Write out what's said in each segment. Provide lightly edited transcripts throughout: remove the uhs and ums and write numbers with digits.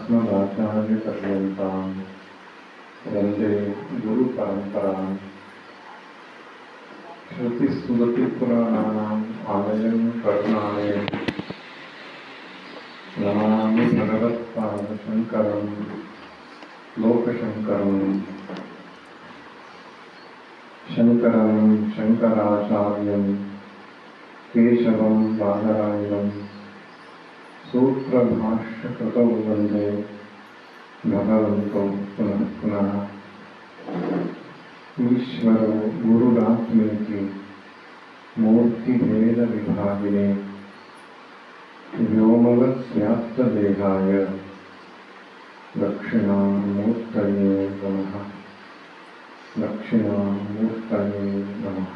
अस्मदाचार्यपर्यन्तां वन्दे गुरुपरम्परां श्रुतिस्मृतिपुराणानाम् आलयं करुणालयं नमामि भगवत्पादशङ्करं लोकशङ्करं शङ्करं शङ्कराचार्यं केशवं बादरायणं सूत्रभाष्यकृतौ वन्दे भगवन्तौ पुनः पुनः। ईश्वरो गुरुरात्मेति मूर्तिभेदविभागिने व्योमवद्व्याप्तदेहाय दक्षिणामूर्तये नमः। दक्षिणामूर्तये नमः।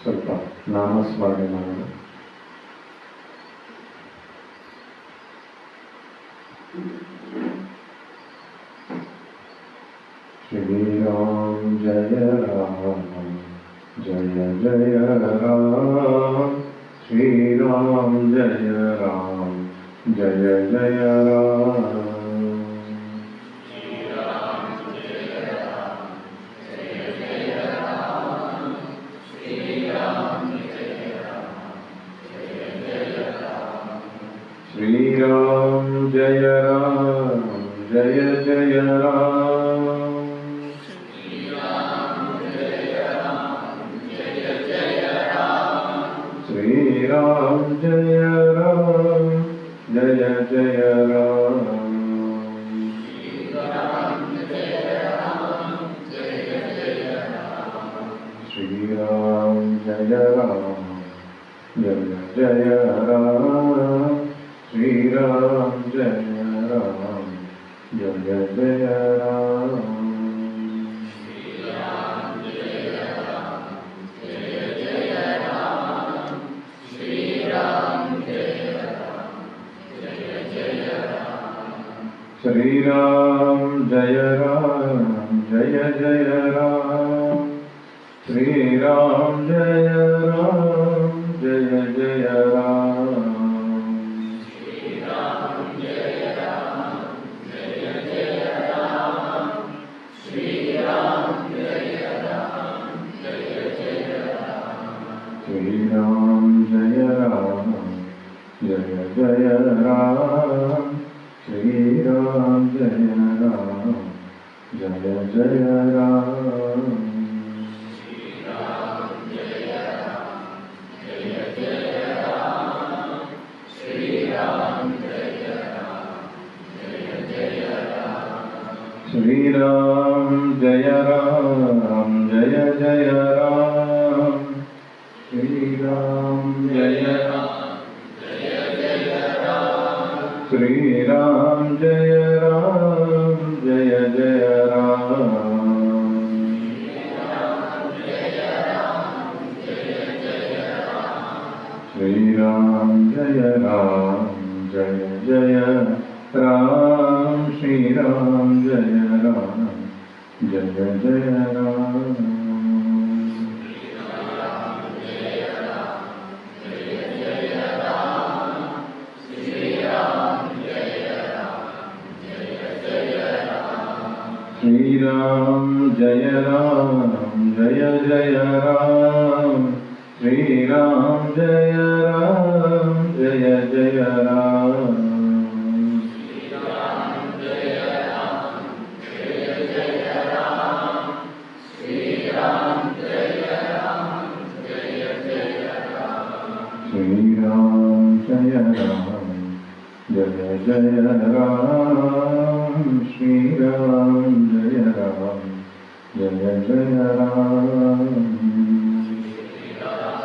ಸ್ವಲ್ಪ ನಾಮಸ್ಮರಣೆ ಮಾಡೋಣ. ಶ್ರೀರಾಮ್ ಜಯ ರಾಮ ಜಯ ಜಯ ರಾಮ ಶ್ರೀರಾಮ್ ಜಯ ರಾಮ ಜಯ ಜಯ ರಾಮ. श्रीराम जय राम जय जय राम श्रीराम जय राम जय जय राम श्रीराम जय राम जय जय राम श्रीराम जय राम जय जय राम श्रीराम जय राम जय जय राम श्रीराम जय राम जय जय राम श्रीराम जय राम जय जय राम श्रीराम जय राम जय जय राम श्रीराम जय राम जय जय राम श्रीराम जय राम श्रीराम जय राम जय जय राम श्रीराम जय राम जय जय राम श्रीराम जय राम जय जय राम श्रीराम जय राम जय जय राम श्रीराम जय राम जय जय राम श्रीराम जय राम जय जय राम श्रीराम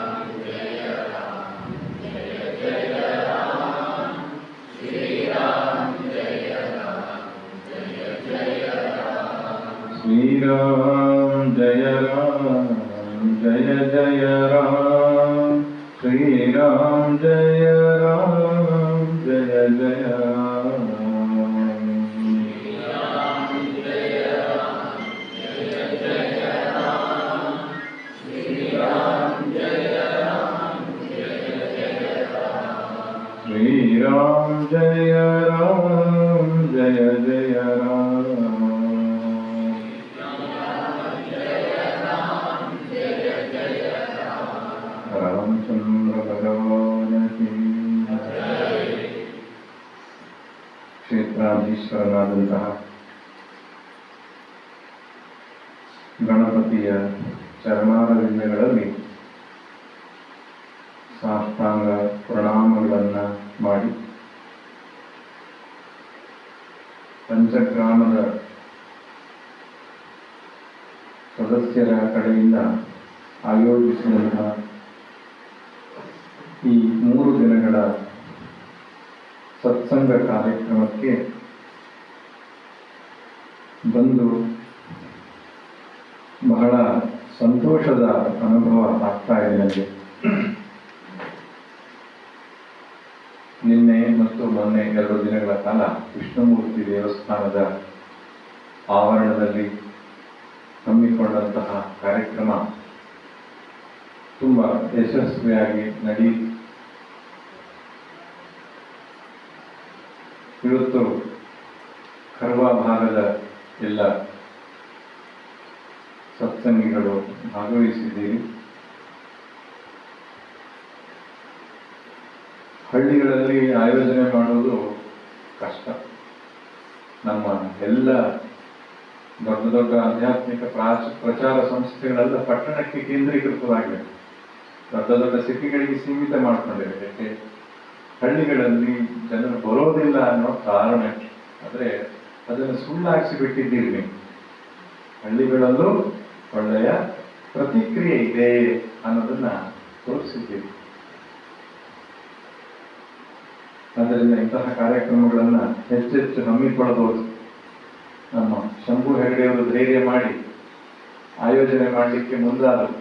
जय राम जय जय राम श्रीराम जय राम जय जय राम श्रीराम जय राम जय जय राम श्रीराम जय राम जय राम जय जय राम रामचंद्र भगवान की ಕ್ಷೇತ್ರಾಧೀಶ್ವರನಾದಂತಹ ಗಣಪತಿಯ ಚರಣಾರವಿಂದಗಳಲ್ಲಿ ಸಾಷ್ಟಾಂಗ ಪ್ರಣಾಮಗಳನ್ನು ಮಾಡಿ ಪಂಚಗ್ರಾಮದ ಸದಸ್ಯರ ಕಡೆಯಿಂದ ಆಯೋಜಿಸಿದಂತಹ ಈ 3 ದಿನಗಳ ಸತ್ಸಂಗ ಕಾರ್ಯಕ್ರಮಕ್ಕೆ ಬಂದು ಬಹಳ ಸಂತೋಷದ ಅನುಭವ ಆಗ್ತಾ ಇದೆ ನನಗೆ. ನಿನ್ನೆ ಮತ್ತು ಮೊನ್ನೆ 2 ದಿನಗಳ ಕಾಲ ವಿಷ್ಣುಮೂರ್ತಿ ದೇವಸ್ಥಾನದ ಆವರಣದಲ್ಲಿ ಹಮ್ಮಿಕೊಂಡಂತಹ ಕಾರ್ಯಕ್ರಮ ತುಂಬ ಯಶಸ್ವಿಯಾಗಿ ನಡೆಯಿತು. ಇವತ್ತು ಕರ್ವಾ ಭಾಗದ ಎಲ್ಲ ಸತ್ಸಂಗಿಗಳು ಭಾಗವಹಿಸಿದ್ದೀರಿ. ಹಳ್ಳಿಗಳಲ್ಲಿ ಆಯೋಜನೆ ಮಾಡುವುದು ಕಷ್ಟ. ನಮ್ಮ ಎಲ್ಲ ದೊಡ್ಡ ದೊಡ್ಡ ಆಧ್ಯಾತ್ಮಿಕ ಪ್ರಚಾರ ಸಂಸ್ಥೆಗಳೆಲ್ಲ ಪಟ್ಟಣಕ್ಕೆ ಕೇಂದ್ರೀಕೃತವಾಗಿವೆ. ದೊಡ್ಡ ದೊಡ್ಡ ಸಿಟಿಗಳಿಗೆ ಸೀಮಿತ ಮಾಡಿಕೊಂಡಿವೆ. ಯಾಕೆ ಹಳ್ಳಿಗಳಲ್ಲಿ ಜನರು ಬರೋದಿಲ್ಲ ಅನ್ನೋ ಕಾರಣಕ್ಕೆ. ಆದರೆ ಅದನ್ನು ಸುಳ್ಳಾಗಿಸಿ ಬಿಟ್ಟಿದ್ದೀರಿ ನೀವು. ಹಳ್ಳಿಗಳಲ್ಲೂ ಒಳ್ಳೆಯ ಪ್ರತಿಕ್ರಿಯೆ ಇದೆ ಅನ್ನೋದನ್ನ ತೋರಿಸಿದ್ದೀರಿ. ಆದ್ದರಿಂದ ಇಂತಹ ಕಾರ್ಯಕ್ರಮಗಳನ್ನು ಹೆಚ್ಚೆಚ್ಚು ಹಮ್ಮಿಕೊಳ್ಳಬಹುದು. ನಮ್ಮ ಶಂಭು ಹೆಗಡೆಯವರು ಧೈರ್ಯ ಮಾಡಿ ಆಯೋಜನೆ ಮಾಡಲಿಕ್ಕೆ ಮುಂದಾದರು.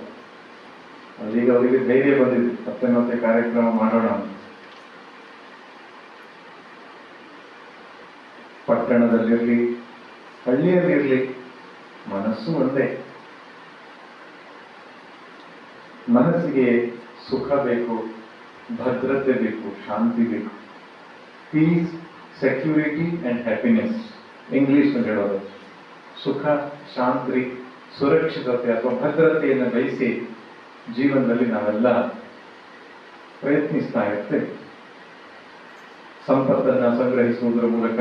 ಅದೀಗ ಅವರಿಗೆ ಧೈರ್ಯ ಬಂದಿದೆ, ಮತ್ತೆ ಕಾರ್ಯಕ್ರಮ ಮಾಡೋಣ ಅಂತ. ಪಟ್ಟಣದಲ್ಲಿರಲಿ ಹಳ್ಳಿಯಲ್ಲಿರಲಿ ಮನಸ್ಸು ಒಂದೇ. ಮನಸ್ಸಿಗೆ ಸುಖ ಬೇಕು, ಭದ್ರತೆ ಬೇಕು, ಶಾಂತಿ ಬೇಕು. ಪೀಸ್, ಸೆಕ್ಯೂರಿಟಿ ಅಂಡ್ ಹ್ಯಾಪಿನೆಸ್ ಇಂಗ್ಲಿಷ್ನಲ್ಲಿ ಹೇಳೋದು. ಸುಖ, ಶಾಂತಿ, ಸುರಕ್ಷಿತತೆ ಅಥವಾ ಭದ್ರತೆಯನ್ನು ಬಯಸಿ ಜೀವನದಲ್ಲಿ ನಾವೆಲ್ಲ ಪ್ರಯತ್ನಿಸ್ತಾ ಇರ್ತೇವೆ. ಸಂಪತ್ತನ್ನು ಸಂಗ್ರಹಿಸುವುದರ ಮೂಲಕ,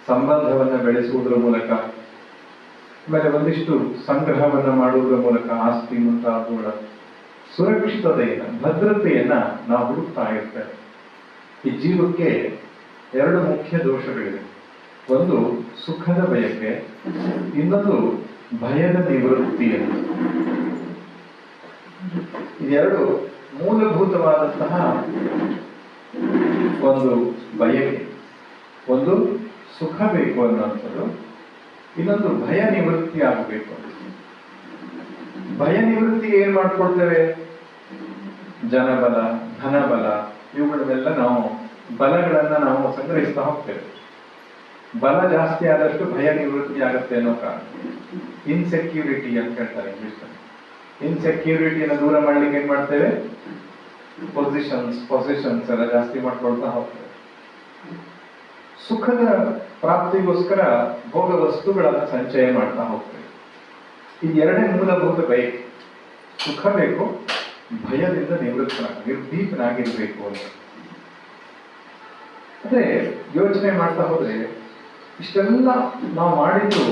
ಸಂಬಂಧವನ್ನು ಬೆಳೆಸುವುದರ ಮೂಲಕ, ಆಮೇಲೆ ಒಂದಿಷ್ಟು ಸಂಗ್ರಹವನ್ನು ಮಾಡುವುದರ ಮೂಲಕ ಆಸ್ತಿ ಮುಂತಾದವುಗಳ ಸುರಕ್ಷಿತತೆಯನ್ನು, ಭದ್ರತೆಯನ್ನ ನಾವು ಹುಡುಕ್ತಾ ಇರ್ತೇವೆ. ಈ ಜೀವಕ್ಕೆ 2 ಮುಖ್ಯ ದೋಷಗಳಿವೆ. ಒಂದು ಸುಖದ ಬಯಕೆ, ಇನ್ನೊಂದು ಭಯದ ನಿವೃತ್ತಿ ಅಂತ. ಇದೆರಡು ಮೂಲಭೂತವಾದಂತಹ ಒಂದು ಬಯಕೆ. ಒಂದು ಸುಖ ಬೇಕು ಅನ್ನುವಂಥದ್ದು, ಇನ್ನೊಂದು ಭಯ ನಿವೃತ್ತಿ ಆಗಬೇಕು. ಭಯ ನಿವೃತ್ತಿಗೆ ಏನ್ ಮಾಡ್ಕೊಳ್ತೇವೆ? ಜನಬಲ, ಧನಬಲ, ಇವುಗಳನ್ನೆಲ್ಲ ನಾವು ಬಲಗಳನ್ನ ನಾವು ಸಂಗ್ರಹಿಸ್ತಾ ಹೋಗ್ತೇವೆ. ಬಲ ಜಾಸ್ತಿ ಆದಷ್ಟು ಭಯ ನಿವೃತ್ತಿ ಆಗುತ್ತೆ ಅನ್ನೋ ಕಾರಣ. ಇನ್ಸೆಕ್ಯೂರಿಟಿ ಅಂತ ಹೇಳ್ತಾರೆ ಇಂಗ್ಲಿಷ್. ಇನ್ಸೆಕ್ಯೂರಿಟಿಯನ್ನು ದೂರ ಮಾಡ್ಲಿಕ್ಕೆ ಏನ್ ಮಾಡ್ತೇವೆ? ಪೊಸಿಷನ್ಸ್ ಎಲ್ಲ ಜಾಸ್ತಿ ಮಾಡ್ಕೊಳ್ತಾ ಹೋಗ್ತೇವೆ. ಸುಖದ ಪ್ರಾಪ್ತಿಗೋಸ್ಕರ ಭೋಗ ವಸ್ತುಗಳನ್ನು ಸಂಚಯ ಮಾಡ್ತಾ ಹೋಗ್ತೇವೆ. ಈ 2 ಮೂಲಭೂತ ಬಯಕೆ. ಸುಖ ಬೇಕು, ಭಯದಿಂದ ನಿರ್ಭೀತನಾಗಿರ್ಬೇಕು ಅಂತ. ಅದೇ ಯೋಚನೆ ಮಾಡ್ತಾ ಹೋದ್ರೆ ಇಷ್ಟೆಲ್ಲ ನಾವು ಮಾಡಿದ್ದು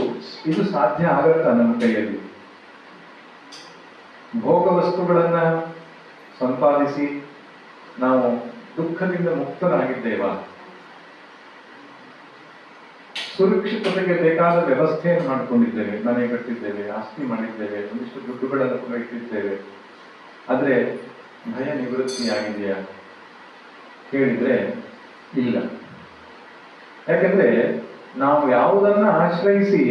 ಇದು ಸಾಧ್ಯ ಆಗತ್ತಾ ನಮ್ಮ ಕೈಯಲ್ಲಿ? ಭೋಗ ವಸ್ತುಗಳನ್ನ ಸಂಪಾದಿಸಿ ನಾವು ದುಃಖದಿಂದ ಮುಕ್ತರಾಗಿದ್ದೇವಾ? ಸುರಕ್ಷಿತತೆಗೆ ಬೇಕಾದ ವ್ಯವಸ್ಥೆಯನ್ನು ಮಾಡಿಕೊಂಡಿದ್ದೇವೆ, ಮನೆ ಕಟ್ಟಿದ್ದೇವೆ, ಆಸ್ತಿ ಮಾಡಿದ್ದೇವೆ, ಒಂದಿಷ್ಟು ದುಡ್ಡುಗಳನ್ನು ಕೂಡ ಇಟ್ಟಿದ್ದೇವೆ. ಆದ್ರೆ ಭಯ ನಿವೃತ್ತಿಯಾಗಿದೆಯಾ ಹೇಳಿದ್ರೆ ಇಲ್ಲ. ಯಾಕಂದ್ರೆ ನಾವು ಯಾವುದನ್ನ ಆಶ್ರಯಿಸಿ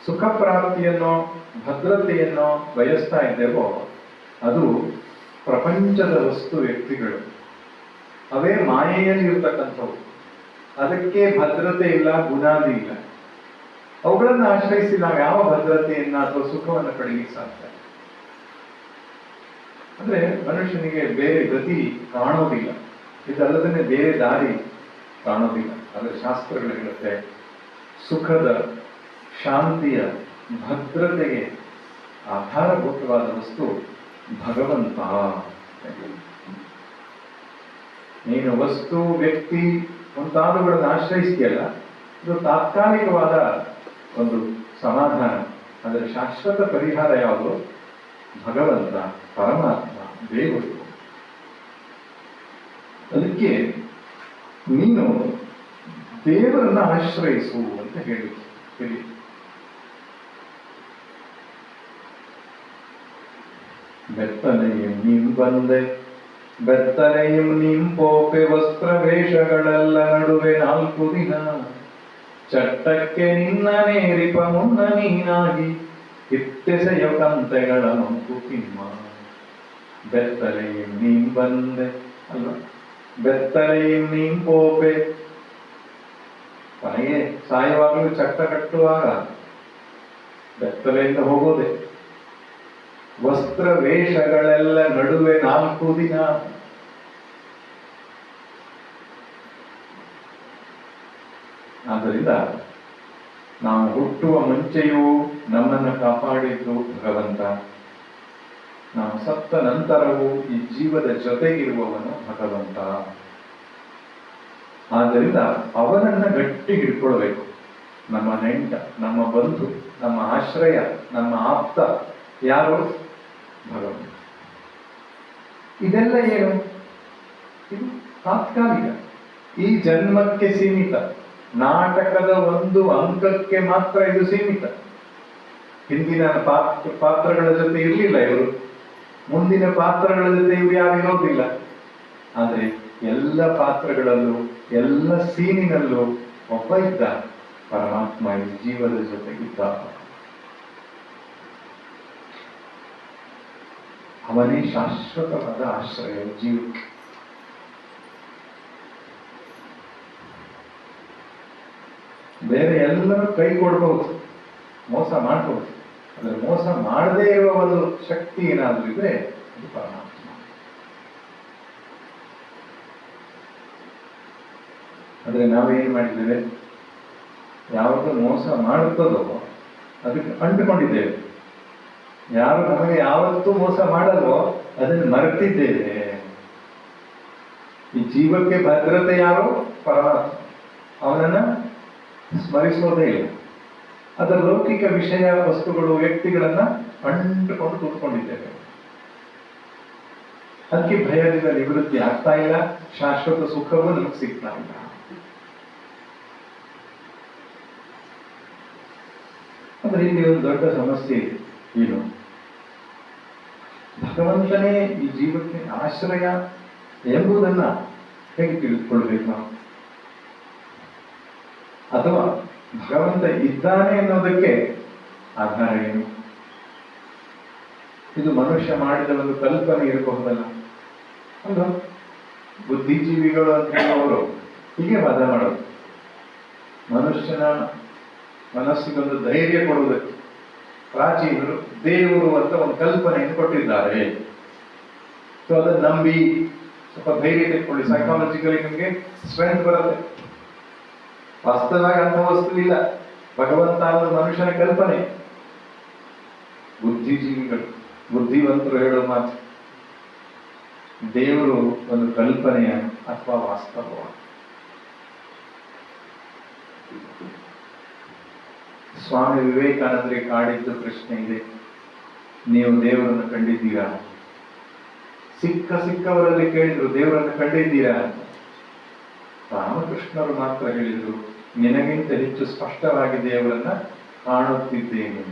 ಸುಖ ಪ್ರಾಪ್ತಿಯನ್ನೋ ಭದ್ರತೆಯನ್ನೋ ಬಯಸ್ತಾ ಇದ್ದೇವೋ ಅದು ಪ್ರಪಂಚದ ವಸ್ತು, ವ್ಯಕ್ತಿಗಳು. ಅವೇ ಮಾಯೆಯಲ್ಲಿ ಇರ್ತಕ್ಕಂಥವು. ಅದಕ್ಕೆ ಭದ್ರತೆ ಇಲ್ಲ, ಬುನಾದಿ ಇಲ್ಲ. ಅವುಗಳನ್ನು ಆಶ್ರಯಿಸಿ ನಾವು ಯಾವ ಭದ್ರತೆಯನ್ನ ಅಥವಾ ಸುಖವನ್ನು ಪಡೆಯಲಿಕ್ಕೆ ಸಾಧ್ಯ? ಅಂದ್ರೆ ಮನುಷ್ಯನಿಗೆ ಬೇರೆ ಗತಿ ಕಾಣೋದಿಲ್ಲ. ಇದಲ್ಲದೇ ಬೇರೆ ದಾರಿ ಕಾಣೋದಿಲ್ಲ. ಆದರೆ ಶಾಸ್ತ್ರಗಳು ಹೇಳುತ್ತೆ, ಸುಖದ, ಶಾಂತಿಯ, ಭದ್ರತೆಗೆ ಆಧಾರಭೂತವಾದ ವಸ್ತು ಭಗವಂತ. ನೀನು ವಸ್ತು, ವ್ಯಕ್ತಿ ಮುಂತಾದವುಗಳನ್ನು ಆಶ್ರಯಿಸ್ತೀಯಲ್ಲ, ಇದು ತಾತ್ಕಾಲಿಕವಾದ ಒಂದು ಸಮಾಧಾನ. ಅದರ ಶಾಶ್ವತ ಪರಿಹಾರ ಯಾವುದು? ಭಗವಂತ, ಪರಮಾತ್ಮ, ದೇವರು. ಅದಕ್ಕೆ ನೀನು ದೇವರನ್ನ ಆಶ್ರಯಿಸು ಅಂತ ಹೇಳಿ. ಬೆತ್ತಲೆയും ನೀಂ ಬಂದೆ, ಬೆತ್ತಲೆയും ನೀಂ ಪೋಪೆ, ವಸ್ತ್ರ ವೇಷಗಳೆಲ್ಲ ನಡುವೆ 4 ದಿನ, ಚಟ್ಟಕ್ಕೆ ನಿನ್ನ ನೇರಿಪ ಮುನ್ನ ನೀನಾಗಿ, ಹಿತ್ತೆಸೆಯ ಕಂತೆಗಳ ಮಂಕುತಿಮ್ಮ. ಬೆತ್ತಲೆയും ನೀಂ ಬಂದೆ ಅಲ್ವಾ, ಬೆತ್ತಲೆയും ನೀಂ ಪೋಪೆ. ಕೊನೆಗೆ ಸಾಯುವಾಗಲೂ ಚಟ್ಟ ಕಟ್ಟುವಾಗ ಬೆತ್ತಲೆಯಿಂದ ಹೋಗೋದೆ. ವಸ್ತ್ರ ವೇಷಗಳೆಲ್ಲ ನಡುವೆ 4 ದಿನ. ಆದ್ದರಿಂದ ನಾವು ಹುಟ್ಟುವ ಮುಂಚೆಯೂ ನಮ್ಮನ್ನು ಕಾಪಾಡಿದ್ದು ಭಗವಂತ, ನಾವು ಸತ್ತ ನಂತರವೂ ಈ ಜೀವದ ಜೊತೆಗಿರುವವನು ಭಗವಂತ. ಆದ್ದರಿಂದ ಅವನನ್ನ ಗಟ್ಟಿ ಹಿಡ್ಕೊಳ್ಬೇಕು. ನಮ್ಮ ನೆಂಟ, ನಮ್ಮ ಬಂಧು, ನಮ್ಮ ಆಶ್ರಯ, ನಮ್ಮ ಆಪ್ತ ಯಾರು? ಭಗವಂತ. ಇದೆಲ್ಲ ಏನು? ಇದು ತಾತ್ಕಾಲಿಕ, ಈ ಜನ್ಮಕ್ಕೆ ಸೀಮಿತ. ನಾಟಕದ ಒಂದು ಅಂಕಕ್ಕೆ ಮಾತ್ರ ಇದು ಸೀಮಿತ. ಹಿಂದಿನ ಪಾತ್ರಗಳ ಜೊತೆ ಇರಲಿಲ್ಲ ಇವರು, ಮುಂದಿನ ಪಾತ್ರಗಳ ಜೊತೆ ಇವರು ಯಾರು ಇರೋದಿಲ್ಲ. ಆದರೆ ಎಲ್ಲ ಪಾತ್ರಗಳಲ್ಲೂ, ಎಲ್ಲ ಸೀನಿನಲ್ಲೂ ಒಬ್ಬ ಇದ್ದ, ಪರಮಾತ್ಮ ಈ ಜೀವದ ಜೊತೆಗಿದ್ದ. ಅವನೇ ಶಾಶ್ವತವಾದ ಆಶ್ರಯ ಜೀವಕ್ಕೆ. ಬೇರೆ ಎಲ್ಲರೂ ಕೈ ಕೊಡ್ಬಹುದು, ಮೋಸ ಮಾಡಬಹುದು. ಆದರೆ ಮೋಸ ಮಾಡದೇ ಇರುವ ಒಂದು ಶಕ್ತಿ ಏನಾದ್ರೂ ಇದ್ರೆ ಅದು ಪರಮಾತ್ಮ. ಆದ್ರೆ ನಾವೇನ್ ಮಾಡಿದ್ದೇವೆ? ಯಾವುದು ಮೋಸ ಮಾಡುತ್ತದೋ ಅದಕ್ಕೆ ಅಂಟುಕೊಂಡಿದ್ದೇವೆ. ಯಾರು ನಮಗೆ ಯಾವತ್ತೂ ಮೋಸ ಮಾಡಲ್ವೋ ಅದನ್ನು ಮರೆತಿದ್ದೇವೆ. ಈ ಜೀವಕ್ಕೆ ಭದ್ರತೆ ಯಾರು? ಪರಮಾತ್ಮ. ಅವನನ್ನ ಸ್ಮರಿಸೋದೇ ಇಲ್ಲ. ಅದರ ಲೌಕಿಕ ವಿಷಯ, ವಸ್ತುಗಳು, ವ್ಯಕ್ತಿಗಳನ್ನ ಅಂಟುಕೊಂಡು ಕೂತ್ಕೊಂಡಿದ್ದೇವೆ. ಅದಕ್ಕೆ ಭಯದಿಂದ ನಿವೃತ್ತಿ ಆಗ್ತಾ ಇಲ್ಲ, ಶಾಶ್ವತ ಸುಖವೂ ನಮಗೆ ಸಿಗ್ತಾ ಇಲ್ಲ. ಅಂದ್ರೆ ಇಲ್ಲಿ ಒಂದು ದೊಡ್ಡ ಸಮಸ್ಯೆ ಇದೆ. ಏನು? ಭಗವಂತನೇ ಈ ಜೀವಕ್ಕೆ ಆಶ್ರಯ ಎಂಬುದನ್ನ ಹೇಗೆ ತಿಳಿದುಕೊಳ್ಬೇಕು ನಾವು? ಅಥವಾ ಭಗವಂತ ಇದ್ದಾನೆ ಅನ್ನೋದಕ್ಕೆ ಆಧಾರ ಏನು? ಇದು ಮನುಷ್ಯ ಮಾಡಿದ ಒಂದು ಕಲ್ಪನೆ ಇರಬಹುದಲ್ಲ. ಅಲ್ವಾ? ಬುದ್ಧಿಜೀವಿಗಳು ಅಂತ ಹೇಳುವವರು ಹೀಗೆ ವಾದ ಮಾಡೋದು. ಮನುಷ್ಯನ ಮನಸ್ಸಿಗೊಂದು ಧೈರ್ಯ ಕೊಡುವುದಕ್ಕೆ ಪ್ರಾಚೀನರು ದೇವರು ಅಂತ ಒಂದು ಕಲ್ಪನೆಯನ್ನು ಕೊಟ್ಟಿದ್ದಾರೆ. ಸೊ ಅದನ್ನು ನಂಬಿ ಸ್ವಲ್ಪ ಧೈರ್ಯ ತೆಗೆದುಕೊಳ್ಳಿ. ಸೈಕಾಲಜಿಕಲಿ ನಿಮಗೆ ಸ್ಟ್ರೆಂತ್ ಬರುತ್ತೆ. ವಾಸ್ತವವಾಗಿ ಅಂಥ ವಸ್ತು ಇಲ್ಲ. ಭಗವಂತ ಅನ್ನೋದು ಮನುಷ್ಯನ ಕಲ್ಪನೆ. ಬುದ್ಧಿಜೀವಿಗಳು, ಬುದ್ಧಿವಂತರು ಹೇಳೋ ಮಾತು, ದೇವರು ಒಂದು ಕಲ್ಪನೆಯ ಅಥವಾ ವಾಸ್ತವ. ಸ್ವಾಮಿ ವಿವೇಕಾನಂದರಿಗೆ ಕಾಡಿದ್ದು ಪ್ರಶ್ನೆ ಇದೆ, ನೀವು ದೇವರನ್ನು ಕಂಡಿದ್ದೀರಾ? ಸಿಕ್ಕವರಲ್ಲಿ ಕೇಳಿದ್ರು, ದೇವರನ್ನು ಕಂಡಿದ್ದೀರಾ ಅಂತ. ರಾಮಕೃಷ್ಣರು ಮಾತ್ರ ಹೇಳಿದ್ರು, ನಿನಗಿಂತ ಹೆಚ್ಚು ಸ್ಪಷ್ಟವಾಗಿ ದೇವರನ್ನ ಕಾಣುತ್ತಿದ್ದೇನೆ.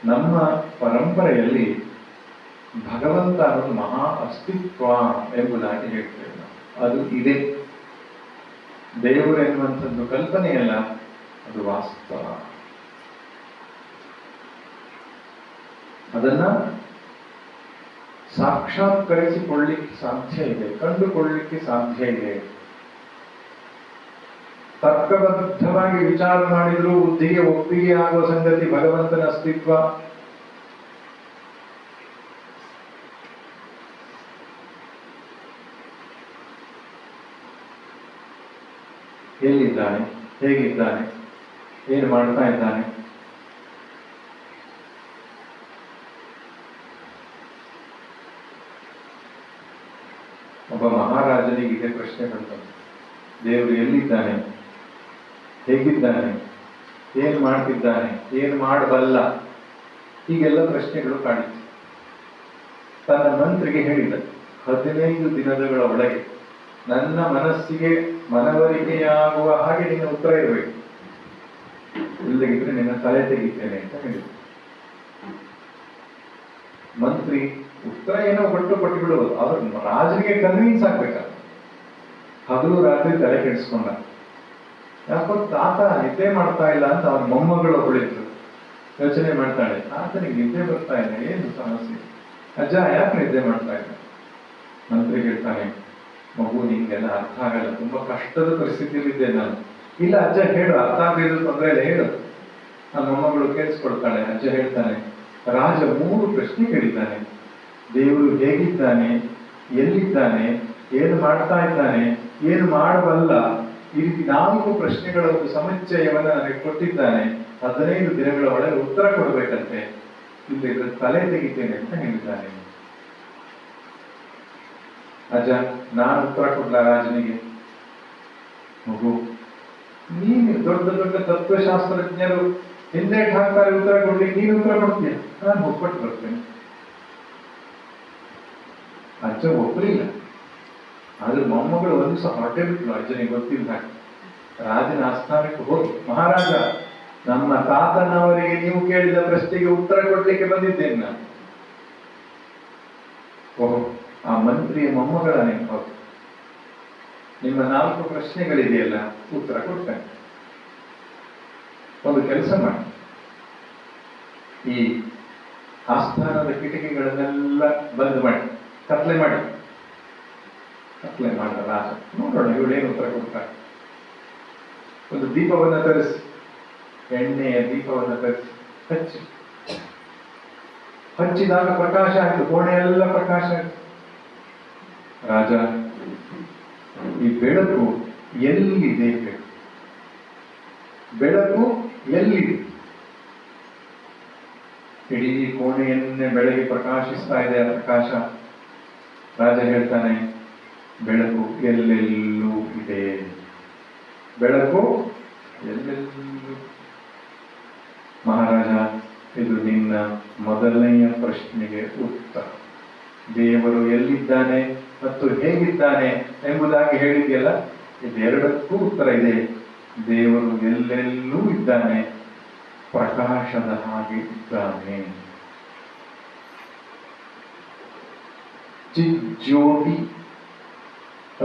ನಮ್ಮ ಪರಂಪರೆಯಲ್ಲಿ ಭಗವಂತ ಅನ್ನೋದು ಮಹಾ ಅಸ್ತಿತ್ವ ಎಂಬುದಾಗಿ ಹೇಳ್ತೇವೆ ನಾವು. ಅದು ಇದೆ. ದೇವರು ಎನ್ನುವಂಥದ್ದು ಕಲ್ಪನೆಯಲ್ಲ, ಅದು ವಾಸ್ತವ. ಅದನ್ನ ಸಾಕ್ಷಾತ್ಕರಿಸಿಕೊಳ್ಳಿಕ್ಕೆ ಸಾಧ್ಯ ಇದೆ, ಕಂಡುಕೊಳ್ಳಿಕ್ಕೆ ಸಾಧ್ಯ ಇದೆ. ತರ್ಕಬದ್ಧವಾಗಿ ವಿಚಾರ ಮಾಡಿದ್ರು ಬುದ್ಧಿಗೆ ಒಪ್ಪಿಗೆ ಆಗುವ ಸಂಗತಿ ಭಗವಂತನ ಅಸ್ತಿತ್ವ. ಎಲ್ಲಿದ್ದಾನೆ, ಹೇಗಿದ್ದಾನೆ, ಏನು ಮಾಡ್ತಾ ಇದ್ದಾನೆ. ಒಬ್ಬ ಮಹಾರಾಜನಿಗೆ ಇದೇ ಪ್ರಶ್ನೆ ಬರ್ತದೆ, ದೇವರು ಎಲ್ಲಿದ್ದಾನೆ, ಹೇಗಿದ್ದಾನೆ, ಏನು ಮಾಡ್ತಿದ್ದಾನೆ, ಏನು ಮಾಡಬಲ್ಲ, ಹೀಗೆಲ್ಲ ಪ್ರಶ್ನೆಗಳು ಕಾಣಿತು. ತನ್ನ ಮಂತ್ರಿಗೆ ಹೇಳಿದ, 15 ದಿನಗಳ ಒಳಗೆ ನನ್ನ ಮನಸ್ಸಿಗೆ ಮನವರಿಕೆಯಾಗುವ ಹಾಗೆ ನಿನ್ನ ಉತ್ತರ ಇರಬೇಕು, ಇಲ್ಲದಿದ್ರೆ ನಿನ್ನ ತಲೆ ತೆಗಿತೇನೆ ಅಂತ ಹೇಳಿದ. ಮಂತ್ರಿ ಉತ್ತರ ಏನೋ ಕೊಟ್ಟು ಬಿಡುವುದು, ಅವ್ರ ರಾಜನಿಗೆ ಕನ್ವಿನ್ಸ್ ಆಗ್ಬೇಕಲ್ಲ. ಹಗಲು ರಾತ್ರಿ ತಲೆ ಕೆಡಿಸ್ಕೊಂಡ. ಯಾಕೋ ತಾತ ನಿದ್ದೆ ಮಾಡ್ತಾ ಇಲ್ಲ ಅಂತ ಅವನ ಮೊಮ್ಮಗಳು ಒಬ್ಬಳಿದ್ರು. ಯೋಚನೆ ಮಾಡ್ತಾಳೆ, ತಾತನಿಗೆ ನಿದ್ದೆ ಬರ್ತಾ ಇಲ್ಲ, ಏನು ಸಮಸ್ಯೆ, ಅಜ್ಜ ಯಾಕೆ ನಿದ್ದೆ ಮಾಡ್ತಾ ಇಲ್ಲ? ಮಂತ್ರಿ ಹೇಳ್ತಾನೆ, ಮಗು ನಿಂಗೆಲ್ಲ ಅರ್ಥ ಆಗಲ್ಲ, ತುಂಬಾ ಕಷ್ಟದ ಪರಿಸ್ಥಿತಿಯಲ್ಲಿದ್ದೆ ನಾನು. ಇಲ್ಲ ಅಜ್ಜ ಹೇಳು, ಅರ್ಥ ಆಗಲಿಲ್ಲ ತೊಂದರೆ ಇಲ್ಲ, ಹೇಳು. ಆ ಮೊಮ್ಮಗಳು ಕೇಳಿಸ್ಕೊಳ್ತಾಳೆ. ಅಜ್ಜ ಹೇಳ್ತಾನೆ, ರಾಜ 3 ಪ್ರಶ್ನೆ ಕೇಳಿದ್ದಾನೆ, ದೇವರು ಹೇಗಿದ್ದಾನೆ, ಎಲ್ಲಿದ್ದಾನೆ, ಏನು ಮಾಡ್ತಾ ಇದ್ದಾನೆ, ಏನು ಮಾಡಬಲ್ಲ, ಈ ರೀತಿ 4 ಪ್ರಶ್ನೆಗಳ ಒಂದು ಸಮುಚ್ಚಯವನ್ನ ನನಗೆ ಕೊಟ್ಟಿದ್ದಾನೆ. 15 ದಿನಗಳ ಒಳಗೆ ಉತ್ತರ ಕೊಡಬೇಕಂತೆ, ಇಲ್ಲಿ ತಲೆ ತೆಗಿತೇನೆ ಅಂತ ಹೇಳಿದ್ದಾನೆ. ಅಜ್ಜ ನಾನು ಉತ್ತರ ಕೊಡ್ಲ ರಾಜನಿಗೆ? ಮಗು, ನೀನು ದೊಡ್ಡ ದೊಡ್ಡ ತತ್ವಶಾಸ್ತ್ರಜ್ಞರು ಹಿಂದೇಟ್ ಹಾಕ್ತಾರೆ ಉತ್ತರ ಕೊಡ್ಲಿಕ್ಕೆ, ನೀನು ಉತ್ತರ ಕೊಡ್ತೀಯ? ನಾನು ಒಪ್ಪಟ್ಟು ಬರ್ತೇನೆ. ಅಜ್ಜ ಒಪ್ಪಲಿಲ್ಲ. ಆದ್ರೆ ಮೊಮ್ಮಗಳು ಒಂದು ದಿವಸ ಹೊರಟೆ ಬಿಟ್ಲು, ಅಜ್ಜನಿಗೆ ಗೊತ್ತಿಲ್ಲ. ರಾಜನ ಆಸ್ಥಾನಕ್ಕೆ ಹೋಗಿ, ಮಹಾರಾಜ, ನಮ್ಮ ತಾತನವರಿಗೆ ನೀವು ಕೇಳಿದ ಪ್ರಶ್ನೆಗೆ ಉತ್ತರ ಕೊಡ್ಲಿಕ್ಕೆ ಬಂದಿದ್ದೇನೆ ನಾನು. ಓಹೋ, ಆ ಮಂತ್ರಿಯ ಮೊಮ್ಮಗಳ ನೆನಪು, ನಿಮ್ಮ 4 ಪ್ರಶ್ನೆಗಳಿದೆಯಲ್ಲ, ಉತ್ತರ ಕೊಡ್ತೇನೆ. ಒಂದು ಕೆಲಸ ಮಾಡಿ, ಈ ಆಸ್ಥಾನದ ಕಿಟಕಿಗಳನ್ನೆಲ್ಲ ಬಂದ್ ಮಾಡಿ, ಕತ್ಲೆ ಮಾಡಿ. ಕತ್ಲೆ ಮಾಡಿದ ರಾಜ, ನೋಡೋಣ ಇವಳೇನು ಉತ್ತರ ಕೊಡ್ತಾರೆ. ಒಂದು ದೀಪವನ್ನು ತರಿಸಿ, ಎಣ್ಣೆಯ ದೀಪವನ್ನು ತರಿಸಿ ಹಚ್ಚಿದಾಗ ಪ್ರಕಾಶ ಆಯ್ತು, ಕೋಣೆಯೆಲ್ಲ ಪ್ರಕಾಶ ಆಯ್ತು. ರಾಜ, ಈ ಬೆಳಕು ಎಲ್ಲಿದೆ? ಬೆಳಕು ಎಲ್ಲಿದೆ? ಇಡೀ ಕೋಣೆಯನ್ನೇ ಬೆಳಗ್ಗೆ ಪ್ರಕಾಶಿಸ್ತಾ ಇದೆ ಆ ಪ್ರಕಾಶ. ರಾಜ ಹೇಳ್ತಾನೆ, ಬೆಳಕು ಎಲ್ಲೆಲ್ಲೂ ಇದೆ, ಬೆಳಕು ಎಲ್ಲೆಲ್ಲೂ. ಮಹಾರಾಜ, ಇದು ನಿನ್ನ ಮೊದಲನೆಯ ಪ್ರಶ್ನೆಗೆ ಉತ್ತರ. ದೇವರು ಎಲ್ಲಿದ್ದಾನೆ ಮತ್ತು ಹೇಗಿದ್ದಾನೆ ಎಂಬುದಾಗಿ ಹೇಳಿದೆಯಲ್ಲ, ಇದೆರಡಕ್ಕೂ ಉತ್ತರ ಇದೆ. ದೇವರು ಎಲ್ಲೆಲ್ಲೂ ಇದ್ದಾನೆ, ಪ್ರಕಾಶದ ಹಾಗೆ ಇದ್ದಾನೆ. ಚಿಜ್ಯೋತಿ,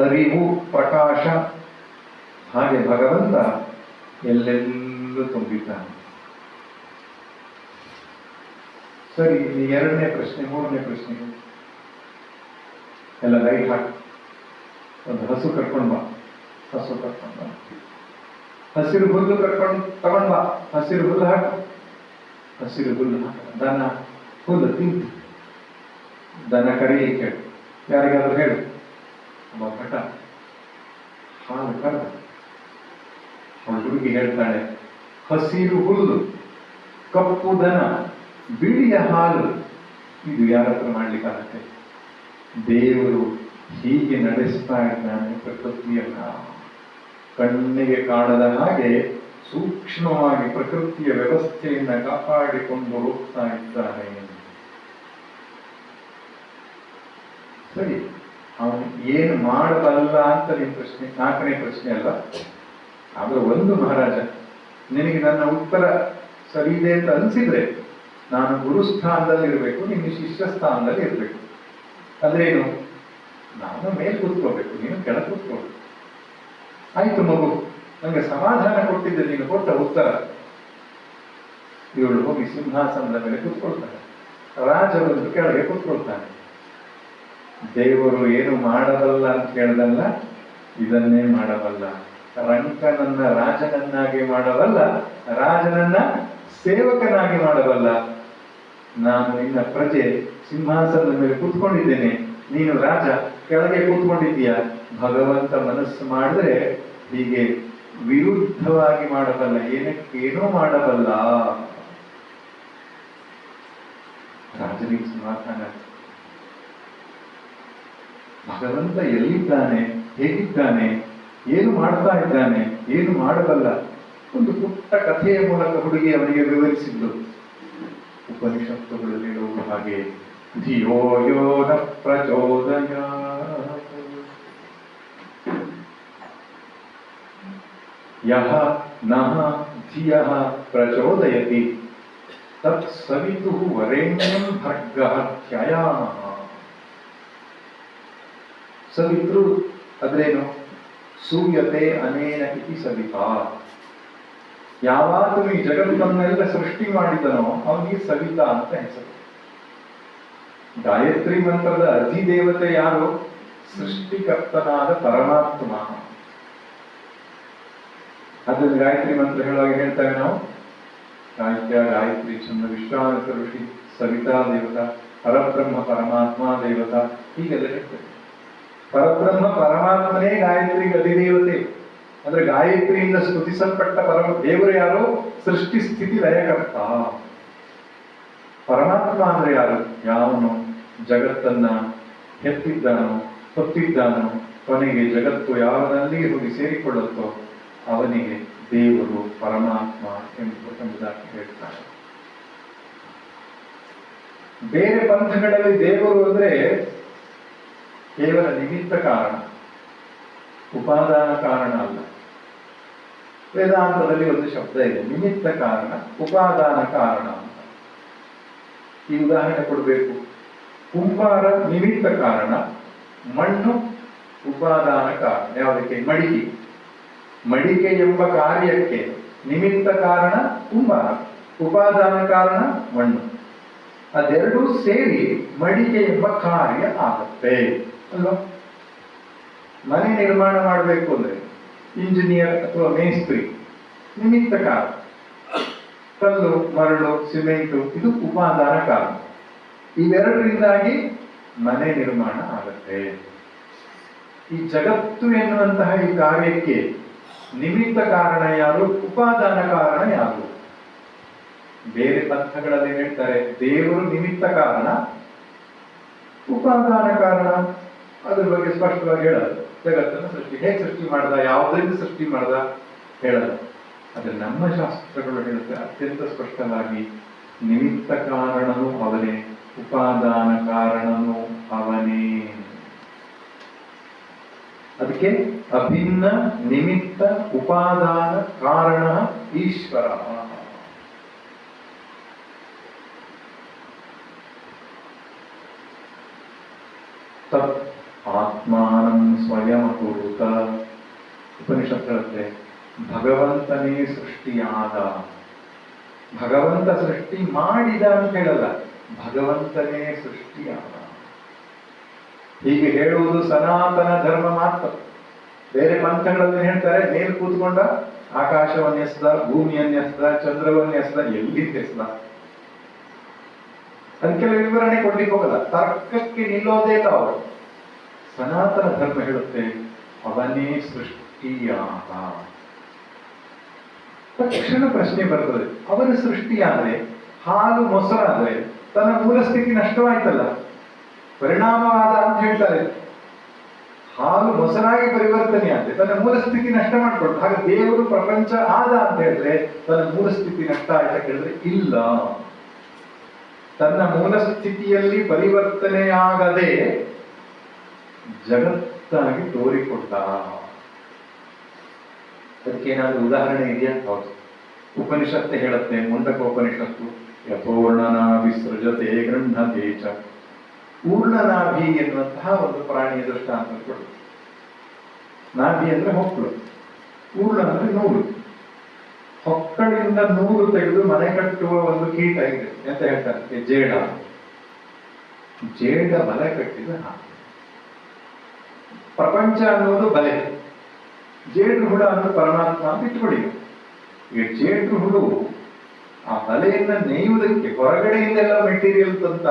ಅರಿವು, ಪ್ರಕಾಶ, ಹಾಗೆ ಭಗವಂತ ಎಲ್ಲೆಲ್ಲೂ ತುಂಬಿದ್ದಾನೆ. ಸರಿ, ಈ 2ನೇ ಪ್ರಶ್ನೆ, 3ನೇ ಪ್ರಶ್ನೆ ಎಲ್ಲ ಲೈಟ್ ಹಾಕಿ. ಒಂದು ಹಸು ಕರ್ಕೊಂಡ್ ಬಾ, ಹಸು ಕರ್ಕೊಂಡ್ ಬಾ. ಹಸಿರು ಹುಲ್ಲು ತಗೊಂಡ್ ಬಾ, ಹಸಿರು ಹುಲ್ಲು ಹಾಕು, ಹಸಿರು ಹುಲ್ಲು ಹಾಕ. ದನ ಹುಲ್ಲು ತಿಂತು, ದನ ಕರೀಲಿಕ್ಕೆ ಹೇಳು, ಯಾರಿಗಾದ್ರೂ ಹೇಳು. ಒಬ್ಬ ಭಟ ಹಾಲು ಕರೆದ. ಅವಳು ಹುಡುಗಿ ಹೇಳ್ತಾಳೆ, ಹಸಿರು ಹುಲ್ಲು, ಕಪ್ಪು ದನ, ಬಿಳಿಯ ಹಾಲು, ಇದು ಯಾರ ಹತ್ರ ಮಾಡ್ಲಿಕ್ಕಾಗತ್ತೆ? ದೇವರು ಹೀಗೆ ನಡೆಸ್ತಾ ಇದ್ದಾನೆ ಪ್ರಕೃತಿಯನ್ನ. ಕಣ್ಣಿಗೆ ಕಾಣದ ಹಾಗೆ ಸೂಕ್ಷ್ಮವಾಗಿ ಪ್ರಕೃತಿಯ ವ್ಯವಸ್ಥೆಯನ್ನ ಕಾಪಾಡಿಕೊಂಡು ಹೋಗ್ತಾ ಇದ್ದಾನೆ. ಸರಿ, ಅವನು ಏನು ಮಾಡಬಲ್ಲ ಅಂತ ನಿನ್ನ ಪ್ರಶ್ನೆ, 4ನೇ ಪ್ರಶ್ನೆ ಅಲ್ಲ. ಆದ್ರೆ ಒಂದು, ಮಹಾರಾಜ, ನಿನಗೆ ನನ್ನ ಉತ್ತರ ಸರಿ ಇದೆ ಅಂತ ಅನ್ಸಿದ್ರೆ ನಾನು ಗುರು ಸ್ಥಾನದಲ್ಲಿ ಇರಬೇಕು, ನಿನ್ನ ಶಿಷ್ಯ ಸ್ಥಾನದಲ್ಲಿ ಇರಬೇಕು. ಅದೇನು? ನಾನು ಮೇಲೆ ಕೂತ್ಕೋಬೇಕು, ನೀನು ಕೆಳಗೆ ಕೂತ್ಕೋಬೇಕು. ಆಯ್ತು ಮಗು, ನಂಗೆ ಸಮಾಧಾನ ಕೊಟ್ಟಿದ್ದೆ ನೀನು ಕೊಟ್ಟ ಉತ್ತರ. ಇವಳು ಹೋಗಿ ಸಿಂಹಾಸನದ ಮೇಲೆ ಕೂತ್ಕೊಳ್ತಾನೆ, ರಾಜ ಬಂದು ಕೆಳಗೆ ಕೂತ್ಕೊಳ್ತಾನೆ. ದೇವರು ಏನು ಮಾಡಬಲ್ಲ ಅಂತ ಕೇಳದಲ್ಲ, ಇದನ್ನೇ ಮಾಡಬಲ್ಲ. ರಂಕನನ್ನ ರಾಜನನ್ನಾಗಿ ಮಾಡಬಲ್ಲ, ರಾಜನನ್ನ ಸೇವಕನಾಗಿ ಮಾಡಬಲ್ಲ. ನಾನು ನಿನ್ನ ಪ್ರಜೆ, ಸಿಂಹಾಸನದ ಮೇಲೆ ಕೂತ್ಕೊಂಡಿದ್ದೇನೆ, ನೀನು ರಾಜ ಕೆಳಗೆ ಕೂತ್ಕೊಂಡಿದ್ದೀಯ. ಭಗವಂತ ಮನಸ್ಸು ಮಾಡಿದ್ರೆ ಹೀಗೆ ವಿರುದ್ಧವಾಗಿ ಮಾಡಬಲ್ಲ, ಏನಕ್ಕೇನೋ ಮಾಡಬಲ್ಲ. ರಾಜನಿಗೆ ಸಮಾಧಾನ. ಭಗವಂತ ಎಲ್ಲಿದ್ದಾನೆ, ಹೇಗಿದ್ದಾನೆ, ಏನು ಮಾಡ್ತಾ ಇದ್ದಾನೆ, ಏನು ಮಾಡಬಲ್ಲ, ಒಂದು ಪುಟ್ಟ ಕಥೆಯ ಮೂಲಕ ಹುಡುಗಿ ಅವನಿಗೆ ವಿವರಿಸಿದ್ದು. ಉಪನಿಷತ್ತುಗಳು ಹೇಳುವ ಹಾಗೆ ಧಿಯೋ ಯೋ ನ ಪ್ರಚೋದಯಾತ್ ಯಹ ನಃ ಧಿಯಃ ಪ್ರಚೋದಯತಿ ತತ್ ಸವಿತುಃ ವರೆಣ್ಯಂ ಭರ್ಗಃ ಧ್ಯಾಯಾಮಃ. ಸವಿತೃ ಅದ್ರೇನು? ಸೂಯತೆ ಅನೇನ ಇತಿ ಸವಿತಾ. ಯಾವಾಗಲೂ ಈ ಜಗತ್ತನ್ನೆಲ್ಲ ಸೃಷ್ಟಿ ಮಾಡಿದನೋ ಅವನಿಗೆ ಸವಿತಾ ಅಂತ ಹೆಸರು. ಗಾಯತ್ರಿ ಮಂತ್ರದ ಅಧಿದೇವತೆ ಯಾರು? ಸೃಷ್ಟಿಕರ್ತನಾದ ಪರಮಾತ್ಮ. ಅದನ್ನು ಗಾಯತ್ರಿ ಮಂತ್ರ ಹೇಳುವಾಗ ಹೇಳ್ತೇವೆ ನಾವು, ಗಾಯತ್ರಿ ಚಂದ ವಿಶ್ವಾಮಿತ್ರ ಋಷಿ, ಸವಿತಾ ದೇವತಾ, ಪರಬ್ರಹ್ಮ ಪರಮಾತ್ಮ ದೇವತಾ, ಹೀಗೆಲ್ಲ ಹೇಳ್ತೇವೆ. ಪರಬ್ರಹ್ಮ ಪರಮಾತ್ಮನೇ ಗಾಯತ್ರಿಗೆ ಅಧಿದೇವತೆ. ಅಂದ್ರೆ ಗಾಯತ್ರಿಯಿಂದ ಸ್ತುತಿಸಲ್ಪಟ್ಟ ದೇವರು ಯಾರು? ಸೃಷ್ಟಿ ಸ್ಥಿತಿ ಲಯಕರ್ತ. ಪರಮಾತ್ಮ ಅಂದ್ರೆ ಯಾರು? ಯಾವನು ಜಗತ್ತನ್ನ ಹೆತ್ತಿದ್ದಾನೋ, ಹೊತ್ತಿದ್ದಾನೋ, ಕೊನೆಗೆ ಜಗತ್ತು ಯಾವನಲ್ಲಿಗೆ ಹೋಗಿ ಸೇರಿಕೊಳ್ಳುತ್ತೋ ಅವನಿಗೆ ದೇವರು ಪರಮಾತ್ಮ ಎಂಬುದಾಗಿ ಹೇಳ್ತಾರೆ. ಬೇರೆ ಪಂಥಗಳಲ್ಲಿ ದೇವರು ಅಂದ್ರೆ ಕೇವಲ ನಿಮಿತ್ತ ಕಾರಣ, ಉಪಾದಾನ ಕಾರಣ ಅಲ್ಲ. ವೇದಾಂತದಲ್ಲಿ ಒಂದು ಶಬ್ದ ಇದೆ, ನಿಮಿತ್ತ ಕಾರಣ, ಉಪಾದಾನ ಕಾರಣ ಅಂತ. ಈ ಉದಾಹರಣೆ ಕೊಡಬೇಕು. ಕುಂಬಾರ ನಿಮಿತ್ತ ಕಾರಣ, ಮಣ್ಣು ಉಪಾದಾನ ಕಾರಣ. ಯಾವುದಕ್ಕೆ? ಮಡಿಕೆ. ಮಡಿಕೆ ಎಂಬ ಕಾರ್ಯಕ್ಕೆ ನಿಮಿತ್ತ ಕಾರಣ ಕುಂಬಾರ, ಉಪಾದಾನ ಕಾರಣ ಮಣ್ಣು. ಅದೆರಡೂ ಸೇರಿ ಮಡಿಕೆ ಎಂಬ ಕಾರ್ಯ ಆಗುತ್ತೆ ಅಲ್ವಾ? ಮನೆ ನಿರ್ಮಾಣ ಮಾಡಬೇಕು ಅಂದ್ರೆ ಇಂಜಿನಿಯರ್ ಅಥವಾ ಮೇಸ್ತ್ರಿ ನಿಮಿತ್ತ ಕಾರಣ. ಕಲ್ಲು, ಮರಳು, ಸಿಮೆಂಟು ಇದು ಉಪಾದಾನ ಕಾರಣ. ಇವೆರಡರಿಂದಾಗಿ ಮನೆ ನಿರ್ಮಾಣ ಆಗುತ್ತೆ. ಈ ಜಗತ್ತು ಎನ್ನುವಂತಹ ಈ ಕಾರ್ಯಕ್ಕೆ ನಿಮಿತ್ತ ಕಾರಣ ಯಾರು? ಉಪಾದಾನ ಕಾರಣ ಯಾರು? ಬೇರೆ ಪಂಥಗಳಲ್ಲಿ ಹೇಳ್ತಾರೆ ದೇವರು ನಿಮಿತ್ತ ಕಾರಣ, ಉಪಾದಾನ ಕಾರಣ. ಅದ್ರ ಬಗ್ಗೆ ಸ್ಪಷ್ಟವಾಗಿ ಹೇಳೋದು. ಜಗತ್ತನ್ನು ಹೇಗೆ ಸೃಷ್ಟಿ ಮಾಡ್ದ, ಯಾವುದರಿಂದ ಸೃಷ್ಟಿ ಮಾಡ್ದ ಹೇಳೋದು. ಆದ್ರೆ ನಮ್ಮ ಶಾಸ್ತ್ರಗಳು ಹೇಳುತ್ತೆ ಅತ್ಯಂತ ಸ್ಪಷ್ಟವಾಗಿ, ನಿಮಿತ್ತ ಕಾರಣನು ಅವನೇ, ಉಪಾದಾನ ಕಾರಣನು ಅವನೇ. ಅದಕ್ಕೆ ಅಭಿನ್ನ ನಿಮಿತ್ತ ಉಪಾದಾನ ಕಾರಣ ಈಶ್ವರ. ತತ್ ಆತ್ಮಾನಂ ಸ್ವಯಂ ಕುರುತ. ಉಪನಿಷತ್ ಹೇಳುತ್ತೆ ಭಗವಂತನೇ ಸೃಷ್ಟಿಯಾದ. ಭಗವಂತ ಸೃಷ್ಟಿ ಮಾಡಿದ ಅಂತ ಹೇಳಲ್ಲ, ಭಗವಂತನೇ ಸೃಷ್ಟಿಯಾದ. ಹೀಗೆ ಹೇಳುವುದು ಸನಾತನ ಧರ್ಮ ಮಾತ್ರ. ಬೇರೆ ಪಂಥಗಳಲ್ಲಿ ಹೇಳ್ತಾರೆ ಮೇಲೆ ಕೂತ್ಕೊಂಡ ಆಕಾಶವನ್ನೆಸ್ದ, ಭೂಮಿಯನ್ನೆಸ್ದ, ಚಂದ್ರವನ್ನೆಸ್ದ, ಎಲ್ಲಿದ್ದೆಸ್ದ. ಅದಕ್ಕೆಲ್ಲ ವಿವರಣೆ ಕೊಡ್ಲಿಕ್ಕೆ ಹೋಗಲ್ಲ, ತರ್ಕಕ್ಕೆ ನಿಲ್ಲೋದೇ ಇಲ್ಲ ಅವರು. ಸನಾತನ ಧರ್ಮ ಹೇಳುತ್ತೆ ಅವನೇ ಸೃಷ್ಟಿಯಾದ. ತಕ್ಷಣ ಪ್ರಶ್ನೆ ಬರ್ತದೆ, ಅವನ ಸೃಷ್ಟಿಯಾದ್ರೆ ಹಾಲು ಮೊಸರಾದ್ರೆ ತನ್ನ ಮೂಲ ಸ್ಥಿತಿ ನಷ್ಟವಾಯ್ತಲ್ಲ, ಪರಿಣಾಮವಾದ ಅಂತ ಹೇಳ್ತಾರೆ. ಹಾಲು ಮೊಸರಾಗಿ ಪರಿವರ್ತನೆ ಆದ್ರೆ ತನ್ನ ಮೂಲ ಸ್ಥಿತಿ ನಷ್ಟ ಮಾಡಿಕೊಡ್ತು. ಹಾಗೆ ದೇವರು ಪ್ರಪಂಚ ಆದ ಅಂತ ಹೇಳಿದ್ರೆ ತನ್ನ ಮೂಲ ಸ್ಥಿತಿ ನಷ್ಟ ಆಯ್ತಾ ಕೇಳಿದ್ರೆ ಇಲ್ಲ. ತನ್ನ ಮೂಲ ಸ್ಥಿತಿಯಲ್ಲಿ ಪರಿವರ್ತನೆಯಾಗದೆ ಜಗತ್ತಾಗಿ ತೋರಿಕೊಟ್ಟ. ಅದಕ್ಕೇನಾದ್ರೂ ಉದಾಹರಣೆ ಇದೆಯಾ? ಹೌದು, ಉಪನಿಷತ್ತು ಹೇಳುತ್ತೆ, ಮುಂಡಕೋಪನಿಷತ್ತು, ಯಥೋರ್ಣನಾಭಿ ಸೃಜತೆ ಗೃಹ್ಣತೆ ಚ. ಪೂರ್ಣನಾಭಿ ಎನ್ನುವಂತಹ ಒಂದು ಪ್ರಾಣಿಯ ದೃಷ್ಟಾಂತ ಕೊಡು. ನಾಭಿ ಅಂದ್ರೆ ಹೊಕ್ಕಳು, ಪೂರ್ಣ ಅಂದ್ರೆ ನೂಲು. ಹೊಕ್ಕಳಿಂದ ನೂಲು ತೆಗೆದು ಮನೆ ಕಟ್ಟುವ ಒಂದು ಕೀಟ ಇದೆ ಅಂತ ಹೇಳ್ತಾರೆ, ಜೇಡ. ಜೇಡ ಬಲೆ ಕಟ್ಟಿದ ಹಾಗೆ ಪ್ರಪಂಚ ಅನ್ನೋದು ಬಲೆ, ಜೇಡ್ರು ಹುಳ ಅನ್ನೋದು ಪರಮಾತ್ಮ ಅಂತ ಇಟ್ಕೊಡಿ. ಈಗ ಜೇಡ್ರು ಹುಳು ಆ ಬಲೆಯನ್ನ ನೇಯುವುದಕ್ಕೆ ಹೊರಗಡೆಯಿಂದೆಲ್ಲ ಮೆಟೀರಿಯಲ್ ತಂತ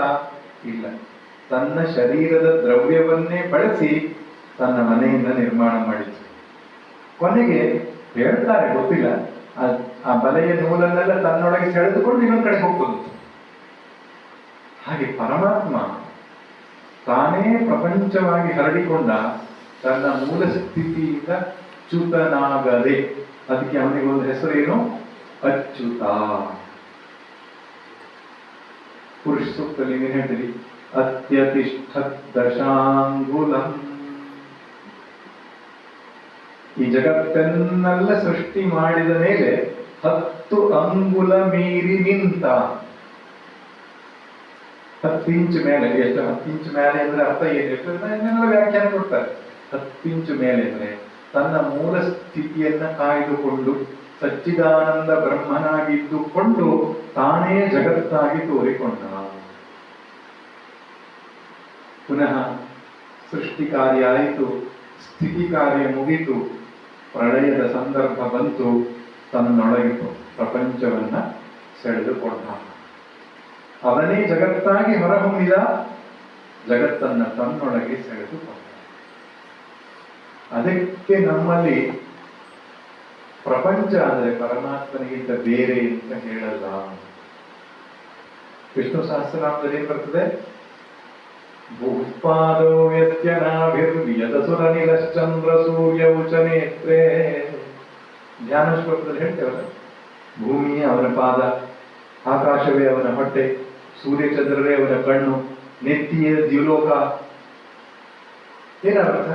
ಇಲ್ಲ, ತನ್ನ ಶರೀರದ ದ್ರವ್ಯವನ್ನೇ ಬಳಸಿ ತನ್ನ ಮನೆಯಿಂದ ನಿರ್ಮಾಣ ಮಾಡಿತು. ಕೊನೆಗೆ ಹೇಳ್ತಾರೆ, ಗೊತ್ತಿಲ್ಲ. ಆ ಬಲೆಯ ನೂಲನ್ನೆಲ್ಲ ತನ್ನೊಳಗೆ ಸೆಳೆದುಕೊಂಡು ಇನ್ನೊಂದು ಕಡೆ ಹೋಗ್ತದೆ. ಹಾಗೆ ಪರಮಾತ್ಮ ತಾನೇ ಪ್ರಪಂಚವಾಗಿ ಹರಡಿಕೊಂಡ ತನ್ನ ಮೂಲ ಸ್ಥಿತಿಯಿಂದ ಚ್ಯುತನಾಗದೆ, ಅದಕ್ಕೆ ಅವನಿಗೆ ಒಂದು ಹೆಸರೇನು? ಅಚ್ಯುತ. ಪುರುಷ ಸೂಕ್ತದಲ್ಲಿ ಏನ್ ಹೇಳ್ತೀರಿ? ಅತ್ಯತಿಷ್ಠ ದಶಾಂಗುಲಂ. ಈ ಜಗತ್ತನ್ನೆಲ್ಲ ಸೃಷ್ಟಿ ಮಾಡಿದ ಮೇಲೆ 10 ಅಂಗುಲ ಮೀರಿ ನಿಂತ. 10 ಇಂಚ್ ಮೇಲೆ, ಎಷ್ಟು 10 ಇಂಚ್ ಮೇಲೆ ಅಂದ್ರೆ ಅರ್ಥ ಏನೆಲ್ಲ ವ್ಯಾಖ್ಯಾನ ಕೊಡ್ತಾರೆ. 10 ಇಂಚ್ ಮೇಲೆ ಅಂದ್ರೆ ತನ್ನ ಮೂಲ ಸ್ಥಿತಿಯನ್ನ ಕಾಯ್ದುಕೊಂಡು ಸಚ್ಚಿದಾನಂದ ಬ್ರಹ್ಮನಾಗಿದ್ದುಕೊಂಡು ತಾನೇ ಜಗತ್ತಾಗಿ ತೋರಿಕೊಂಡ. ಪುನಃ ಸೃಷ್ಟಿ ಕಾರ್ಯ ಆಯಿತು, ಸ್ಥಿತಿ ಕಾರ್ಯ ಮುಗಿತು, ಪ್ರಳಯದ ಸಂದರ್ಭ ಬಂತು, ತನ್ನೊಳಗಿತು ಪ್ರಪಂಚವನ್ನ ಸೆಳೆದುಕೊಂಡ. ಅವನೇ ಜಗತ್ತಾಗಿ ಹೊರಹೊಮ್ಮಿದ, ಜಗತ್ತನ್ನ ತನ್ನೊಳಗೆ ಸೆಳೆದುಕೊಂಡ. ಅದಕ್ಕೆ ನಮ್ಮಲ್ಲಿ ಪ್ರಪಂಚ ಅಂದ್ರೆ ಪರಮಾತ್ಮನಿಗಿಂತ ಬೇರೆ ಅಂತ ಹೇಳಲ್ಲ. ವಿಷ್ಣು ಸಹಸ್ರನಾಮದಲ್ಲಿ ಏನ್ ಬರ್ತದೆ? ಭೂಪಾದೋ ಯತ್ಯನಾಭಿರ್ಯದಸುರ ನಿಲಶ್ಚಂದ್ರ ಸೂರ್ಯ ಉಚ ನೇತ್ರೇ. ಧ್ಯಾನ ಶ್ಲೋಕದಲ್ಲಿ ಹೇಳ್ತೇವಲ್ಲ, ಭೂಮಿಯೇ ಅವನ ಪಾದ, ಆಕಾಶವೇ ಅವನ ಹೊಟ್ಟೆ, ಸೂರ್ಯಚಂದ್ರರೇ ಅವನ ಕಣ್ಣು, ನೆತ್ತಿಯೇ ದ್ಯುಲೋಕ. ಏನರ್ಥ?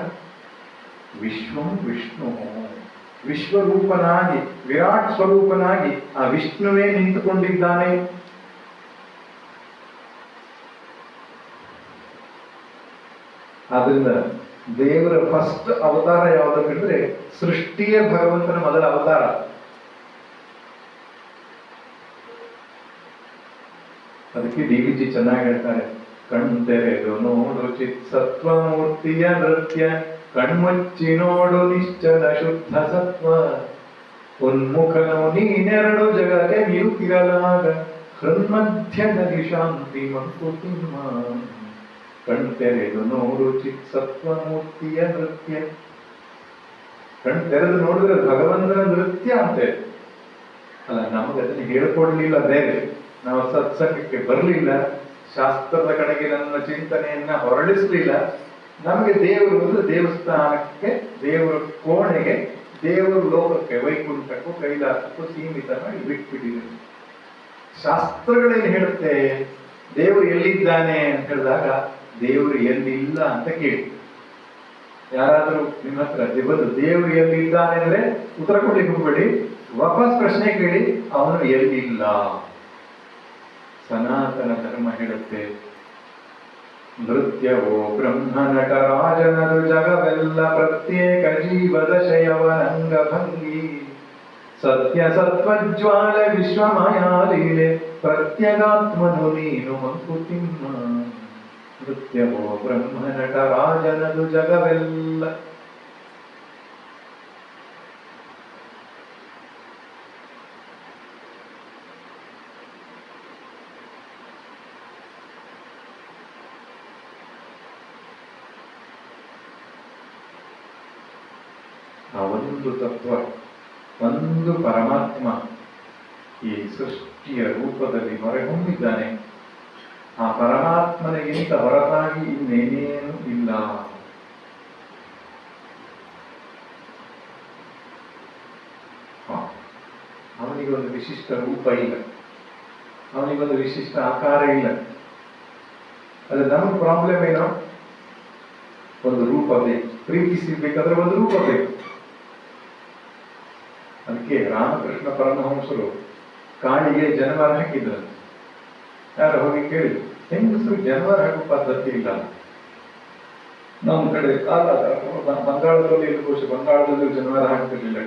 ವಿಶ್ವಂ ವಿಷ್ಣು, ವಿಶ್ವರೂಪನಾಗಿ ವಿರಾಟ್ ಸ್ವರೂಪನಾಗಿ ಆ ವಿಷ್ಣುವೇ ನಿಂತುಕೊಂಡಿದ್ದಾನೆ. ಆದ್ರಿಂದ ದೇವರ ಫಸ್ಟ್ ಅವತಾರ ಯಾವುದಂದ್ರೆ ಸೃಷ್ಟಿಯೇ ಭಗವಂತನ ಮೊದಲ ಅವತಾರ. ಅದಕ್ಕೆ ಡಿ.ವಿ.ಜಿ ಚೆನ್ನಾಗಿ ಹೇಳ್ತಾರೆ, ಕಣ್ತೆರೆದು ನೋಡು ಚಿತ್ ಸತ್ವಮೂರ್ತಿಯ ನೃತ್ಯ, ಕಣ್ಮುಚ್ಚಿ ನೋಡು ನಿಶ್ಚಲ ಶುದ್ಧ ಸತ್ವ, ಉನ್ಮುಖನು ನೀನೆರಡು ಜಗಕ್ಕೆ ನಿಯುತ್ತಿರಲಾಗ, ಹೃನ್ಮಧ್ಯದಲ್ಲಿ ಶಾಂತಿ ಮಂಕುತಿಮ್ಮ. ಕಣ್ತೆರೆದು ನೋಡು ಚಿತ್ ಸತ್ವಮೂರ್ತಿಯ ನೃತ್ಯ. ಕಣ್ ತೆರೆದು ನೋಡಿದ್ರೆ ಭಗವಂತನ ನೃತ್ಯ ಅಂತೆ. ಅಲ್ಲ, ನಮಗದನ್ನು ಹೇಳ್ಕೊಡ್ಲಿಲ್ಲ ಬೇರೆ, ನಾವು ಸತ್ಸಂಗಕ್ಕೆ ಬರಲಿಲ್ಲ, ಶಾಸ್ತ್ರದ ಕಡೆಗೆ ನನ್ನ ಚಿಂತನೆಯನ್ನ ಹೊರಳಿಸಲಿಲ್ಲ. ನಮಗೆ ದೇವರು ಒಂದು ದೇವಸ್ಥಾನಕ್ಕೆ, ದೇವರ ಕೋಣೆಗೆ, ದೇವರ ಲೋಕಕ್ಕೆ, ವೈಕುಂಠಕ್ಕೂ ಕೈಲಾಸಕ್ಕೂ ಸೀಮಿತವಾಗಿ ಬಿಟ್ಬಿಟ್ಟಿದೆ. ಶಾಸ್ತ್ರಗಳೇನು ಹೇಳುತ್ತೆ? ದೇವರು ಎಲ್ಲಿದ್ದಾನೆ ಅಂತ ಹೇಳಿದಾಗ ದೇವರು ಎಲ್ಲಿಲ್ಲ ಅಂತ ಕೇಳಿ. ಯಾರಾದರೂ ನಿಮ್ಮ ಹತ್ರ ದೇವರು ಎಲ್ಲಿದ್ದಾನೆ ಅಂದ್ರೆ ಉತ್ತರ ಕೊಡ್ಲಿಕ್ಕೆ ಹೋಗ್ಬೇಡಿ, ವಾಪಸ್ ಪ್ರಶ್ನೆ ಕೇಳಿ, ಅವನು ಎಲ್ಲಿಲ್ಲ. ಸನಾತನ ಧರ್ಮ ಹೇಳುತ್ತೆ, ನೃತ್ಯವೋ ಬ್ರಹ್ಮ ನಟರಾಜನದು ಜಗವೆಲ್ಲ ಪ್ರತ್ಯೇಕ ಜೀವದ ಶಯವನಂಗ ಭಂಗಿ, ಸತ್ಯ ಸತ್ವಜ್ವಾಲ ವಿಶ್ವಮಾಯಾಲೀಲೆ ಪ್ರತ್ಯಗಾತ್ಮನು ನೀನು ಮಂಕುತಿಮ್ಮ. ನೃತ್ಯವೋ ಬ್ರಹ್ಮ ನಟರಾಜನದು ಜಗವೆಲ್ಲ. ಆ ಒಂದು ತತ್ವ, ಒಂದು ಪರಮಾತ್ಮ ಈ ಸೃಷ್ಟಿಯ ರೂಪದಲ್ಲಿ ಹೊರಹೊಮ್ಮಿದ್ದಾನೆ. ಆ ಪರಮಾತ್ಮನಿಗಿಂತ ಹೊರತಾಗಿ ಇನ್ನೇನೇನು ಇಲ್ಲ. ಅವನಿಗೊಂದು ವಿಶಿಷ್ಟ ರೂಪ ಇಲ್ಲ, ಅವನಿಗೊಂದು ವಿಶಿಷ್ಟ ಆಕಾರ ಇಲ್ಲ. ಅದ್ರ ನಮಗೆ ಪ್ರಾಬ್ಲಮ್ ಏನೋ, ಒಂದು ರೂಪ ಬೇಕು, ಪ್ರೀತಿ ಸಿಗ್ಬೇಕಾದ್ರೆ ಒಂದು ರೂಪ ಬೇಕು. ಅದಕ್ಕೆ ರಾಮಕೃಷ್ಣ ಪರಮಹಂಸರು ಕಾಳಿಗೆ ಜನವಾರ ಹಾಕಿದ್ರು. ಯಾರು ಹೋಗಿ ಕೇಳಿದ್ರು, ಹೆಂಗಸರು ಜನವಾರ ಹಾಕೋ ಪದ್ಧತಿ ಇಲ್ಲ. ನಮ್ಮ ಕಡೆ ಬಂಗಾಳದಲ್ಲಿ ಬಹುಶಃ ಬಂಗಾಳದಲ್ಲಿ ಜನವಾರ ಹಾಕ್ತಿರ್ಲಿಲ್ಲ.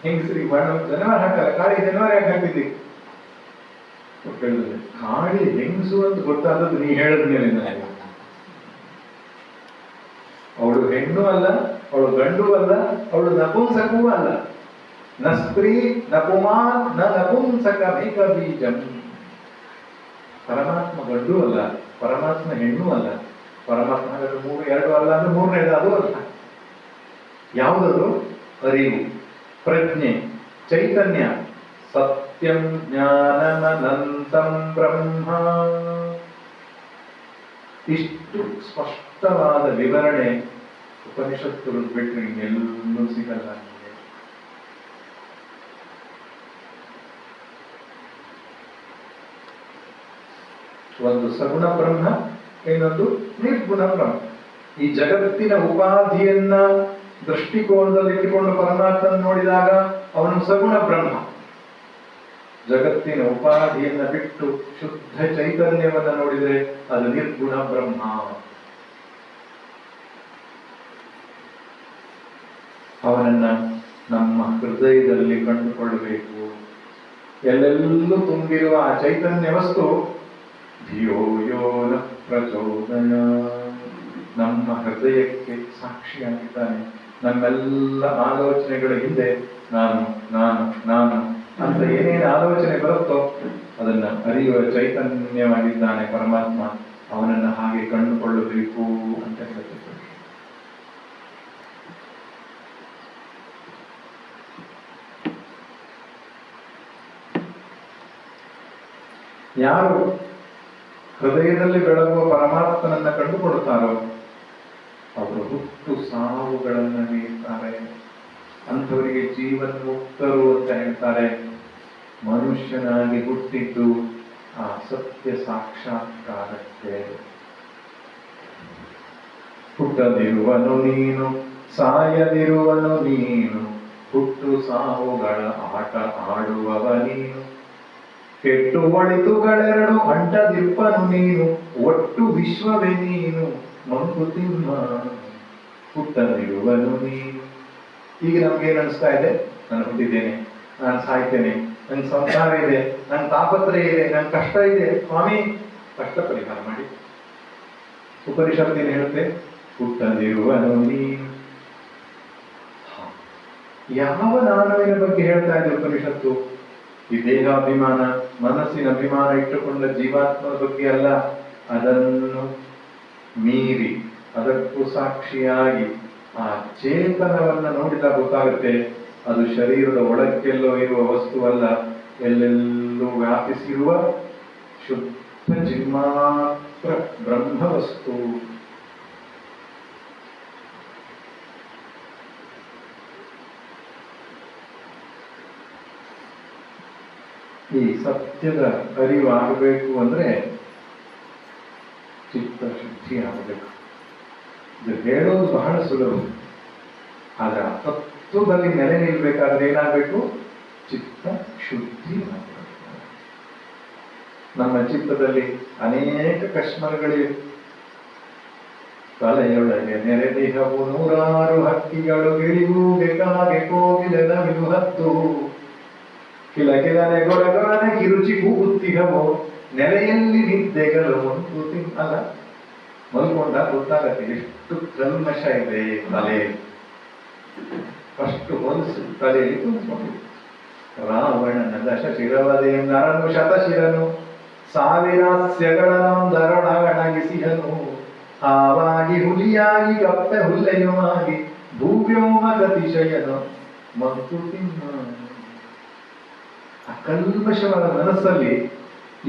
ಹೆಂಗಸರಿಗೆ ಜನವಾರ ಹಾಕಲ್ಲ, ಕಾಳಿಗೆ ಜನವಾರ ಯಾಕೆ ಹಾಕಿದ್ವಿ? ಕೇಳಿದ್ರೆ ಕಾಳಿ ಹೆಂಗಸು ಅಂತ ಗೊತ್ತಾದದ್ದು ನೀ ಹೇಳಿದ್ಮೇಲೆ ನನಗೆ. ಅವಳು ಹೆಣ್ಣು ಅಲ್ಲ, ಅವಳು ಗಂಡು ಅಲ್ಲ, ಅವಳು ನಪುಂಸಕವೂ ಅಲ್ಲ. ನ ಸ್ತ್ರೀ ನ ಪುಮಾನ್ ನ ನಪುಂಸಕ ಮೇಕ ಬೀಜಂ. ಪರಮಾತ್ಮ ಗಂಡು ಅಲ್ಲ, ಪರಮಾತ್ಮ ಹೆಣ್ಣು ಅಲ್ಲ. ಪರಮಾತ್ಮ ಎರಡು ಅಲ್ಲ ಅಂದ್ರೆ ಮೂರನೇದು ಅದು ಅಲ್ಲ. ಯಾವುದದು? ಅರಿವು. ಪ್ರಜ್ಞೆ, ಚೈತನ್ಯ, ಸತ್ಯಂ ಜ್ಞಾನಮನಂತಂ ಬ್ರಹ್ಮ. ಇಷ್ಟು ಸ್ಪಷ್ಟವಾದ ವಿವರಣೆ ಉಪನಿಷತ್ತುಗಳು ಬಿಟ್ಟರೆ ಇನ್ನೆಲ್ಲೂ ಸಿಗಲ್ಲ ನಮಗೆ. ಒಂದು ಸಗುಣ ಬ್ರಹ್ಮ, ಇನ್ನೊಂದು ನಿರ್ಗುಣ ಬ್ರಹ್ಮ. ಈ ಜಗತ್ತಿನ ಉಪಾಧಿಯನ್ನ ದೃಷ್ಟಿಕೋನದಲ್ಲಿ ಇಟ್ಟುಕೊಂಡು ಪರಮಾತ್ಮನ ನೋಡಿದಾಗ ಅವನು ಸಗುಣ ಬ್ರಹ್ಮ. ಜಗತ್ತಿನ ಉಪಾಧಿಯನ್ನ ಬಿಟ್ಟು ಶುದ್ಧ ಚೈತನ್ಯವನ್ನ ನೋಡಿದರೆ ಅದು ನಿರ್ಗುಣ ಬ್ರಹ್ಮ. ಅವನನ್ನ ನಮ್ಮ ಹೃದಯದಲ್ಲಿ ಕಂಡುಕೊಳ್ಳಬೇಕು. ಎಲ್ಲೆಲ್ಲೂ ತುಂಬಿರುವ ಆ ಚೈತನ್ಯ ವಸ್ತು ಧಿಯೋ ಯೋ ನ ಪ್ರಚೋದಯಾತ್, ನಮ್ಮ ಹೃದಯಕ್ಕೆ ಸಾಕ್ಷಿಯಾಗಿದ್ದಾನೆ. ನಮ್ಮೆಲ್ಲ ಆಲೋಚನೆಗಳ ಹಿಂದೆ ನಾನು ನಾನು ನಾನು ಅಂತ ಏನೇನು ಆಲೋಚನೆ ಬರುತ್ತೋ ಅದನ್ನ ಅರಿಯುವ ಚೈತನ್ಯವಾಗಿದ್ದಾನೆ ಪರಮಾತ್ಮ. ಅವನನ್ನ ಹಾಗೆ ಕಂಡುಕೊಳ್ಳಬೇಕು ಅಂತ ಹೇಳ್ತಿದ್ದಾರೆ. ಯಾರು ಹೃದಯದಲ್ಲಿ ಬೆಳಗುವ ಪರಮಾತ್ಮನನ್ನ ಕಂಡುಕೊಡುತ್ತಾರೋ ಅವರು ಹುಟ್ಟು ಸಾವುಗಳನ್ನ ಮೀರ್ತಾರೆ. ಅಂಥವರಿಗೆ ಜೀವನ್ಮುಕ್ತರು ಅಂತ ಹೇಳ್ತಾರೆ. ಮನುಷ್ಯನಾಗಿ ಹುಟ್ಟಿದ್ದು ಆ ಸತ್ಯ ಸಾಕ್ಷಾತ್ಕಾರಕ್ಕೆ. ಹುಟ್ಟದಿರುವನು ನೀನು, ಸಾಯದಿರುವನು ನೀನು, ಹುಟ್ಟು ಸಾವುಗಳ ಆಟ ಆಡುವವ ನೀನು. ಕೆಟ್ಟು ಒಳಿತುಗಳೆರಡು ಅಂಟದಿಪ್ಪನು ನೀನು, ಒಟ್ಟು ವಿಶ್ವವೇ ನೀನು ಮಂಕುತಿಮ್ಮ. ಹುಟ್ಟದಿರುವನು ನೀನು. ಈಗ ನಮ್ಗೇನು ಅನಿಸ್ತಾ ಇದೆ? ನಾನು ಹುಟ್ಟಿದ್ದೇನೆ, ನಾನು ಸಾಯ್ತೇನೆ, ನನ್ ಸಂಸಾರ ಇದೆ, ನನ್ ತಾಪತ್ರಯ ಇದೆ, ನನ್ ಕಷ್ಟ ಇದೆ. ಸ್ವಾಮಿ, ಕಷ್ಟ ಪರಿಹಾರ ಮಾಡಿ. ಉಪನಿಷತ್ತಿನ ಹೇಳುತ್ತೆ, ಹುಟ್ಟದಿರುವನು ನೀನು. ಯಾವ ನಾನುವಿನ ಬಗ್ಗೆ ಹೇಳ್ತಾ ಇದೆ ಉಪನಿಷತ್ತು? ಈ ದೇಹಾಭಿಮಾನ, ಮನಸ್ಸಿನ ಅಭಿಮಾನ ಇಟ್ಟುಕೊಂಡ ಜೀವಾತ್ಮನ ಬಗ್ಗೆ ಅಲ್ಲ. ಅದನ್ನು ಮೀರಿ, ಅದಕ್ಕೂ ಸಾಕ್ಷಿಯಾಗಿ ಆ ಚೇತನವನ್ನ ನೋಡಿದಾಗ ಗೊತ್ತಾಗುತ್ತೆ ಅದು ಶರೀರದ ಒಳಕ್ಕೆಲ್ಲೋ ಇರುವ ವಸ್ತುವಲ್ಲ, ಎಲ್ಲೆಲ್ಲೂ ವ್ಯಾಪಿಸಿರುವ ಶುದ್ಧ ಚಿನ್ಮಾತ್ರ ಬ್ರಹ್ಮ ವಸ್ತು. ಈ ಸತ್ಯದ ಅರಿವಾಗಬೇಕು ಅಂದ್ರೆ ಚಿತ್ತ ಶುದ್ಧಿ ಆಗಬೇಕು. ಇದು ಹೇಳೋದು ಬಹಳ ಸುಲಭ, ಆದ್ರೆ ಆ ತತ್ವದಲ್ಲಿ ನೆಲೆ ನಿಲ್ಬೇಕಾದ್ರೆ ಏನಾಗಬೇಕು? ಚಿತ್ತ ಶುದ್ಧಿ ಆಗಬೇಕು. ನಮ್ಮ ಚಿತ್ತದಲ್ಲಿ ಅನೇಕ ಕಶ್ಮಲಗಳಿವೆ. ತಲೆಯೊಳಗೆ ನೆರೆದಿಹವು ನೂರಾರು ಹಕ್ಕಿಗಳು, ಗಿಳಿಗೂ ಬೇಕಾಗೆ ಕೋಗಿಲೆದ ವಿರುಹತ್ತು. ಕಿಲ ಕಿಲನೆ ಗೊರಗೊರನೆ ಕಿರುಚಿ ಕೂಗುತ್ತಿಹವೋ, ನೆಲೆಯಲ್ಲಿ ನಿದ್ದೆಗಳು ಒಂದು ಅಲ್ಲ. ಮಲ್ಕೊಂಡ ಗೊತ್ತಾಗತ್ತೆ ಎಷ್ಟು ಕಲ್ಮಶ ಇದೆ ತಲೆ. ಅಷ್ಟು ಹೊಲಸು ತಲೆಯಲ್ಲಿ ತುಂಬಿಕೊಂಡು. ರಾವಣನ ದಶ ಶಿರವದೆ ನರನು ಶತಶಿರನು, ಸಾವಿರಾಸ್ಯಗಳನ್ನೊಂದರೊಳಗಣಗಿಸಿಹನು. ಹಾವಾಗಿ ಹುಲಿಯಾಗಿ ಕಪ್ಪೆ ಹುಲ್ಲೆಯುವಾಗಿ, ಭೂವ್ಯೋಮ ಗತಿಶಯನು ಮಂಕುತಿಮ್ಮ. ಅಕಲ್ಮಶವಾದ ಮನಸ್ಸಲ್ಲಿ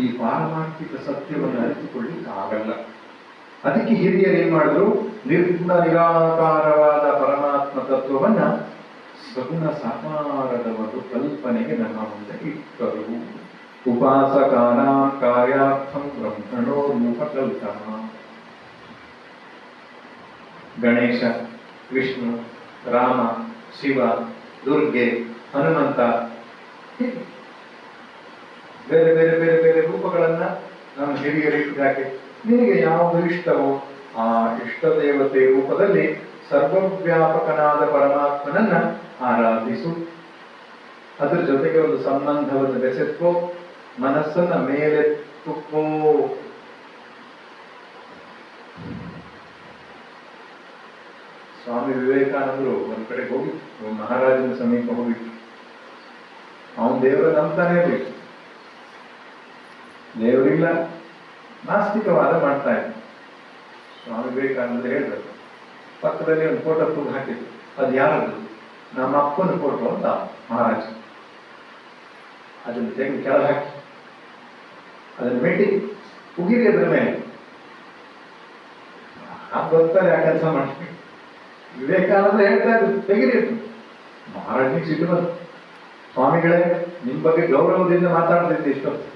ಈ ಪಾರಮಾರ್ಥಿಕ ಸತ್ಯವನ್ನು ಅರಿತುಕೊಳ್ಳಿಕ್ಕೆ ಆಗಲ್ಲ. ಅದಕ್ಕೆ ಹಿರಿಯರು ಏನ್ ಮಾಡಿದ್ರು? ನಿರ್ಗುಣ ನಿರಾಕಾರವಾದ ಪರಮಾತ್ಮ ತತ್ವವನ್ನ ಸಗುಣ ಸಾಕಾರದ ಒಂದು ಕಲ್ಪನೆಗೆ ನಮ್ಮ ಮುಂದೆ ಇಟ್ಟರು. ಉಪಾಸಕಾನ ಕಾರ್ಯಾರ್ಥಂ ಬ್ರಹ್ಮಣೋ ಮುಖಕಲ್ಪನ. ಗಣೇಶ, ವಿಷ್ಣು, ರಾಮ, ಶಿವ, ದುರ್ಗೆ, ಹನುಮಂತ, ಬೇರೆ ಬೇರೆ ಬೇರೆ ಬೇರೆ ರೂಪಗಳನ್ನ ನಮ್ಮ ಹಿರಿಯರು ಯಾಕೆ ನಿನಗೆ ಯಾವುದು ಇಷ್ಟವೋ ಆ ಇಷ್ಟ ದೇವತೆ ರೂಪದಲ್ಲಿ ಸರ್ವವ್ಯಾಪಕನಾದ ಪರಮಾತ್ಮನನ್ನ ಆರಾಧಿಸು. ಅದರ ಜೊತೆಗೆ ಒಂದು ಸಂಬಂಧವನ್ನು ಬೆಸೆತ್ಕೋ, ಮನಸ್ಸನ್ನ ಮೇಲೆತ್ತುಕೋ. ಸ್ವಾಮಿ ವಿವೇಕಾನಂದರು ಒಂದ್ ಕಡೆ ಹೋಗಿ ಮಹಾರಾಜನ ಸಮೀಪ ಹೋಗಿತ್ತು. ಅವನು ದೇವರ ನಂಬ್ತಾನೆ ಇರ್ಬೇಕು, ದೇವರಿಲ್ಲ, ನಾಸ್ತಿಕವಾದ ಮಾಡ್ತಾ ಇದ್ದ. ಸ್ವಾಮಿ ವಿವೇಕಾನಂದ ಹೇಳ್ಬೇಕು, ಪಕ್ಕದಲ್ಲಿ ಒಂದು ಫೋಟೋ ತೂಗು ಹಾಕಿದ್ರು. ಅದು ಯಾರದು? ನಮ್ಮ ಅಪ್ಪನ ಫೋಟೋ ಅಂತ ಮಹಾರಾಜ. ಅದನ್ನು ತೆಗೆದು ಕೆಳಗೆ ಹಾಕಿ ಅದನ್ನು ಮೆಟ್ಟಿ ಉಗಿರಿ ಅದ್ರ ಮೇಲೆ. ಗೊತ್ತಾರೆ ಆ ಕೆಲಸ ಮಾಡಿ. ವಿವೇಕಾನಂದ ಹೇಳ್ತಾ ಇದ್ರು ತೆಗಿರಿ ಅದು. ಮಹಾರಾಜನಿಗೆ ಸಿಟ್ಟು ಬಂತು. ಸ್ವಾಮಿಗಳೇ, ನಿಮ್ ಬಗ್ಗೆ ಗೌರವದಿಂದ ಮಾತಾಡ್ತಿದ್ದೆ ಇಷ್ಟೊತ್ತು,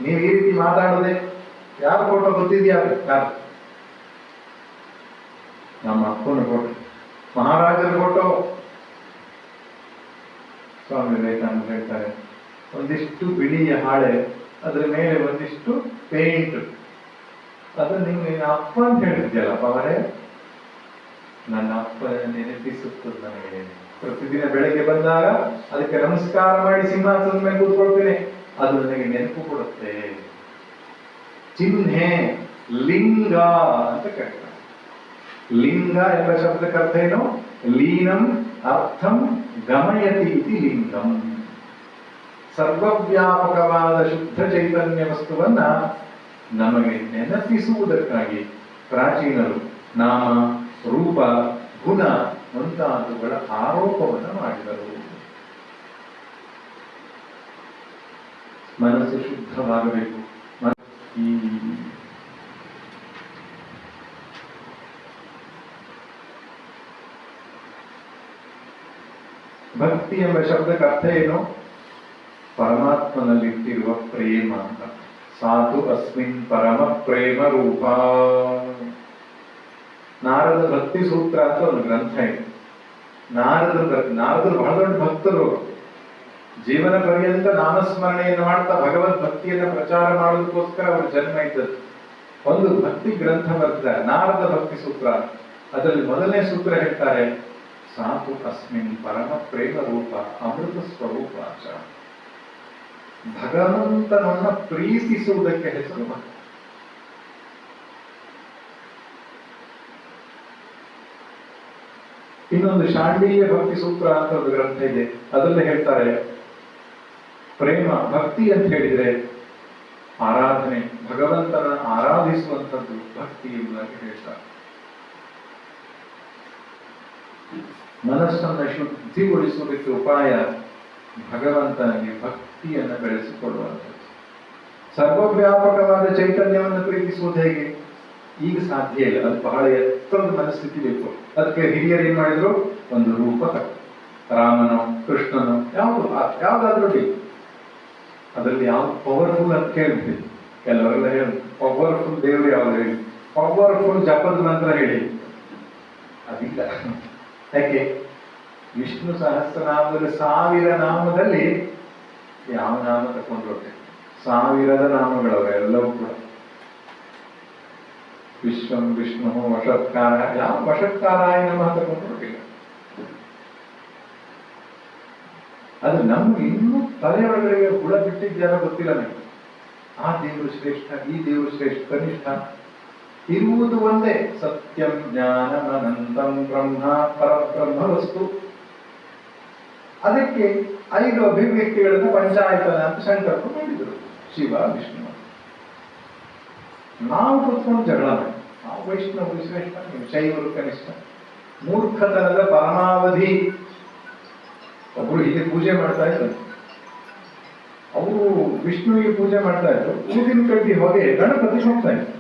ನೀವು ಈ ರೀತಿ ಮಾತಾಡೋದೆ ಯಾರ ಫೋಟೋ ಗೊತ್ತಿದ್ಯಾ? ಯಾರು? ನಮ್ಮ ಅಪ್ಪನ ಫೋಟೋ, ಮಹಾರಾಜರ ಫೋಟೋ. ಸ್ವಾಮಿ ವಿವೇಕಾನಂದ ಹೇಳ್ತಾರೆ, ಒಂದಿಷ್ಟು ಬಿಳಿಯ ಹಾಳೆ, ಅದ್ರ ಮೇಲೆ ಒಂದಿಷ್ಟು ಪೇಂಟ್, ಅದು ನಿನ್ನ ಅಪ್ಪ ಅಂತ ಹೇಳಿದ್ಯಲ್ಲಪ್ಪ ಅವರೇ. ನನ್ನ ಅಪ್ಪ ನೆನಪಿಸುತ್ತದೆ ನನಗೆ. ಪ್ರತಿದಿನ ಬೆಳಗ್ಗೆ ಬಂದಾಗ ಅದಕ್ಕೆ ನಮಸ್ಕಾರ ಮಾಡಿ ಸಿಂಹಾಸನದ ಮೇಲೆ ಕೂತ್ಕೊಳ್ತೇನೆ, ಅದು ನನಗೆ ನೆನಪು ಕೊಡುತ್ತೆ. ಚಿಹ್ನೆ ಲಿಂಗ ಅಂತ ಕರೀತಾರೆ. ಲಿಂಗ ಎಂಬ ಶಬ್ದಕ್ಕೆ ಅರ್ಥ ಏನು? ಲೀನಂ ಅರ್ಥಂ ಗಮಯತಿ ಇತಿ ಲಿಂಗಂ. ಸರ್ವವ್ಯಾಪಕವಾದ ಶುದ್ಧ ಚೈತನ್ಯ ವಸ್ತುವನ್ನ ನಮಗೆ ನೆನಪಿಸುವುದಕ್ಕಾಗಿ ಪ್ರಾಚೀನರು ನಾಮ, ರೂಪ, ಗುಣ ಮುಂತಾದವುಗಳ ಆರೋಪವನ್ನು ಮಾಡಿದರು. ಮನಸ್ಸು ಶುದ್ಧವಾಗಬೇಕು. ಈ ಭಕ್ತಿ ಎಂಬ ಶಬ್ದಕ್ಕೆ ಅರ್ಥ ಏನು? ಪರಮಾತ್ಮನಲ್ಲಿಟ್ಟಿರುವ ಪ್ರೇಮ ಅಂತ. ಸಾಧು ಅಸ್ಮಿನ್ ಪರಮ ಪ್ರೇಮ ರೂಪ. ನಾರದ ಭಕ್ತಿ ಸೂತ್ರ ಅಂತ ಒಂದು ಗ್ರಂಥ ಇದೆ. ನಾರದರು ಬಹಳ ದೊಡ್ಡ ಭಕ್ತರು. ಜೀವನ ಪರ್ಯಂತ ನಾಮಸ್ಮರಣೆಯನ್ನು ಮಾಡ್ತಾ ಭಗವದ್ ಭಕ್ತಿಯನ್ನು ಪ್ರಚಾರ ಮಾಡೋದಕ್ಕೋಸ್ಕರ ಅವರ ಜನ್ಮ ಇದ್ದದ್ದು. ಒಂದು ಭಕ್ತಿ ಗ್ರಂಥ ಬರೆದಿದ್ದಾರೆ, ನಾರದ ಭಕ್ತಿ ಸೂತ್ರ. ಅದರಲ್ಲಿ ಮೊದಲನೇ ಸೂತ್ರ ಹೇಳ್ತಾರೆ, ಸಾಧು ಅಸ್ಮಿನ್ ಪರಮ ಪ್ರೇಮ ರೂಪ ಅಮೃತ ಸ್ವರೂಪ. ಭಗವಂತನನ್ನ ಪ್ರೀತಿಸುವುದಕ್ಕೆ ಹೆಸರು. ಇನ್ನೊಂದು ಶಾಂಡಿಲ್ಯ ಭಕ್ತಿ ಸೂತ್ರ ಅಂತ ಒಂದು ಗ್ರಂಥ ಇದೆ. ಅದರಲ್ಲಿ ಹೇಳ್ತಾರೆ, ಪ್ರೇಮ ಭಕ್ತಿ ಅಂತ ಹೇಳಿದ್ರೆ ಆರಾಧನೆ, ಭಗವಂತನ ಆರಾಧಿಸುವಂಥದ್ದು ಭಕ್ತಿ ಎಂಬುದಾಗಿ ಹೇಳ್ತಾರೆ. ಮನಸ್ಸನ್ನು ಶುದ್ಧಿಗೊಳಿಸುವುದಕ್ಕೆ ಉಪಾಯ ಭಗವಂತನಿಗೆ ಭಕ್ತಿಯನ್ನು ಬೆಳೆಸಿಕೊಳ್ಳುವಂಥದ್ದು. ಸರ್ವವ್ಯಾಪಕವಾದ ಚೈತನ್ಯವನ್ನು ಪ್ರೀತಿಸುವುದು ಹೇಗೆ? ಈಗ ಸಾಧ್ಯ ಇಲ್ಲ, ಅದು ಬಹಳ ಎತ್ತರದ ಮನಸ್ಥಿತಿ ಬೇಕು. ಅದಕ್ಕೆ ಹಿರಿಯರು ಏನ್ ಮಾಡಿದ್ರು, ಒಂದು ರೂಪ, ರಾಮನೋ ಕೃಷ್ಣನೋ ಯಾವ್ದಾದ್ರೂ ಬೇಕು. ಅದರಲ್ಲಿ ಯಾವ್ದು ಪವರ್ಫುಲ್ ಅಂತ ಕೇಳ್ತೀವಿ. ಕೆಲವರೆಲ್ಲ ಹೇಳಿ ಪವರ್ಫುಲ್ ದೇವರು ಯಾವ್ದು ಹೇಳಿ, ಪವರ್ಫುಲ್ ಜಪದ ಮಂತ್ರ ಹೇಳಿ. ಅದಿಲ್ಲ. ಯಾಕೆ? ವಿಷ್ಣು ಸಹಸ್ರನಾಮದಲ್ಲಿ 1000 ನಾಮದಲ್ಲಿ ಯಾವ ನಾಮ ತಗೊಂಡ್ರೆ 1000 ನಾಮಗಳವ ಎಲ್ಲವೂ ಕೂಡ. ವಿಶ್ವಂ ವಿಷ್ಣು ವಷತ್ಕಾರ, ಯಾವ ವಷತ್ಕಾರಾಯ ನಮಃ ತಗೊಂಡ್ಬಿಟ್ಟಿಲ್ಲ. ಅದು ನಮ್ಗೆ ಇನ್ನೂ ತಲೆಯೊಳಗಡೆ ಹುಳ ಬಿಟ್ಟಿದ್ಯಾರೋ ಗೊತ್ತಿಲ್ಲ ನನಗೆ. ಆ ದೇವರು ಶ್ರೇಷ್ಠ, ಈ ದೇವರು ಶ್ರೇಷ್ಠ, ಕನಿಷ್ಠ. ಇರುವುದು ಒಂದೇ, ಸತ್ಯಂ ಜ್ಞಾನಂ ಅನಂತಂ ಬ್ರಹ್ಮ ಪರಬ್ರಹ್ಮ ವಸ್ತು. ಅದಕ್ಕೆ 5 ಅಭಿವ್ಯಕ್ತಿಗಳನ್ನು ಪಂಚಾಯತನ ಅಂತ ಶಂಕರರು ಮಾಡಿದರು, ಶಿವ ವಿಷ್ಣು. ನಾವು ಕೂತ್ಕೊಂಡು ಜಗಳ ಮಾಡಿ, ನಾವು ವೈಷ್ಣವರು ಶ್ರೇಷ್ಠ, ನೀವು ಶೈವರು ಕನಿಷ್ಠ. ಮೂರ್ಖತನದ ಪರಮಾವಧಿ. ಒಬ್ರು ಹೀಗೆ ಪೂಜೆ ಮಾಡ್ತಾ ಇದ್ರು, ಅವರು ವಿಷ್ಣುವಿಗೆ ಪೂಜೆ ಮಾಡ್ತಾ ಇದ್ರು, ಊದಿನ ಕಡ್ಡಿ ಹೊಗೆ ಗಣಪತಿ ಹೋಗ್ತಾ ಇದ್ರು.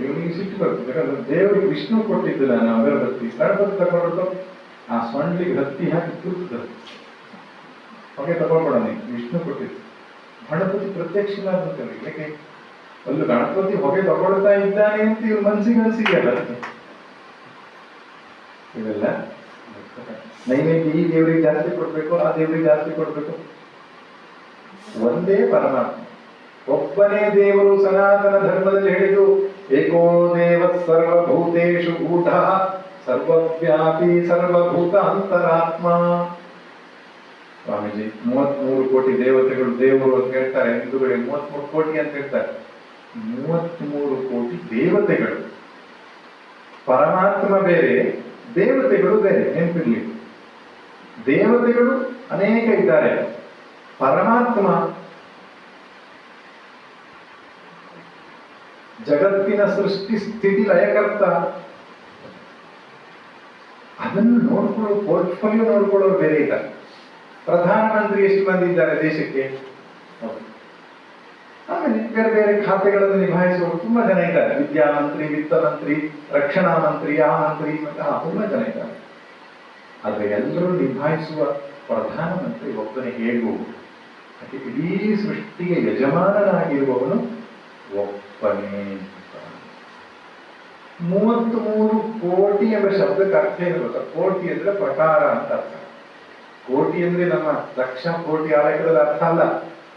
ಇವನಿಗೆ ಸಿಟ್ಟು ಬರ್ತದೆ, ಯಾಕಂದ್ರೆ ದೇವರಿಗೆ ವಿಷ್ಣು ಕೊಟ್ಟಿದ್ದಿಲ್ಲ ನಾವು ಅಗರಬತ್ತಿ, ಗಣಪತಿ ತಗೊಂಡು ಆ ಸೊಂಡ್ಲಿಗೆ ಹತ್ತಿ ಹಾಕಿ ಕೂರ್ತದೆ, ಹೊಗೆ ತಗೊಳ್ಬೇಡ, ವಿಷ್ಣು ಕೊಟ್ಟಿದ್ದು. ಗಣಪತಿ ಪ್ರತ್ಯಕ್ಷ ಆಗ್ಬೇಕಲ್ಲ. ಯಾಕೆ? ಒಂದು ಗಣಪತಿ ಹೊಗೆ ತಗೊಳ್ತಾ ಇದ್ದಾನೆ ಅಂತ ಇವ್ರ ಮನ್ಸಿಗೆ ಅನ್ಸಿದೆಯಲ್ಲ. ಇವೆಲ್ಲ ನೈವೇದ್ಯ ಈ ದೇವರಿಗೆ ಜಾಸ್ತಿ ಕೊಡ್ಬೇಕು, ಆ ದೇವರಿಗೆ ಜಾಸ್ತಿ ಕೊಡ್ಬೇಕು. ಒಂದೇ ಪರಮಾತ್ಮ, ಒಬ್ಬನೇ ದೇವರು. ಸನಾತನ ಧರ್ಮದಲ್ಲಿ ಹೇಳಿದ್ದು ಏಕೋ ದೇವ ಸರ್ವಭೂತೇಷು ಗೂಢ ಸರ್ವವ್ಯಾಪಿ ಸರ್ವಭೂತ ಅಂತರಾತ್ಮ. ಸ್ವಾಮೀಜಿ 33 ಕೋಟಿ ದೇವತೆಗಳು ದೇವರು ಅಂತ ಹೇಳ್ತಾರೆ, ಹಿಂದೂಗಳಿಗೆ 33 ಕೋಟಿ ಅಂತ ಹೇಳ್ತಾರೆ. 33 ಕೋಟಿ ದೇವತೆಗಳು. ಪರಮಾತ್ಮ ಬೇರೆ, ದೇವತೆಗಳು ಬೇರೆ. ನೆನಪಿರ್ಲಿ, ದೇವತೆಗಳು ಅನೇಕ ಇದ್ದಾರೆ, ಪರಮಾತ್ಮ ಜಗತ್ತಿನ ಸೃಷ್ಟಿ ಸ್ಥಿತಿ ಲಯಕರ್ತ. ಅದನ್ನು ನೋಡ್ಕೊಳ್ಳೋ ಪೋರ್ಟ್ಫೋಲಿಯೋ ನೋಡ್ಕೊಳ್ಳೋರು ಬೇರೆ ಇದ್ದಾರೆ. ಪ್ರಧಾನಮಂತ್ರಿ ಎಷ್ಟು ಮಂದಿ ಇದ್ದಾರೆ ದೇಶಕ್ಕೆ? ಆಮೇಲೆ ಬೇರೆ ಬೇರೆ ಖಾತೆಗಳನ್ನು ನಿಭಾಯಿಸುವವರು ತುಂಬಾ ಜನ ಇದ್ದಾರೆ. ವಿದ್ಯಾಮಂತ್ರಿ, ವಿತ್ತ ಮಂತ್ರಿ, ರಕ್ಷಣಾ ಮಂತ್ರಿ, ಆ ಮಂತ್ರಿ, ತುಂಬಾ ಜನ ಇದ್ದಾರೆ. ಆದ್ರೆ ಎಲ್ಲರೂ ನಿಭಾಯಿಸುವ ಪ್ರಧಾನಮಂತ್ರಿ ಒಬ್ಬನೇ ಹೇಳುವುದು. ಇಡೀ ಸೃಷ್ಟಿಗೆ ಯಜಮಾನನಾಗಿರುವವನು ಒಬ್ಬನೇ. 33 ಕೋಟಿ ಎಂಬ ಶಬ್ದಕ್ಕೆ ಅರ್ಥ ಏನು ಗೊತ್ತಾ? ಕೋಟಿ ಅಂದ್ರೆ ಪ್ರಕಾರ ಅಂತ ಅರ್ಥ. ಕೋಟಿ ಅಂದ್ರೆ ನಮ್ಮ ಲಕ್ಷ ಕೋಟಿ ಆಲಯದ ಅರ್ಥ ಅಲ್ಲ.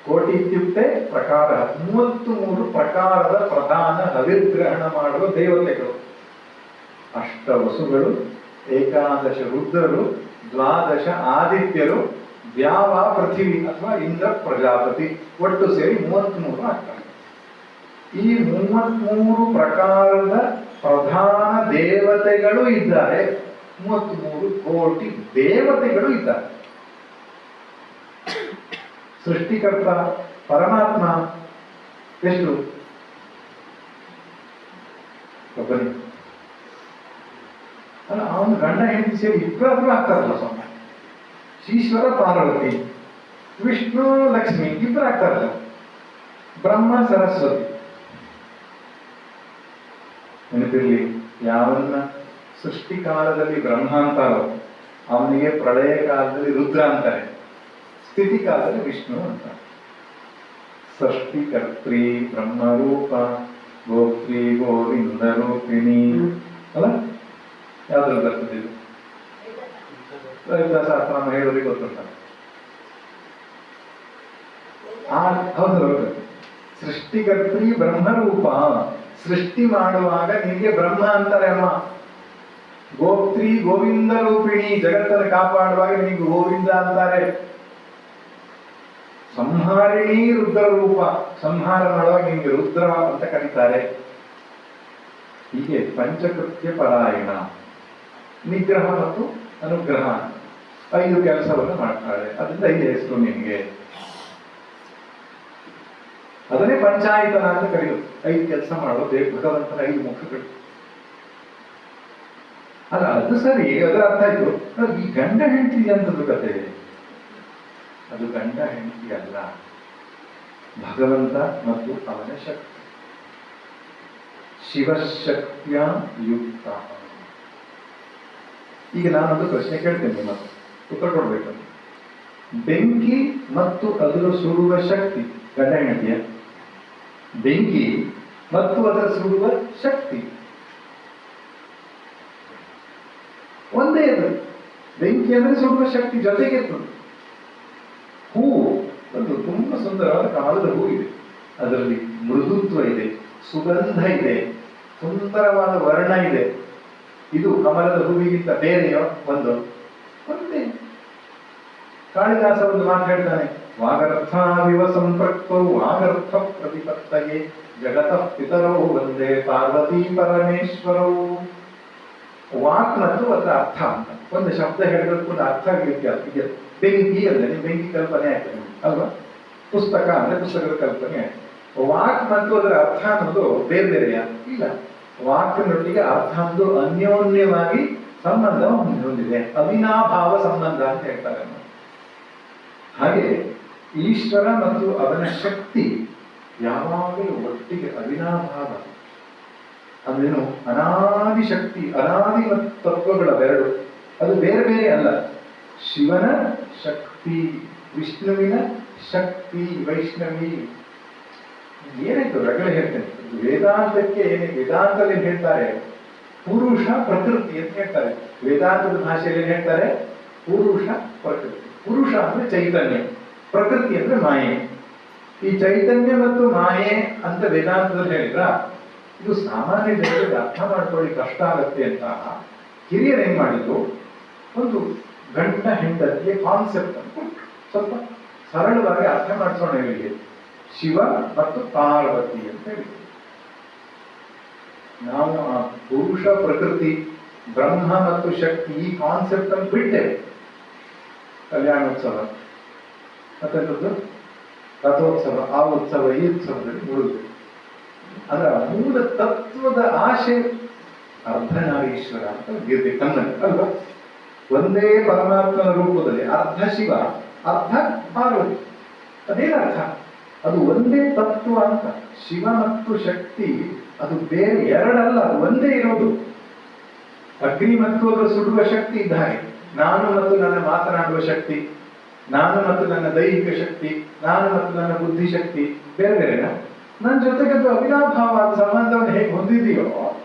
ಕೋಟಿ ಇತ್ಯುಕ್ತೆ ಪ್ರಕಾರ. 33 ಪ್ರಕಾರದ ಪ್ರಧಾನ ಹವಿರ್ಗ್ರಹಣ ಮಾಡುವ ದೇವತೆಗಳು. ಅಷ್ಟವಸುಗಳು, 11 ರುದ್ರರು, 12 ಆದಿತ್ಯರು, ದ್ಯಾವ ಪೃಥ್ವಿ ಅಥವಾ ಇಂದ್ರ ಪ್ರಜಾಪತಿ, ಒಟ್ಟು ಸೇರಿ 33 ಆಗ್ತಾರೆ. ಈ 33 ಪ್ರಕಾರದ ಪ್ರಧಾನ ದೇವತೆಗಳು ಇದ್ದಾರೆ. 33 ಕೋಟಿ ದೇವತೆಗಳು ಇದ್ದಾರೆ. ಸೃಷ್ಟಿಕರ್ತ ಪರಮಾತ್ಮ ಎಷ್ಟು? ಒಬ್ಬನೇ ಅಲ್ಲ, ಅವನು ಗಂಡ ಹೆಂಡತಿ ಸೇರಿ ಇಬ್ಬರು ಆಗ್ತಾರಲ್ಲ ಸ್ವಾಮಿ. ಈಶ್ವರ ಪಾರ್ವತಿ, ವಿಷ್ಣು ಲಕ್ಷ್ಮಿ ಇಬ್ಬರು ಆಗ್ತಾರಲ್ಲ. ಬ್ರಹ್ಮ ಸರಸ್ವತಿ. ನೆನಪಿರ್ಲಿ, ಯಾವನ್ನ ಸೃಷ್ಟಿ ಕಾಲದಲ್ಲಿ ಬ್ರಹ್ಮ ಅಂತಾರೋ ಅವನಿಗೆ ಪ್ರಳಯ ಕಾಲದಲ್ಲಿ ರುದ್ರ ಅಂತಾರೆ, ಸ್ಥಿತಿ ಕಾಲದಲ್ಲಿ ವಿಷ್ಣು ಅಂತ. ಸೃಷ್ಟಿಕರ್ತ್ರಿ ಬ್ರಹ್ಮರೂಪ, ಗೋತ್ರಿ ಗೋವಿಂದ ರೂಪಿಣಿ ಅಲ್ಲ, ಯಾವ್ದ್ರಲ್ಲಿ ಬರ್ತದೆ ಇದು? ಶಾಸ್ತ್ರ ಹೇಳೋರಿಗೆ ಗೊತ್ತುಂಟ. ಹೌದು, ಸೃಷ್ಟಿಕರ್ತ್ರಿ ಬ್ರಹ್ಮರೂಪ. ಸೃಷ್ಟಿ ಮಾಡುವಾಗ ನಿಮಗೆ ಬ್ರಹ್ಮ ಅಂತಾರೆ ಅಮ್ಮ. ಗೋಪ್ತ್ರಿ ಗೋವಿಂದ ರೂಪಿಣಿ, ಜಗತ್ತನ್ನು ಕಾಪಾಡುವಾಗ ನಿಮಗೆ ಗೋವಿಂದ ಅಂತಾರೆ. ಸಂಹಾರಿಣಿ ರುದ್ರ ರೂಪ, ಸಂಹಾರ ಮಾಡುವಾಗ ನಿಮಗೆ ರುದ್ರ ಅಂತ ಕರೀತಾರೆ. ಹೀಗೆ ಪಂಚಕೃತ್ಯ ಪರಾಯಣ, ನಿಗ್ರಹ ಮತ್ತು ಅನುಗ್ರಹ 5 ಕೆಲಸವನ್ನು ಮಾಡ್ತಾಳೆ. ಅದರಿಂದ 5 ಹೆಸರು ನಿಮಗೆ. ಅದನ್ನೇ ಪಂಚಾಯತನ ಅಂತ ಕರೆಯೋದು. 5 ಕೆಲಸ ಮಾಡೋದು ಭಗವಂತನ 5 ಮುಖಗಳು. ಅಲ್ಲ, ಅದು ಸರಿ, ಅದರ ಅರ್ಥ ಆಯ್ತು. ಈ ಗಂಡ ಹೆಂಡತಿ ಅಂತದ್ದು ಕತೆ, ಅದು ಗಂಡ ಹೆಂಡತಿ ಅಲ್ಲ, ಭಗವಂತ ಮತ್ತು ಅವನ ಶಕ್ತಿ. ಶಿವಶಕ್ತಿಯ ಯುಕ್ತ. ಈಗ ನಾನೊಂದು ಪ್ರಶ್ನೆ ಕೇಳ್ತೇನೆ, ನಿಮ್ಮ ಉತ್ತರ ಕೊಡ್ಬೇಕು. ಬೆಂಕಿ ಮತ್ತು ಅದರ ಸುಡುವ ಶಕ್ತಿ ಗಂಡ ಹೆಂಡತಿಯ? ಬೆಂಕಿ ಮತ್ತು ಅದರ ಸುಡುವ ಶಕ್ತಿ ಒಂದೇ. ಅದು ಬೆಂಕಿ ಅಂದ್ರೆ ಸುಡುವ ಶಕ್ತಿ ಜೊತೆಗೆ ಇರ್ತದೆ. ಹೂವು ಒಂದು ತುಂಬಾ ಸುಂದರವಾದ ಕಮಲದ ಹೂ ಇದೆ. ಅದರಲ್ಲಿ ಮೃದುತ್ವ ಇದೆ, ಸುಗಂಧ ಇದೆ, ಸುಂದರವಾದ ವರ್ಣ ಇದೆ. ಇದು ಕಮಲದ ಹೂವಿಗಿಂತ ಬೇರೆಯೋ? ಒಂದೇ. ಕಾಳಿದಾಸ ಒಂದು ಮಾತು ಹೇಳ್ತಾನೆ, ವಾಗರ್ಥಾವಿವ ಸಂಪೃಕ್ತೌ ವಾಗರ್ಥ ಪ್ರತಿಪತ್ತಯೇ ಜಗತಃ ಪಿತರೌ ವಂದೇ ಪಾರ್ವತೀ ಪರಮೇಶ್ವರೌ. ವಾಕ್ ಮತ್ತು ಅದರ ಅರ್ಥ ಅಂತ ಒಂದು ಶಬ್ದ ಹೇಳಿದ್ರೆ ಒಂದು ಅರ್ಥ ಆಗಲಿಕ್ಕೆ. ಬೆಂಕಿ ಅಂದ್ರೆ ನೀವು ಬೆಂಕಿ ಕಲ್ಪನೆ ಆಗ್ತದೆ ಅಲ್ವಾ? ಪುಸ್ತಕ ಅಂದ್ರೆ ಪುಸ್ತಕದ ಕಲ್ಪನೆ ಆಯ್ತು. ವಾಕ್ ಮತ್ತು ಅದರ ಅರ್ಥ ಅನ್ನೋದು ಬೇರೆ ಬೇರೆಯ ಇಲ್ಲ. ವಾಕ್ನೊಟ್ಟಿಗೆ ಅರ್ಥ ಅನ್ನೋದು ಅನ್ಯೋನ್ಯವಾಗಿ ಸಂಬಂಧ ಹೊಂದಿದೆ. ಅವಿನಾಭಾವ ಸಂಬಂಧ ಅಂತ ಹೇಳ್ತಾರೆ. ಹಾಗೆ ಈಶ್ವರ ಮತ್ತು ಅವನ ಶಕ್ತಿ ಯಾವಾಗಲೂ ಒಟ್ಟಿಗೆ ಅವಿನಾಭಾವ. ಅಂದ್ರೇನು? ಅನಾದಿ ಶಕ್ತಿ, ಅನಾದಿ ಮತ್ತು ತತ್ವಗಳೆರಡು, ಅದು ಬೇರೆ ಬೇರೆ ಅಲ್ಲ. ಶಿವನ ಶಕ್ತಿ, ವಿಷ್ಣುವಿನ ಶಕ್ತಿ, ವೈಷ್ಣವಿ. ಏನಾಯ್ತು ರಗಳೆ ಹೇಳ್ತೇನೆ. ವೇದಾಂತಕ್ಕೆ ವೇದಾಂತದಲ್ಲಿ ಹೇಳ್ತಾರೆ ಪುರುಷ ಪ್ರಕೃತಿ ಅಂತ ಹೇಳ್ತಾರೆ. ವೇದಾಂತದ ಭಾಷೆಯಲ್ಲಿ ಹೇಳ್ತಾರೆ ಪುರುಷ ಪ್ರಕೃತಿ. ಪುರುಷ ಅಂದ್ರೆ ಚೈತನ್ಯ, ಪ್ರಕೃತಿ ಅಂದ್ರೆ ಮಾಯೆ. ಈ ಚೈತನ್ಯ ಮತ್ತು ಮಾಯೆ ಅಂತ ವೇದಾಂತದಲ್ಲಿ ಹೇಳಿದ್ರ, ಇದು ಸಾಮಾನ್ಯ ಜನರಿಗೆ ಅರ್ಥ ಮಾಡ್ಕೊಳ್ಳಿ ಕಷ್ಟ ಆಗತ್ತೆ ಅಂತ ಹಿರಿಯರು ಏನ್ ಮಾಡಿದ್ರು, ಒಂದು ಗಂಡ ಹೆಂಡತಿಯ ಕಾನ್ಸೆಪ್ಟ್ ಅಂತ ಸ್ವಲ್ಪ ಸರಳವಾಗಿ ಅರ್ಥ ಮಾಡಿಸೋಣ ಇವರಿಗೆ. ಶಿವ ಮತ್ತು ಪಾರ್ವತಿ ಅಂತ ಹೇಳಿ ನಾವು ಆ ಪುರುಷ ಪ್ರಕೃತಿ, ಬ್ರಹ್ಮ ಮತ್ತು ಶಕ್ತಿ ಈ ಕಾನ್ಸೆಪ್ಟ್ ಅನ್ನು ಬಿಟ್ಟೆವೆ. ಕಲ್ಯಾಣೋತ್ಸವ ಮತ್ತೊಂದು ರಥೋತ್ಸವ, ಆ ಉತ್ಸವ ಈ ಉತ್ಸವದಲ್ಲಿ ಮುಳುಗು. ಅಂದ್ರೆ ಮೂಲ ತತ್ವದ ಆಶೆ ಅರ್ಧನಾರೀಶ್ವರ ಅಂತ ಗೀತೆ ಕನ್ನಡ ಅಲ್ವಾ? ಒಂದೇ ಪರಮಾತ್ಮನ ರೂಪದಲ್ಲಿ ಅರ್ಧ ಶಿವ ಅರ್ಧ ಪಾರ್ವತಿ. ಅದೇನರ್ಥ? ಅದು ಒಂದೇ ತತ್ವ ಅಂತ. ಶಿವ ಮತ್ತು ಶಕ್ತಿ ಅದು ಬೇರೆ ಎರಡಲ್ಲ, ಅದು ಒಂದೇ ಇರೋದು. ಅಗ್ನಿ ಮತ್ತು ಅದರ ಸುಡುವ ಶಕ್ತಿ ಇದ್ದ ಹಾಗೆ, ನಾನು ಮತ್ತು ನನ್ನ ಮಾತನಾಡುವ ಶಕ್ತಿ, ನಾನು ಮತ್ತು ನನ್ನ ದೈಹಿಕ ಶಕ್ತಿ, ನಾನು ಮತ್ತು ನನ್ನ ಬುದ್ಧಿ ಶಕ್ತಿ ಬೇರೆ ಬೇರೆನಾ? ನನ್ನ ಜೊತೆಗೆ ಅದು ಅವಿನಾಭಾವ ಸಂಬಂಧವನ್ನು ಹೇಗೆ ಹೊಂದಿದೆಯೋ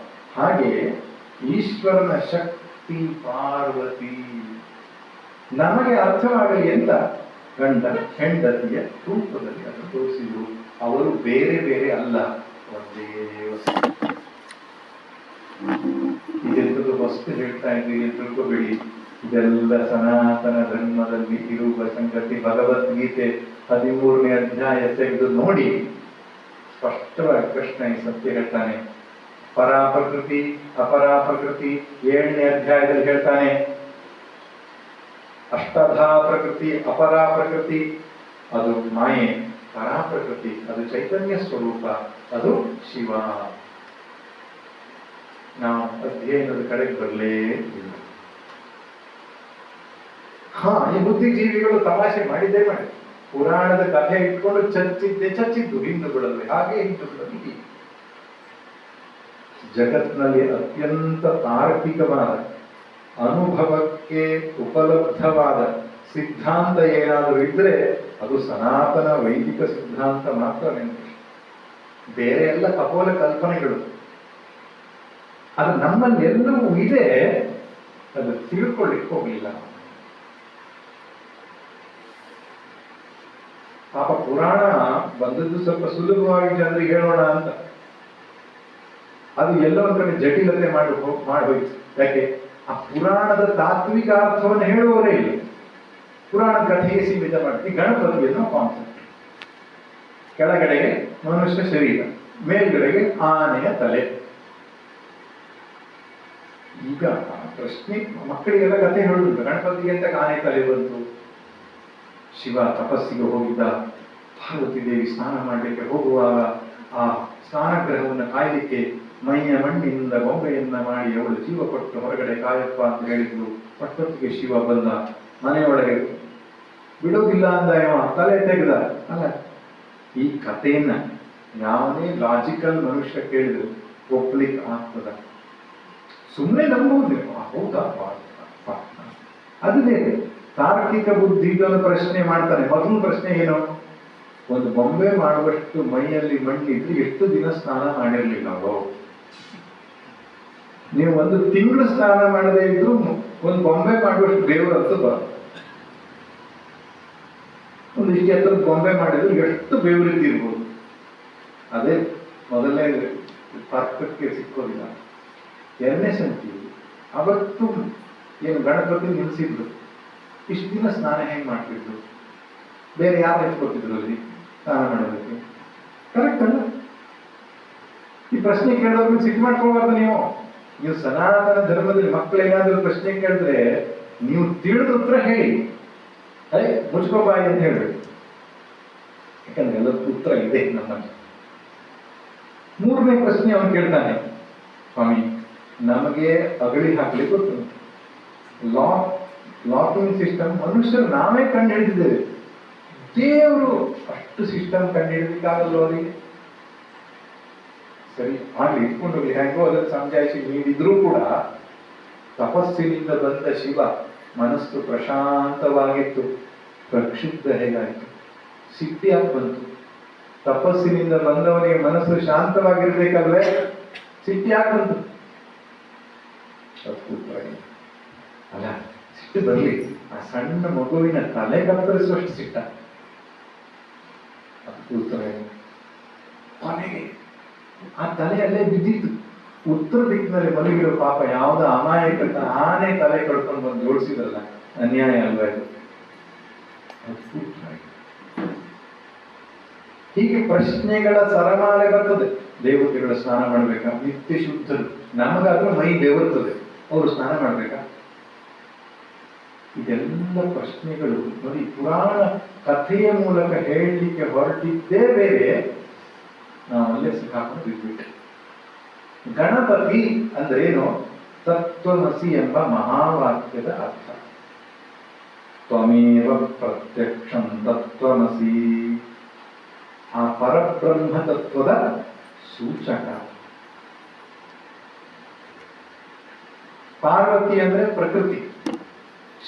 ಹಾಗೆ ಈಶ್ವರನ ಶಕ್ತಿ ಪಾರ್ವತಿ ನಮಗೆ ಅರ್ಥವಾಗಲಿ ಅಂತ ಗಂಡ ಹೆಂಡತಿಯ ರೂಪದಲ್ಲಿ ಅದನ್ನು ತೋರಿಸಿದ್ರು. ಅವರು ಬೇರೆ ಬೇರೆ ಅಲ್ಲ, ಒಂದೇ ವಸ್ತು. ಇದೆಂತದ್ದು ವಸ್ತು ಹೇಳ್ತಾ ಇದ್ದೀರಿ ತಿಳ್ಕೋಬೇಡಿ, ಇದೆಲ್ಲ ಸನಾತನ ಧರ್ಮದಲ್ಲಿ ಇರುವ ಸಂಗತಿ. ಭಗವದ್ಗೀತೆ 13ನೇ ಅಧ್ಯಾಯ ತೆಗೆದು ನೋಡಿ, ಸ್ಪಷ್ಟವಾಗಿ ಕೃಷ್ಣ ಈ ಸತ್ಯ ಹೇಳ್ತಾನೆ. ಪರಾಪ್ರಕೃತಿ ಅಪರಾಪ್ರಕೃತಿ 7ನೇ ಅಧ್ಯಾಯದಲ್ಲಿ ಹೇಳ್ತಾನೆ. ಅಷ್ಟಧಾ ಪ್ರಕೃತಿ ಅಪರಾಪ್ರಕೃತಿ ಅದು ಮಾಯೆ, ಪರಾಪ್ರಕೃತಿ ಅದು ಚೈತನ್ಯ ಸ್ವರೂಪ, ಅದು ಶಿವ. ನಾವು ಅಧ್ಯಯನದ ಕಡೆಗೆ ಬರಲೇ ಇಲ್ಲ. ಈ ಬುದ್ಧಿಜೀವಿಗಳು ತಮಾಷೆ ಮಾಡಿದ್ದೇ ಮಾಡಿ ಪುರಾಣದ ಕಥೆ ಇಟ್ಕೊಂಡು ಚಚ್ಚಿದ್ದು ಹಿಂದೂಗಳಲ್ಲಿ, ಹಾಗೆ ಹಿಂದೂಗಳಲ್ಲಿ ಜಗತ್ನಲ್ಲಿ ಅತ್ಯಂತ ತಾರ್ಕಿಕವಾದ ಅನುಭವಕ್ಕೆ ಉಪಲಬ್ಧವಾದ ಸಿದ್ಧಾಂತ ಏನಾದರೂ ಇದ್ರೆ ಅದು ಸನಾತನ ವೈದಿಕ ಸಿದ್ಧಾಂತ ಮಾತ್ರ. ಬೇರೆ ಎಲ್ಲ ಕಪೋಲ ಕಲ್ಪನೆಗಳು. ಅದು ನಮ್ಮಲ್ಲಿ ಎಲ್ಲವೂ ಇದೆ, ಅದು ತಿಳ್ಕೊಳ್ಳಿಕ್ಕೆ ಹೋಗಲಿಲ್ಲ. ಪಾಪ ಪುರಾಣ ಬಂದದ್ದು ಸ್ವಲ್ಪ ಸುಲಭವಾಗಿ ಜನರಿಗೆ ಹೇಳೋಣ ಅಂತ, ಅದು ಎಲ್ಲೋ ಒಂದ್ ಕಡೆ ಜಟಿಲತೆ ಹೋಯ್ತು. ಯಾಕೆ? ಆ ಪುರಾಣದ ತಾತ್ವಿಕ ಅರ್ಥವನ್ನು ಹೇಳುವವರೇ ಇಲ್ಲ. ಪುರಾಣದ ಕಥೆಗೆ ಸೀಮಿತ ಮಾಡಿ ಗಣಪತಿ ಅನ್ನೋ ಕಾನ್ಸೆಪ್ಟ್. ಕೆಳಗಡೆಗೆ ಮನುಷ್ಯ ಶರೀರ, ಮೇಲ್ಗಡೆಗೆ ಆನೆಯ ತಲೆ. ಈಗ ಪ್ರಶ್ನೆ ಮಕ್ಕಳಿಗೆಲ್ಲ ಕಥೆ ಹೇಳುದು, ಗಣಪತಿಗೆ ಅಂತ ಆನೆ ತಲೆ ಬಂತು. ಶಿವ ತಪಸ್ಸಿಗೆ ಹೋಗಿದ್ದ, ಪಾರ್ವತಿ ದೇವಿ ಸ್ನಾನ ಮಾಡಲಿಕ್ಕೆ ಹೋಗುವಾಗ ಆ ಸ್ನಾನಗ್ರಹವನ್ನು ಕಾಯಲಿಕ್ಕೆ ಮೈಯ ಮಣ್ಣಿನಿಂದ ಬೊಂಬೆಯನ್ನ ಮಾಡಿ ಅವಳು ಜೀವ ಕೊಟ್ಟು ಹೊರಗಡೆ ಕಾಯಪ್ಪ ಅಂತ ಹೇಳಿದ್ಲು. ಪಟ್ಟೊತ್ತಿಗೆ ಶಿವ ಬಂದ, ಮನೆಯೊಳಗೆ ಬಿಡೋದಿಲ್ಲ ಅಂದ, ತಲೆ ತೆಗೆದ. ಅಲ್ಲ, ಈ ಕಥೆಯನ್ನ ಯಾವುದೇ ಲಾಜಿಕಲ್ ಮನುಷ್ಯ ಕೇಳಿದ್ರು ಒಪ್ಲಿಕ್ಕೆ ಆಗ್ತದ? ಸುಮ್ಮನೆ ನಂಬುವುದಿಲ್ಲ. ಹೌದಾ? ಅದೇ ತಾರ್ಕಿಕ ಬುದ್ಧಿ ಇದನ್ನು ಪ್ರಶ್ನೆ ಮಾಡ್ತಾನೆ. ಮೊದಲ ಪ್ರಶ್ನೆ ಏನು? ಒಂದು ಬೊಂಬೆ ಮಾಡುವಷ್ಟು ಮೈಯಲ್ಲಿ ಮಣ್ಣಿದ್ರೆ ಎಷ್ಟು ದಿನ ಸ್ನಾನ ಮಾಡಿರ್ಲಿಲ್ಲ ನಾವು? ನೀವು ಒಂದು ತಿಂಗಳು ಸ್ನಾನ ಮಾಡದೇ ಇದ್ರು ಒಂದು ಬೊಂಬೆ ಮಾಡುವಷ್ಟು ದೇವರು ಅಂತ ಬರುತ್ತೆ. ಒಂದು ಇಷ್ಟು ಎತ್ತರದ ಬೊಂಬೆ ಮಾಡಿದ್ರು ಎಷ್ಟು ಬೇವರಿದ್ದಿರ್ಬೋದು. ಅದೇ ಮೊದಲನೇ ತರ್ಕಕ್ಕೆ ಸಿಕ್ಕೋದಿಲ್ಲ. ಎರಡನೇ ಸಂಖ್ಯೆ, ಅವತ್ತು ಏನು ಗಣಪತಿ ನಿಲ್ಸಿದ್ರು, ಇಷ್ಟು ದಿನ ಸ್ನಾನ ಹೆಂಗ್ ಮಾಡ್ತಿದ್ರು? ಬೇರೆ ಯಾರು ಹೆಚ್ಕೊತಿದ್ರು ಅಲ್ಲಿ ಸ್ನಾನ ಮಾಡೋದಕ್ಕೆ? ಕರೆಕ್ಟ್ ಅಲ್ಲ? ಈ ಪ್ರಶ್ನೆ ಕೇಳೋದ್ರಲ್ಲಿ ಸಿಟ್ಟು ಮಾಡ್ಕೊಳ್ಬಾರ್ದು. ನೀವು ಸನಾತನ ಧರ್ಮದಲ್ಲಿ ಮಕ್ಕಳು ಏನಾದ್ರೂ ಪ್ರಶ್ನೆ ಕೇಳಿದ್ರೆ ನೀವು ತಿಳಿದ ಉತ್ತರ ಹೇಳಿ, ಮುಚ್ಕೋಬಾಯಿ ಅಂತ ಹೇಳ್ಬೇಕು. ಯಾಕಂದ್ರೆ ಎಲ್ಲ ಉತ್ತರ ಇದೆ ನಮ್ಮಲ್ಲಿ. ಮೂರನೇ ಪ್ರಶ್ನೆ ಅವನು ಕೇಳ್ತಾನೆ, ಸ್ವಾಮಿ ನಮಗೆ ಅಗಳಿ ಹಾಕ್ಲಿಕ್ಕೆ ಗೊತ್ತು, ಲಾಕಿಂಗ್ ಸಿಸ್ಟಮ್ ಮನುಷ್ಯರು ನಾವೇ ಕಂಡು ಹಿಡಿದಿದ್ದೇವೆ, ದೇವರು ಅಷ್ಟು ಸಿಸ್ಟಮ್ ಕಂಡು ಹಿಡಿದಕ್ಕಾಗಲ್ಲೋ ಅವರಿಗೆ? ಸರಿ ಆಗ್ಲಿ, ಇಟ್ಕೊಂಡು ಹೇಗೋ ಅದನ್ನು ಸಮಜಾಯಿಸಿ ನೀಡಿದ್ರೂ ಕೂಡ ತಪಸ್ಸಿನಿಂದ ಬಂದ ಶಿವ ಮನಸ್ಸು ಪ್ರಶಾಂತವಾಗಿತ್ತು, ಪ್ರಕ್ಷುಬ್ಧ ಹೇಗಾಯಿತು? ಸಿಟ್ಟಿಯಾಗಿ ಬಂತು. ತಪಸ್ಸಿನಿಂದ ಬಂದವನಿಗೆ ಮನಸ್ಸು ಶಾಂತವಾಗಿರ್ಬೇಕಲ್ವೇ? ಸಿಟ್ಟಿಯಾಗಿ ಬಂತು. ಅಲ್ಲ, ಸಿಟ್ಟು ಬರಲಿ, ಆ ಸಣ್ಣ ಮಗುವಿನ ತಲೆ ಕತ್ತರಿಸುವಷ್ಟು ಸಿಟ್ಟ. ಕೊನೆಗೆ ಆ ತಲೆಯಲ್ಲೇ ಬಿದ್ದಿತ್ತು. ಉತ್ತರ ದಿಕ್ಕಿನಲ್ಲಿ ಮಲಗಿರೋ ಪಾಪ ಯಾವುದೋ ಅಮಾಯಕ ಆನೆ ತಲೆ ಕಡ್ಕೊಂಡು ಬಂದು ಜೋಡಿಸಿದ್ರಲ್ಲ, ಅನ್ಯಾಯ ಅಲ್ವಾ ಇದು? ಹೀಗೆ ಪ್ರಶ್ನೆಗಳ ಸರಮಾಲೆ ಬರ್ತದೆ. ದೇವತೆಗಳು ಸ್ನಾನ ಮಾಡ್ಬೇಕಾ? ನಿತ್ಯ ಶುದ್ಧರು. ನಮಗಾದ್ರೂ ಮೈ ಬೆವರ್ತದೆ, ಅವರು ಸ್ನಾನ ಮಾಡ್ಬೇಕಾ? ಇದೆಲ್ಲ ಪ್ರಶ್ನೆಗಳು ನೋಡಿ. ಪುರಾಣ ಕಥೆಯ ಮೂಲಕ ಹೇಳಲಿಕ್ಕೆ ಹೊರಟಿದ್ದೇ ಬೇರೆ, ನಾವಲ್ಲೇ ಸಿಕ್ಕಾಕೊಂಡು ಬಿದ್ಬಿಟ್ಟೆ. ಗಣಪತಿ ಅಂದ್ರೆ ಏನು? ತತ್ವಮಸಿ ಎಂಬ ಮಹಾವಾಕ್ಯದ ಅರ್ಥ. ತ್ವಮೇವ ಪ್ರತ್ಯಕ್ಷಂ ತತ್ವಮಸಿ. ಆ ಪರಬ್ರಹ್ಮ ತತ್ವದ ಸೂಚಕ. ಪಾರ್ವತಿ ಅಂದ್ರೆ ಪ್ರಕೃತಿ,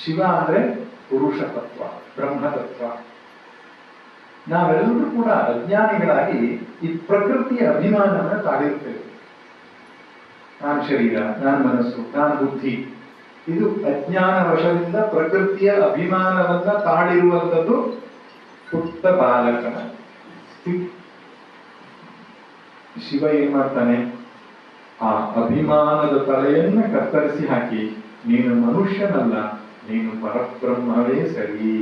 ಶಿವ ಅಂದ್ರೆ ಪುರುಷ ತತ್ವ, ಬ್ರಹ್ಮ ತತ್ವ. ನಾವೆಲ್ಲರೂ ಕೂಡ ಅಜ್ಞಾನಿಗಳಾಗಿ ಈ ಪ್ರಕೃತಿಯ ಅಭಿಮಾನವನ್ನು ತಾಳಿರ್ತೇವೆ. ನಾನು ಶರೀರ, ನಾನು ಮನಸ್ಸು, ನಾನು ಬುದ್ಧಿ. ಇದು ಅಜ್ಞಾನ ವಶದಿಂದ ಪ್ರಕೃತಿಯ ಅಭಿಮಾನವನ್ನ ತಾಳಿರುವಂಥದ್ದು ಪುಟ್ಟ ಬಾಲಕನ ಸ್ಥಿತಿ. ಶಿವ ಏನ್ ಮಾಡ್ತಾನೆ? ಆ ಅಭಿಮಾನದ ತಲೆಯನ್ನ ಕತ್ತರಿಸಿ ಹಾಕಿ, ನೀನು ಮನುಷ್ಯನಲ್ಲ, ನೀನು ಪರಬ್ರಹ್ಮವೇ ಸರಿ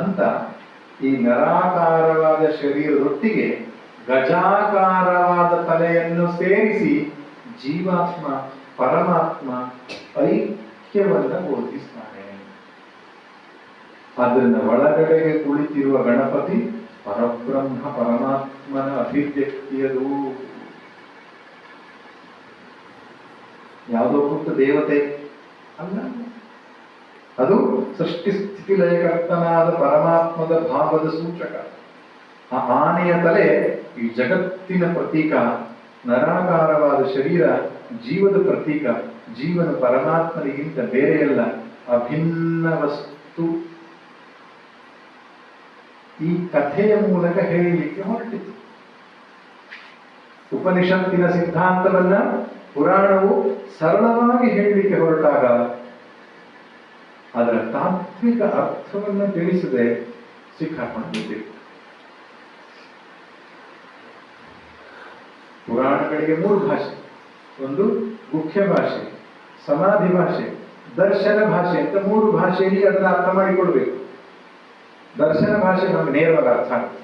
ಅಂತ ಈ ನರಾಕಾರವಾದ ಶರೀರದೊಟ್ಟಿಗೆ ಗಜಾಕಾರವಾದ ತಲೆಯನ್ನು ಸೇರಿಸಿ ಜೀವಾತ್ಮ ಪರಮಾತ್ಮ ಐಕ್ಯವನ್ನ ಬೋಧಿಸ್ತಾನೆ. ಆದ್ದರಿಂದ ಒಳಗಡೆಗೆ ಕುಳಿತಿರುವ ಗಣಪತಿ ಪರಬ್ರಹ್ಮ ಪರಮಾತ್ಮನ ಅಭಿವ್ಯಕ್ತಿಯದು. ಯಾವುದೋ ಪುಟ್ಟ ದೇವತೆ ಅಲ್ಲ, ಅದು ಸೃಷ್ಟಿ ಸ್ಥಿತಿ ಲಯಕರ್ತನಾದ ಪರಮಾತ್ಮದ ಭಾವದ ಸೂಚಕ. ಆ ಆನೆಯ ತಲೆ ಈ ಜಗತ್ತಿನ ಪ್ರತೀಕ, ನರಾಕಾರವಾದ ಶರೀರ ಜೀವದ ಪ್ರತೀಕ. ಜೀವನ ಪರಮಾತ್ಮನಿಗಿಂತ ಬೇರೆಯಲ್ಲ, ಅಭಿನ್ನ ವಸ್ತು. ಈ ಕಥೆಯ ಮೂಲಕ ಹೇಳಲಿಕ್ಕೆ ಹೊರಟಿತು. ಉಪನಿಷತ್ತಿನ ಸಿದ್ಧಾಂತವನ್ನ ಪುರಾಣವು ಸರಳವಾಗಿ ಹೇಳಲಿಕ್ಕೆ ಹೊರಟಾಗ ಅದರ ತಾತ್ವಿಕ ಅರ್ಥವನ್ನು ತಿಳಿಸದೆ ಸಿಕ್ಕಾಕೊಂಡಿದ್ದೀವಿ. ಪುರಾಣಗಳಿಗೆ 3 ಭಾಷೆ. ಒಂದು ಮುಖ್ಯ ಭಾಷೆ, ಸಮಾಧಿ ಭಾಷೆ, ದರ್ಶನ ಭಾಷೆ ಅಂತ 3 ಭಾಷೆಯಲ್ಲಿ ಅದನ್ನ ಅರ್ಥ ಮಾಡಿಕೊಳ್ಬೇಕು. ದರ್ಶನ ಭಾಷೆ ನಮ್ಗೆ ನೇರವಾಗಿ ಅರ್ಥ ಆಗುತ್ತೆ.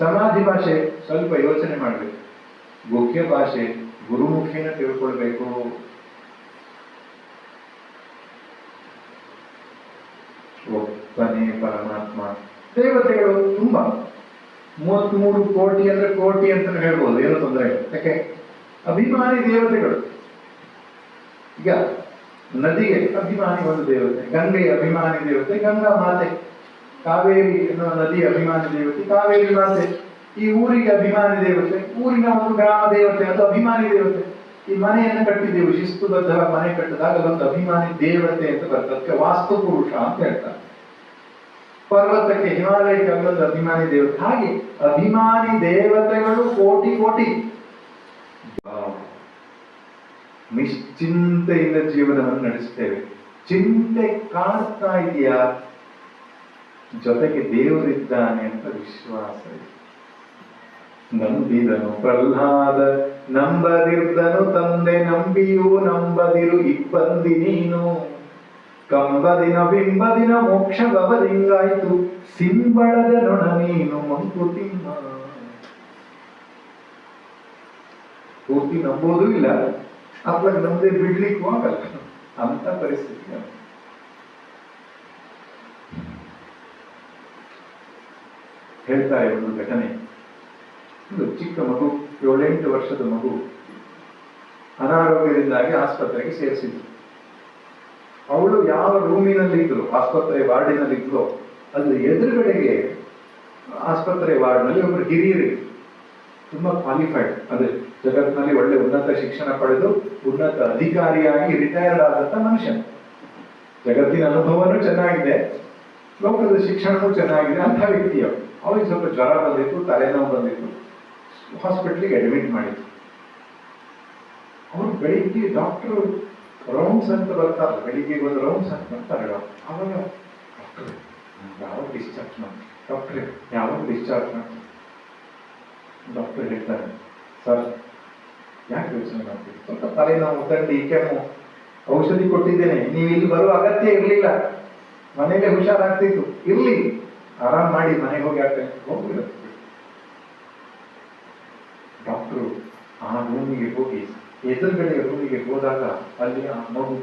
ಸಮಾಧಿ ಭಾಷೆ ಸ್ವಲ್ಪ ಯೋಚನೆ ಮಾಡಬೇಕು. ಮುಖ್ಯ ಭಾಷೆ ಗುರುಮುಖಿನ ತಿಳ್ಕೊಳ್ಬೇಕು. ಒಬ್ಬನೇ ಪರಮಾತ್ಮ. ದೇವತೆಗಳು ತುಂಬಾ 33 ಕೋಟಿ ಅಂದ್ರೆ ಕೋಟಿ ಅಂತ ಹೇಳ್ಬೋದು, ಏನೋ ತೊಂದರೆ ಇಲ್ಲ. ಯಾಕೆ? ಅಭಿಮಾನಿ ದೇವತೆಗಳು. ಈಗ ನದಿಗೆ ಅಭಿಮಾನಿ ಒಂದು ದೇವತೆ, ಗಂಗೆಯ ಅಭಿಮಾನಿ ದೇವತೆ ಗಂಗಾ ಮಾತೆ, ಕಾವೇರಿ ಎನ್ನುವ ನದಿ ಅಭಿಮಾನಿ ದೇವತೆ ಕಾವೇರಿ ಮಾತೆ. ಈ ಊರಿಗೆ ಅಭಿಮಾನಿ ದೇವತೆ, ಊರಿನ ಒಂದು ಗ್ರಾಮ ದೇವತೆ, ಅದು ಅಭಿಮಾನಿ ದೇವತೆ. ಈ ಮನೆಯನ್ನು ಕಟ್ಟಿದ್ದೇವೆ, ಶಿಸ್ತುಬದ್ಧವಾಗಿ ಮನೆ ಕಟ್ಟಿದಾಗ ಅದೊಂದು ಅಭಿಮಾನಿ ದೇವತೆ ಅಂತ ಬರ್ತದೆ. ಅದಕ್ಕೆ ವಾಸ್ತು ಪುರುಷ ಅಂತ ಹೇಳ್ತಾರೆ. ಪರ್ವತಕ್ಕೆ, ಹಿಮಾಲಯಕ್ಕೆ ಅಲ್ಲೊಂದು ಅಭಿಮಾನಿ ದೇವತೆ. ಹಾಗೆ ಅಭಿಮಾನಿ ದೇವತೆಗಳು ಕೋಟಿ ಕೋಟಿ. ನಿಶ್ಚಿಂತೆಯಿಂದ ಜೀವನವನ್ನು ನಡೆಸ್ತೇವೆ. ಚಿಂತೆ ಕಾಡ್ತಾ ಇದೆಯಾ? ಜೊತೆಗೆ ದೇವರಿದ್ದಾನೆ ಅಂತ ವಿಶ್ವಾಸ ಇದೆ. ನಂಬಿದನು ಪ್ರಹ್ಲಾದ ನಂಬದಿರ್ದನು ತಂದೆ, ನಂಬಿಯೂ ನಂಬದಿರು ಇಬ್ಬಂದಿ ನೀನು. ಕಂಬದಿನ ಬಿಂಬದಿನ ಮೋಕ್ಷ ಬಬಲಿಂಗಾಯ್ತು, ಸಿಂಬಳದ ನೊಣ ನೀನು ಮಂಕುತಿಮ್ಮ. ಪೂರ್ತಿ ನಂಬೋದೂ ಇಲ್ಲ, ಅವಾಗ ನಮ್ಮದೇ ಬಿಡ್ಲಿಕ್ಕೂ ಆಗಲ್ಲ ಅಂತ ಪರಿಸ್ಥಿತಿ. ಹೇಳ್ತಾರೆ ಒಂದು ಘಟನೆ. ಒಂದು ಚಿಕ್ಕ ಮಗು, 7-8 ವರ್ಷದ ಮಗು ಅನಾರೋಗ್ಯದಿಂದಾಗಿ ಆಸ್ಪತ್ರೆಗೆ ಸೇರಿಸಿದ್ರು. ಅವಳು ಯಾವ ರೂಮಿನಲ್ಲಿದ್ರು, ಆಸ್ಪತ್ರೆ ವಾರ್ಡಿನಲ್ಲಿದ್ರು, ಅಲ್ಲಿ ಎದುರುಗಡೆಗೆ ಆಸ್ಪತ್ರೆ ವಾರ್ಡ್ನಲ್ಲಿ ಒಬ್ಬರು ಹಿರಿಯರು, ತುಂಬಾ ಕ್ವಾಲಿಫೈಡ್, ಅದೇ ಜಗತ್ತಿನಲ್ಲಿ ಒಳ್ಳೆ ಉನ್ನತ ಶಿಕ್ಷಣ ಪಡೆದು ಉನ್ನತ ಅಧಿಕಾರಿಯಾಗಿ ರಿಟೈರ್ಡ್ ಆದಂತ ಮನುಷ್ಯ. ಜಗತ್ತಿನ ಅನುಭವನೂ ಚೆನ್ನಾಗಿದೆ, ಲೋಕದ ಶಿಕ್ಷಣವೂ ಚೆನ್ನಾಗಿದೆ ಅಂತ ವ್ಯಕ್ತಿಯವರು. ಅವರಿಗೆ ಸ್ವಲ್ಪ ಜ್ವರ ಬಂದಿತ್ತು, ತಲೆನೋವು ಬಂದಿತ್ತು, ಹಾಸ್ಪಿಟ್ಲಿಗೆ ಅಡ್ಮಿಟ್ ಮಾಡಿದ್ರು. ಅವರು ಬೆಳಿಗ್ಗೆ ಡಾಕ್ಟರ್ ರೌಂಡ್ಸ್ ಅಂತ ಬರ್ತಾರೆ, ಬೆಳಿಗ್ಗೆ ಒಂದು ರೌಂಡ್ಸ್ ಅಂತ ಬರ್ತಾರೆ ಡಾಕ್ಟರ್. ಅವಾಗ ಡಾಕ್ಟರ್ ಯಾವಾಗ ಡಿಸ್ಚಾರ್ಜ್ ಮಾಡಿ, ಡಾಕ್ಟ್ರೆ ಯಾವಾಗ ಡಿಸ್ಚಾರ್ಜ್ ಮಾಡಿ. ಡಾಕ್ಟರ್ ಹೇಳ್ತಾರೆ, ಸರ್ ಯಾಕೆ ಯೋಚನೆ ಮಾಡ್ತೀವಿ, ಸ್ವಲ್ಪ ತಲೆನೋವು, ಥಂಡಿ, ಕೆಮ್ಮು, ಔಷಧಿ ಕೊಟ್ಟಿದ್ದೇನೆ, ನೀವು ಇಲ್ಲಿ ಬರುವ ಅಗತ್ಯ ಇರಲಿಲ್ಲ, ಮನೇಲೆ ಹುಷಾರಾಗ್ತಿತ್ತು, ಇರ್ಲಿ ಆರಾಮ್ ಮಾಡಿ ಮನೆಗೆ ಹೋಗಿ ಆಗ್ತೇನೆ. ಹೋಗ್ಬಿಡ. ಡಾಕ್ಟರು ಆ ರೂಮಿಗೆ ಹೋಗಿ ಎದುರುಗಡೆ ರೂಮಿಗೆ ಹೋದಾಗ ಅಲ್ಲಿ ಆ ಮಗು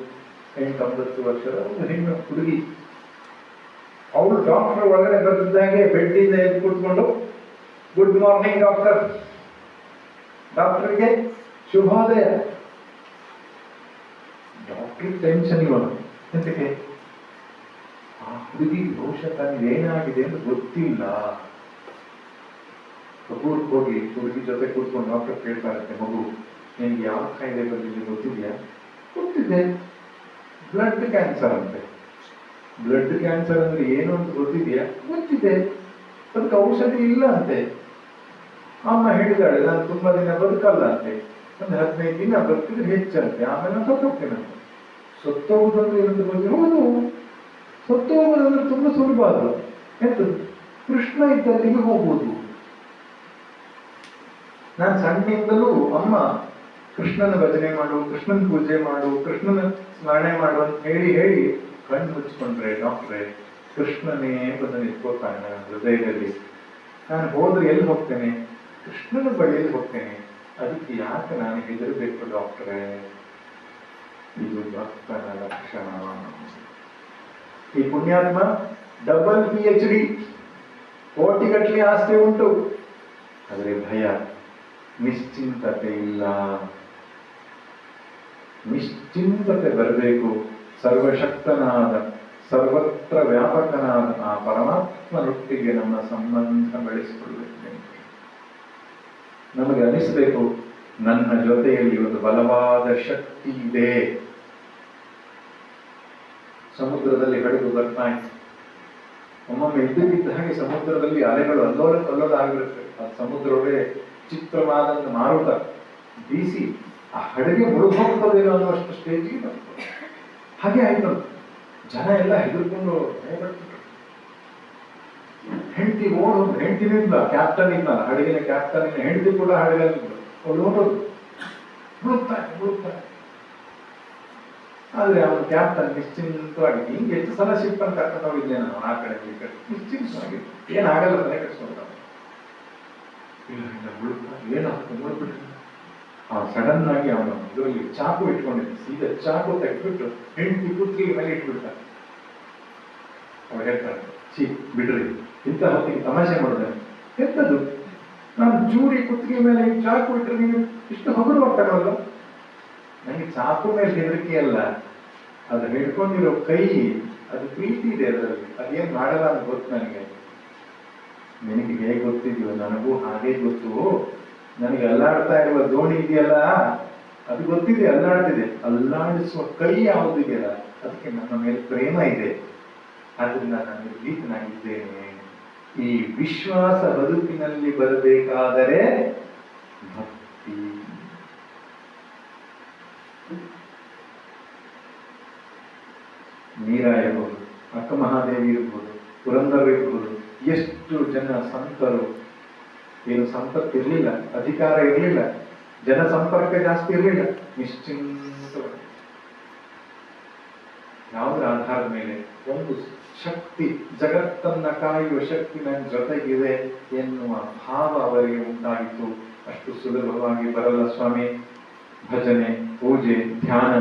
8-9 ವರ್ಷದ ಒಂದು ಹೆಣ್ಣು ಹುಡುಗಿ, ಅವಳು ಡಾಕ್ಟರ್ ಒಳಗಡೆ ಬರ್ತಿದ್ದಾಗೆ ಬೆಡ್ಡಿಂದ ಎದ್ದು ಕೂತ್ಕೊಂಡು, ಗುಡ್ ಮಾರ್ನಿಂಗ್ ಡಾಕ್ಟರ್, ಡಾಕ್ಟರ್ಗೆ ಶುಭೋದಯ. ಡಾಕ್ಟರ್ ಟೆನ್ಷನ್ ಇವನು, ಎಂತಕ್ಕೆ? ಹುಡುಗಿ ಬಹುಶಃ ತನಗೆ ಏನಾಗಿದೆ ಅಂತ ಗೊತ್ತಿಲ್ಲ. ಊರಿಗೆ ಹೋಗಿ ಹುಡುಗಿ ಜೊತೆ ಕೂತ್ಕೊಂಡು ಡಾಕ್ಟರ್ ಕೇಳ್ತಾ ಇರುತ್ತೆ, ಮಗು ನಿನ್ಗೆ ಯಾವ ಕಾಯಿಲೆ ಬಂದಿದೆ ಗೊತ್ತಿದೆಯಾ? ಗೊತ್ತಿದೆ, ಬ್ಲಡ್ ಕ್ಯಾನ್ಸರ್ ಅಂತೆ. ಬ್ಲಡ್ ಕ್ಯಾನ್ಸರ್ ಅಂದ್ರೆ ಏನು ಅಂತ ಗೊತ್ತಿದೆಯಾ? ಗೊತ್ತಿದೆ, ಅದಕ್ಕೆ ಔಷಧಿ ಇಲ್ಲ ಅಂತೆ. ಅಮ್ಮ ಹೇಳಿದಾಳೆ ನಾನು ತುಂಬಾ ದಿನ ಬದುಕಲ್ಲ ಅಂತೆ, ಒಂದು 15 ದಿನ ಬದುಕಿದ್ರೆ ಹೆಚ್ಚಂತೆ, ಆಮೇಲೆ ನಾನು ಸತ್ತೋಗ್ತೇನಂತೆ. ಸತ್ತೋಗುದಂದ್ರೆ ಏನಂತ ಬಗ್ಗೆ? ಹೌದು, ಸತ್ತೋಗುದಂದ್ರೆ ತುಂಬಾ ಸುಲಭ. ಅದು ಎಂತದ್ದು? ಕೃಷ್ಣ ಇದ್ದಲ್ಲಿಗೆ ಹೋಗುವುದು. ನಾನು ಸಣ್ಣಿಂದಲೂ ಅಮ್ಮ ಕೃಷ್ಣನ ಭಜನೆ ಮಾಡು, ಕೃಷ್ಣನ ಪೂಜೆ ಮಾಡು, ಕೃಷ್ಣನ ಸ್ಮರಣೆ ಮಾಡು ಅಂತ ಹೇಳಿ ಹೇಳಿ ಕಣ್ಣು ಮುಚ್ಕೊಂಡ್ರೆ ಡಾಕ್ಟ್ರೆ ಕೃಷ್ಣನೇ ಬಂದು ನಿಂತ್ಕೋತಾನೆ ನನ್ನ ಹೃದಯದಲ್ಲಿ. ನಾನು ಹೋದ್ರೆ ಎಲ್ಲಿ ಹೋಗ್ತೇನೆ? ಕೃಷ್ಣನ ಬಳಿಯಲ್ಲಿ ಹೋಗ್ತೇನೆ. ಅದಕ್ಕೆ ಯಾಕೆ ನಾನು ಹೆದರಬೇಕು ಡಾಕ್ಟ್ರೆ? ಇದು ಭಕ್ತನ ಲಕ್ಷಣ. ಈ ಪುಣ್ಯಾತ್ಮ ಡಬಲ್ PhD, ಕೋಟಿಗಟ್ಟಲೆ ಆಸ್ತಿ ಉಂಟು, ಆದರೆ ಭಯ, ನಿಶ್ಚಿಂತತೆ ಇಲ್ಲ. ನಿಶ್ಚಿಂತತೆ ಬರಬೇಕು. ಸರ್ವಶಕ್ತನಾದ ಸರ್ವತ್ರ ವ್ಯಾಪಕನಾದ ಆ ಪರಮಾತ್ಮನೊಟ್ಟಿಗೆ ನಮ್ಮ ಸಂಬಂಧ ಬೆಳೆಸಿಕೊಳ್ಳಬೇಕು. ನಮಗೆ ಅನಿಸಬೇಕು ನನ್ನ ಜೊತೆಯಲ್ಲಿ ಒಂದು ಬಲವಾದ ಶಕ್ತಿ ಇದೆ. ಸಮುದ್ರದಲ್ಲಿ ಹಡಗು ಬರ್ತಾ ಇತ್ತು. ಒಮ್ಮೊಮ್ಮೆ ಇದ್ದಕ್ಕಿದ್ದ ಹಾಗೆ ಸಮುದ್ರದಲ್ಲಿ ಅಲೆಗಳು ಅಲ್ಲೋಲ ಕಲ್ಲೋಲ ಆಗಿರುತ್ತೆ. ಆ ಸಮುದ್ರವೇ ಚಿತ್ರವಾದಂತ ಮಾರುತ ಬೀಸಿ ಆ ಹಡಗೆ ಮುಳುಗೋಗ್ತದೇನೋ ಅನ್ನುವಷ್ಟು ಸ್ಟೇಜಿಗೆ ಬರ್ತದೆ. ಹಾಗೆ ಆಯ್ತು. ಜನ ಎಲ್ಲ ಹೆದರ್ಕೊಂಡು ಭಯಪಡ್ತಿದ್ರು. ಹೆಂಡತಿ ಓಡೋದು, ಹೆಂಡತಿನಿಂದ ಕ್ಯಾಪ್ಟನ್ ಇದ್ದ ಹಡಗಿನ ಕ್ಯಾಪ್ಟನ್ ಹೆಂಡತಿ ಕೂಡ ಹಡಗಲ್ಲಿದ್ದ, ಅವಳು ಓಡೋದು, ಮುಳುಗ್ತಾನೆ. ಆದ್ರೆ ಅವನು ಕ್ಯಾಪ್ಟನ್ ನಿಶ್ಚಿಂತವಾಗಿ, ಹಿಂಗೆ ಎಷ್ಟು ಸಲ ಶಿಪ್ ಅಂತ ಕರ್ಕೊಂಡು ಹೋಗಿದ್ದೆ ನಾನು ಆ ಕಡೆ ಈ ಕಡೆ, ನಿಶ್ಚಿಂತವಾಗಿ ಏನಾಗಲ್ಲ ತಲೆ ಕಟ್ಸ್ಕೊಳ್ತಾನೆ. ಏನಾಗ್ತದೆ ನೋಡ್ಬಿಟ್ರೆ ಸಡನ್ ಆಗಿ ಅವನು ಇದರಲ್ಲಿ ಚಾಕು ಇಟ್ಕೊಂಡಿದ್ದ, ಸೀದಾ ಚಾಕು ತೆಗೆದ್ಬಿಟ್ಟು ಹೆಂಡತಿ ಕುತ್ತಿಗೆ ಮೇಲೆ ಇಟ್ಬಿಡ್ತಾನೆ. ಅವ್ರು ಹೇಳ್ತಾರೆ, ಬಿಡ್ರಿ, ಇಂಥ ಹೊತ್ತಿಗೆ ತಮಾಷೆ ಮಾಡಿದೆ. ಎಂತದ್ದು? ನಾನು ಚೂರಿ ಕುತ್ತಿಗೆ ಮೇಲೆ ಚಾಕು ಇಟ್ಟರೆ ನೀವು ಇಷ್ಟು ಹೊಗರು ಹೋಗ್ತಾರಲ್ಲ. ನನಗೆ ಚಾಕು ಮೇಲೆ ಹೆದರಿಕೆ ಅಲ್ಲ, ಅದು ಹಿಡ್ಕೊಂಡಿರೋ ಕೈ, ಅದು ಪ್ರೀತಿ ಇದೆ ಅದರಲ್ಲಿ. ಅದೇನ್ ಮಾಡಲ್ಲ ಅಂತ ಗೊತ್ತು ನನಗೆ. ನಿನಗೆ ಹೇಗೆ ಗೊತ್ತಿದ್ಯೋ ನನಗೂ ಹಾಗೆ ಗೊತ್ತು. ನನಗೆ ಅಲ್ಲಾಡ್ತಾ ಇರುವ ದೋಣಿ ಇದೆಯಲ್ಲ, ಅದು ಗೊತ್ತಿದೆ, ಅಲ್ಲಾಡ್ತಿದೆ. ಅಲ್ಲಾಡಿಸುವ ಕೈ ಯಾವುದಿದೆಯಲ್ಲ, ಅದಕ್ಕೆ ನನ್ನ ಮೇಲೆ ಪ್ರೇಮ ಇದೆ. ಆದ್ರಿಂದ ನಾನು ಭೀತನಾಗಿದ್ದೇನೆ. ಈ ವಿಶ್ವಾಸ ಬದುಕಿನಲ್ಲಿ ಬರಬೇಕಾದರೆ ಭಕ್ತಿ. ಮೀರಾ ಇರ್ಬೋದು, ಅಕ್ಕ ಮಹಾದೇವಿ ಇರ್ಬೋದು, ಪುರಂದರ ಇರ್ಬೋದು, ಎಷ್ಟು ಜನ ಸಂತರು. ಏನು ಸಂಪತ್ತು ಇರಲಿಲ್ಲ, ಅಧಿಕಾರ ಇರಲಿಲ್ಲ, ಜನ ಸಂಪರ್ಕ ಜಾಸ್ತಿ ಇರಲಿಲ್ಲ, ನಿಶ್ಚಿಂತ ಯಾವುದರ ಆಧಾರದ ಮೇಲೆ? ಒಂದು ಶಕ್ತಿ, ಜಗತ್ತನ್ನ ಕಾಯುವ ಶಕ್ತಿ ನನ್ನ ಜೊತೆಗಿದೆ ಎನ್ನುವ ಭಾವ ಅವರಿಗೆ ಉಂಟಾಯಿತು. ಅಷ್ಟು ಸುಲಭವಾಗಿ ಬರಲ್ಲ ಸ್ವಾಮಿ. ಭಜನೆ, ಪೂಜೆ, ಧ್ಯಾನ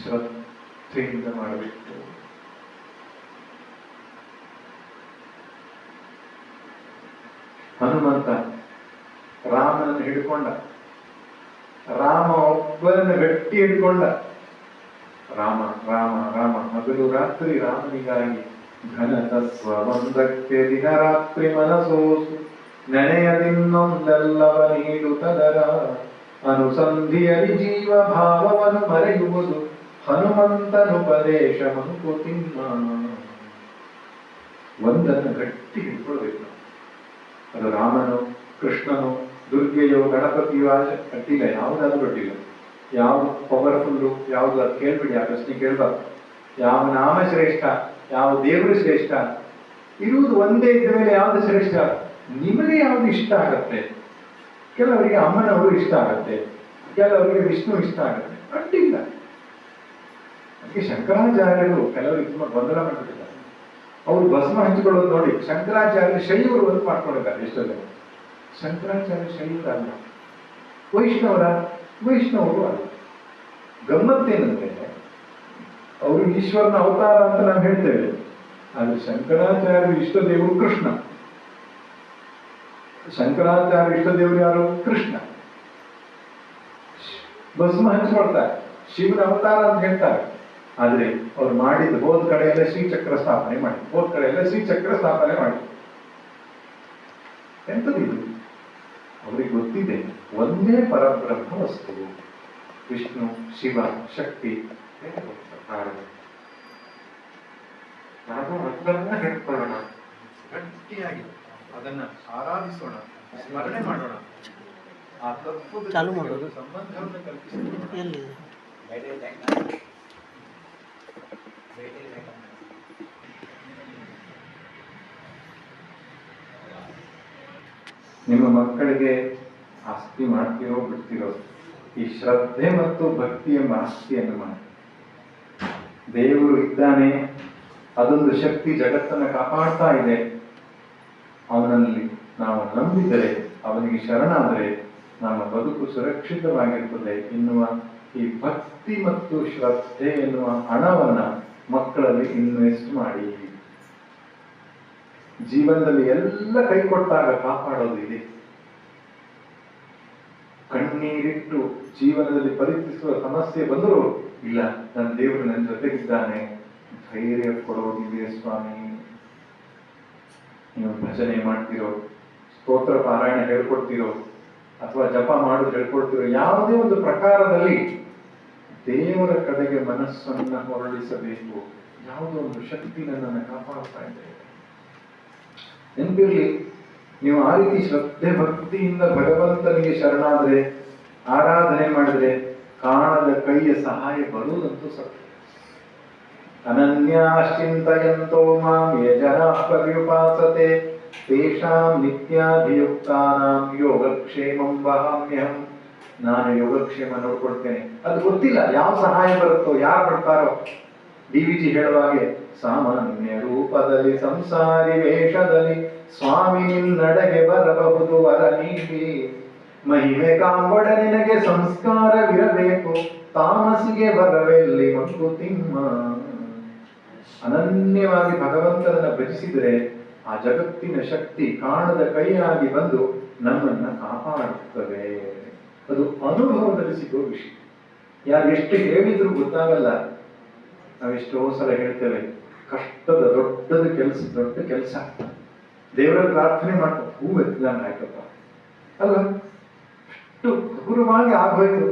ಶ್ರದ್ಧೆಯಿಂದ ಮಾಡಬೇಕು. ಹನುಮಂತ ರಾಮನನ್ನು ಹಿಡ್ಕೊಂಡ, ರಾಮ ಒಬ್ಬರನ್ನು ಗಟ್ಟಿ ಹಿಡ್ಕೊಂಡ. ರಾಮ ರಾಮ ರಾಮ, ಹಗಲು ರಾತ್ರಿ ರಾಮನಿಗಾಗಿ ಘನ ತತ್ವ ಒಂದಕ್ಕೆ ದಿನ ರಾತ್ರಿ ಮನಸೋಸು ನೆನೆಯದಿನ್ನೊಂದೆಲ್ಲವ ನೀಡುತ್ತದರ ಅನುಸಂಧಿಯಲಿ ಜೀವ ಭಾವವನ್ನು ಮರೆಯುವುದು ಹನುಮಂತನುಪದೇಶ ಮಂಕುತಿಮ್ಮ. ಒಂದನ್ನು ಗಟ್ಟಿ ಹಿಡ್ಕೊಳ್ಬೇಕು. ಅದು ರಾಮನು, ಕೃಷ್ಣನು, ದುರ್ಗೆಯೋ, ಗಣಪತಿಯೋ ಅಡ್ಡಿಲ್ಲ, ಯಾವುದಾದ್ರೂ ಅಡ್ಡಿಲ್ಲ. ಯಾವುದು ಪವರ್ಫುಲ್ಲು, ಯಾವುದು ಅದು ಕೇಳ್ಬಿಡಿ, ಆ ಪ್ರಶ್ನೆ ಕೇಳ್ಬಾರ್ದು. ಯಾವ ನಾಮ ಶ್ರೇಷ್ಠ, ಯಾವ ದೇವರು ಶ್ರೇಷ್ಠ, ಇರುವುದು ಒಂದೇ ಇದ್ದ ಮೇಲೆ ಯಾವುದು ಶ್ರೇಷ್ಠ? ನಿಮಗೆ ಯಾವುದು ಇಷ್ಟ ಆಗತ್ತೆ? ಕೆಲವರಿಗೆ ಅಮ್ಮನವರು ಇಷ್ಟ ಆಗತ್ತೆ, ಕೆಲವರಿಗೆ ವಿಷ್ಣು ಇಷ್ಟ ಆಗತ್ತೆ, ಅಡ್ಡಿಲ್ಲ. ಅದಕ್ಕೆ ಶಂಕರಾಚಾರ್ಯರು ಕೆಲವರಿಗೆ ತುಂಬಾ ಗೊಂದಲ ಮಾಡಿಬಿಟ್ಟಿದ್ದಾರೆ. ಅವರು ಭಸ್ಮ ಹಂಚಿಕೊಳ್ಳೋದು ನೋಡಿ, ಶಂಕರಾಚಾರ್ಯ ಶೈವರು ಅಂತ ಮಾಡ್ಕೊಂಡಿದ್ದಾರೆ. ಎಷ್ಟೊಂದು ಶಂಕರಾಚಾರ್ಯ ಶೈವರಲ್ಲ, ವೈಷ್ಣವರ ವೈಷ್ಣವರು ಅಲ್ಲ. ಗಮ್ಮತ್ತೇನಂದ್ರೆ ಅವರು ಈಶ್ವರನ ಅವತಾರ ಅಂತ ನಾವು ಹೇಳ್ತೇವೆ, ಆದ್ರೆ ಶಂಕರಾಚಾರ್ಯ ಇಷ್ಟ ದೇವರು ಕೃಷ್ಣ. ಶಂಕರಾಚಾರ್ಯ ಇಷ್ಟ ದೇವರು ಯಾರು? ಕೃಷ್ಣ. ಭಸ್ಮ ಹಂಚಿಕೊಳ್ತಾರೆ, ಶಿವನ ಅವತಾರ ಅಂತ ಹೇಳ್ತಾರೆ. ಆದ್ರೆ ಅವ್ರು ಮಾಡಿದ ಹೋದ ಕಡೆಯೆಲ್ಲ ಶ್ರೀಚಕ್ರ ಸ್ಥಾಪನೆ ಮಾಡಿ, ಹೋದ ಕಡೆಯೆಲ್ಲ ಶ್ರೀಚಕ್ರ ಸ್ಥಾಪನೆ ಮಾಡಿ. ಎಂತದಿದು? ಅವ್ರಿಗೆ ಗೊತ್ತಿದೆ ಒಂದೇ ಪರಬ್ರಹ್ಮ ವಸ್ತು, ವಿಷ್ಣು, ಶಿವ, ಶಕ್ತಿ. ನಾವು ಅದನ್ನ ಹೇಳ್ಕೊಳ್ಳೋಣ, ಗಟ್ಟಿಯಾಗಿ ಅದನ್ನ ಆರಾಧಿಸೋಣ, ಸ್ಮರಣೆ ಮಾಡೋಣ. ಆ ತತ್ವದ ಸಂಬಂಧವನ್ನು ಕಲ್ಪಿಸೋಣ. ನಿಮ್ಮ ಮಕ್ಕಳಿಗೆ ಆಸ್ತಿ ಮಾಡ್ತಿರೋ ಬಿಡ್ತಿರೋ, ಈ ಶ್ರದ್ಧೆ ಮತ್ತು ಭಕ್ತಿ ಎಂಬ ಆಸ್ತಿಯನ್ನು ಮಾಡಿ. ದೇವರು ಇದ್ದಾನೆ, ಅದೊಂದು ಶಕ್ತಿ ಜಗತ್ತನ್ನು ಕಾಪಾಡ್ತಾ ಇದೆ, ಅವನಲ್ಲಿ ನಾವು ನಂಬಿದರೆ, ಅವನಿಗೆ ಶರಣಾದರೆ ನಮ್ಮ ಬದುಕು ಸುರಕ್ಷಿತವಾಗಿರ್ತದೆ ಎನ್ನುವ ಈ ಭಕ್ತಿ ಮತ್ತು ಶ್ರದ್ಧೆ ಎನ್ನುವ ಹಣವನ್ನ ಮಕ್ಕಳಲ್ಲಿ ಇನ್ವೆಸ್ಟ್ ಮಾಡಿ. ಜೀವನದಲ್ಲಿ ಎಲ್ಲ ಕೈ ಕೊಟ್ಟಾಗ ಕಾಪಾಡೋದು ಇದೆ. ಕಣ್ಣೀರಿಟ್ಟು ಜೀವನದಲ್ಲಿ ಪರೀಕ್ಷಿಸುವ ಸಮಸ್ಯೆ ಬಂದರೂ ಇಲ್ಲ, ನನ್ನ ದೇವರು ನನ್ನ ಜೊತೆಗಿದ್ದಾನೆ, ಧೈರ್ಯ ಕೊಡೋದಿದೆ ಸ್ವಾಮಿ. ನೀವು ಭಜನೆ ಮಾಡ್ತಿರೋ, ಸ್ತೋತ್ರ ಪಾರಾಯಣ ಹೇಳ್ಕೊಡ್ತಿರೋ, ಅಥವಾ ಜಪ ಮಾಡೋದು ಹೇಳ್ಕೊಡ್ತಿರೋ, ಯಾವುದೇ ಒಂದು ಪ್ರಕಾರದಲ್ಲಿ ದೇವರ ಕಡೆಗೆ ಮನಸ್ಸನ್ನ ಹೊರಳಿಸಬೇಕು. ಯಾವುದೋ ಒಂದು ಶಕ್ತಿ ನನ್ನನ್ನು ಕಾಪಾಡ್ತಾ ಇದೆ. ನೆನಪಿರ್ಲಿ, ನೀವು ಆ ರೀತಿ ಶ್ರದ್ಧೆ ಭಕ್ತಿಯಿಂದ ಭಗವಂತನಿಗೆ ಶರಣಾದ್ರೆ, ಆರಾಧನೆ ಮಾಡಿದ್ರೆ, ಕಾಣದ ಕೈಯ ಸಹಾಯ ಬರುವುದಂತೂ ಸತ್ಯ. ಅನನ್ಯಾಶ್ಚಿಂತಯಂತೋ ಮಾಂ ಯೇ ಜನಾಃ ಪರ್ಯುಪಾಸತೆ ತೇಷಾಂ ನಿತ್ಯಾಭಿಯುಕ್ತಾನಾಂ ಯೋಗಕ್ಷೇಮಂ ವಹಾಮ್ಯಹಂ. ನಾನು ಯೋಗಕ್ಷೇಮ ನೋಡ್ಕೊಳ್ತೇನೆ. ಅದು ಗೊತ್ತಿಲ್ಲ ಯಾವ ಸಹಾಯ ಬರುತ್ತೋ, ಯಾರು ಬರ್ತಾರೋ. DVG ಹೇಳುವಾಗೆ, ಸಾಮಾನ್ಯ ರೂಪದಲ್ಲಿ ಸಂಸಾರಿ ವೇಷದಲ್ಲಿ ಸ್ವಾಮಿ ನಿನ್ನಡೆಗೆ ಬರಬಹುದು ವರ ನೀಡಿ. ಮಹಿಮೆ ಕಾಂಬಡ ನಿನಗೆ ಸಂಸ್ಕಾರವಿರಬೇಕು, ತಾಮಸಿಗೆ ಬರವೆಲ್ಲಿ ಮಂಕುತಿಮ್ಮ. ಅನನ್ಯವಾಗಿ ಭಗವಂತನನ್ನ ಭಜಿಸಿದರೆ ಆ ಜಗತ್ತಿನ ಶಕ್ತಿ ಕಾಣದ ಕೈಯಾಗಿ ಬಂದು ನಮ್ಮನ್ನ ಕಾಪಾಡುತ್ತವೆ. ಅದು ಅನುಭವದಲ್ಲಿ ಸಿಗೋ ವಿಷಯ. ಯಾರು ಎಷ್ಟು ಹೇಳಿದ್ರು ಗೊತ್ತಾಗಲ್ಲ. ನಾವೆಷ್ಟೋ ಸಲ ಹೇಳ್ತೇವೆ, ಕಷ್ಟದ ದೊಡ್ಡ ಕೆಲಸ ದೇವರ ಪ್ರಾರ್ಥನೆ ಮಾಡ್ತಾರೆ, ಹೂ ಎತ್ತಿದಂಗ ಆಯ್ತಪ್ಪ ಅಲ್ಲ, ಅಷ್ಟು ಹಗುರವಾಗಿ ಆಗೋಯ್ತು.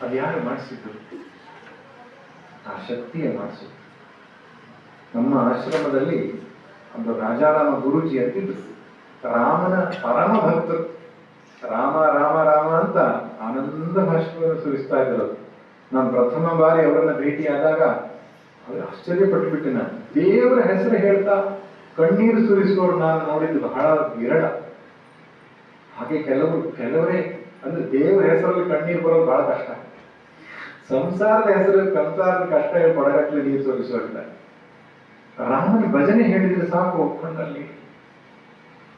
ಅದು ಯಾರು ಮಾಡಿಸಿದ್ರು? ಆ ಶಕ್ತಿಯೇ ಮಾಡಿಸಿದ್ರು. ನಮ್ಮ ಆಶ್ರಮದಲ್ಲಿ ಒಂದು ರಾಜಾರಾಮ ಗುರೂಜಿ ಅಂತಿದ್ರು, ರಾಮನ ಪರಮ ಭಕ್ತರು. ರಾಮ ರಾಮ ರಾಮ ಅಂತ ಆನಂದ ಭಾಷಣವನ್ನು ಸುರಿಸ್ತಾ ಇದ್ರು. ನಾನು ಪ್ರಥಮ ಬಾರಿ ಅವರನ್ನ ಭೇಟಿಯಾದಾಗ ಅವ್ರು ಆಶ್ಚರ್ಯಪಟ್ಟು ಬಿಟ್ಟೆ. ನಾನು ದೇವರ ಹೆಸರು ಹೇಳ್ತಾ ಕಣ್ಣೀರು ಸುರಿಸುವವರು ನಾನು ನೋಡಿದ್ದು ಬಹಳ ವಿರಳ. ಹಾಗೆ ಕೆಲವರೇ ಅಂದ್ರೆ ದೇವರ ಹೆಸರಲ್ಲಿ ಕಣ್ಣೀರು ಬರೋದು ಬಹಳ ಕಷ್ಟ. ಸಂಸಾರದ ಹೆಸರಲ್ಲಿ ಸಂಸಾರದ ಕಷ್ಟ ಹೇಳಿ ಕೊಡಗಟ್ಟಲೆ ನೀರು ಸುರಿಸೋರಿದ್ದಾರೆ. ರಾಮನ ಭಜನೆ ಹೇಳಿದ್ರೆ ಸಾಕು ಕಣ್ಣಲ್ಲಿ.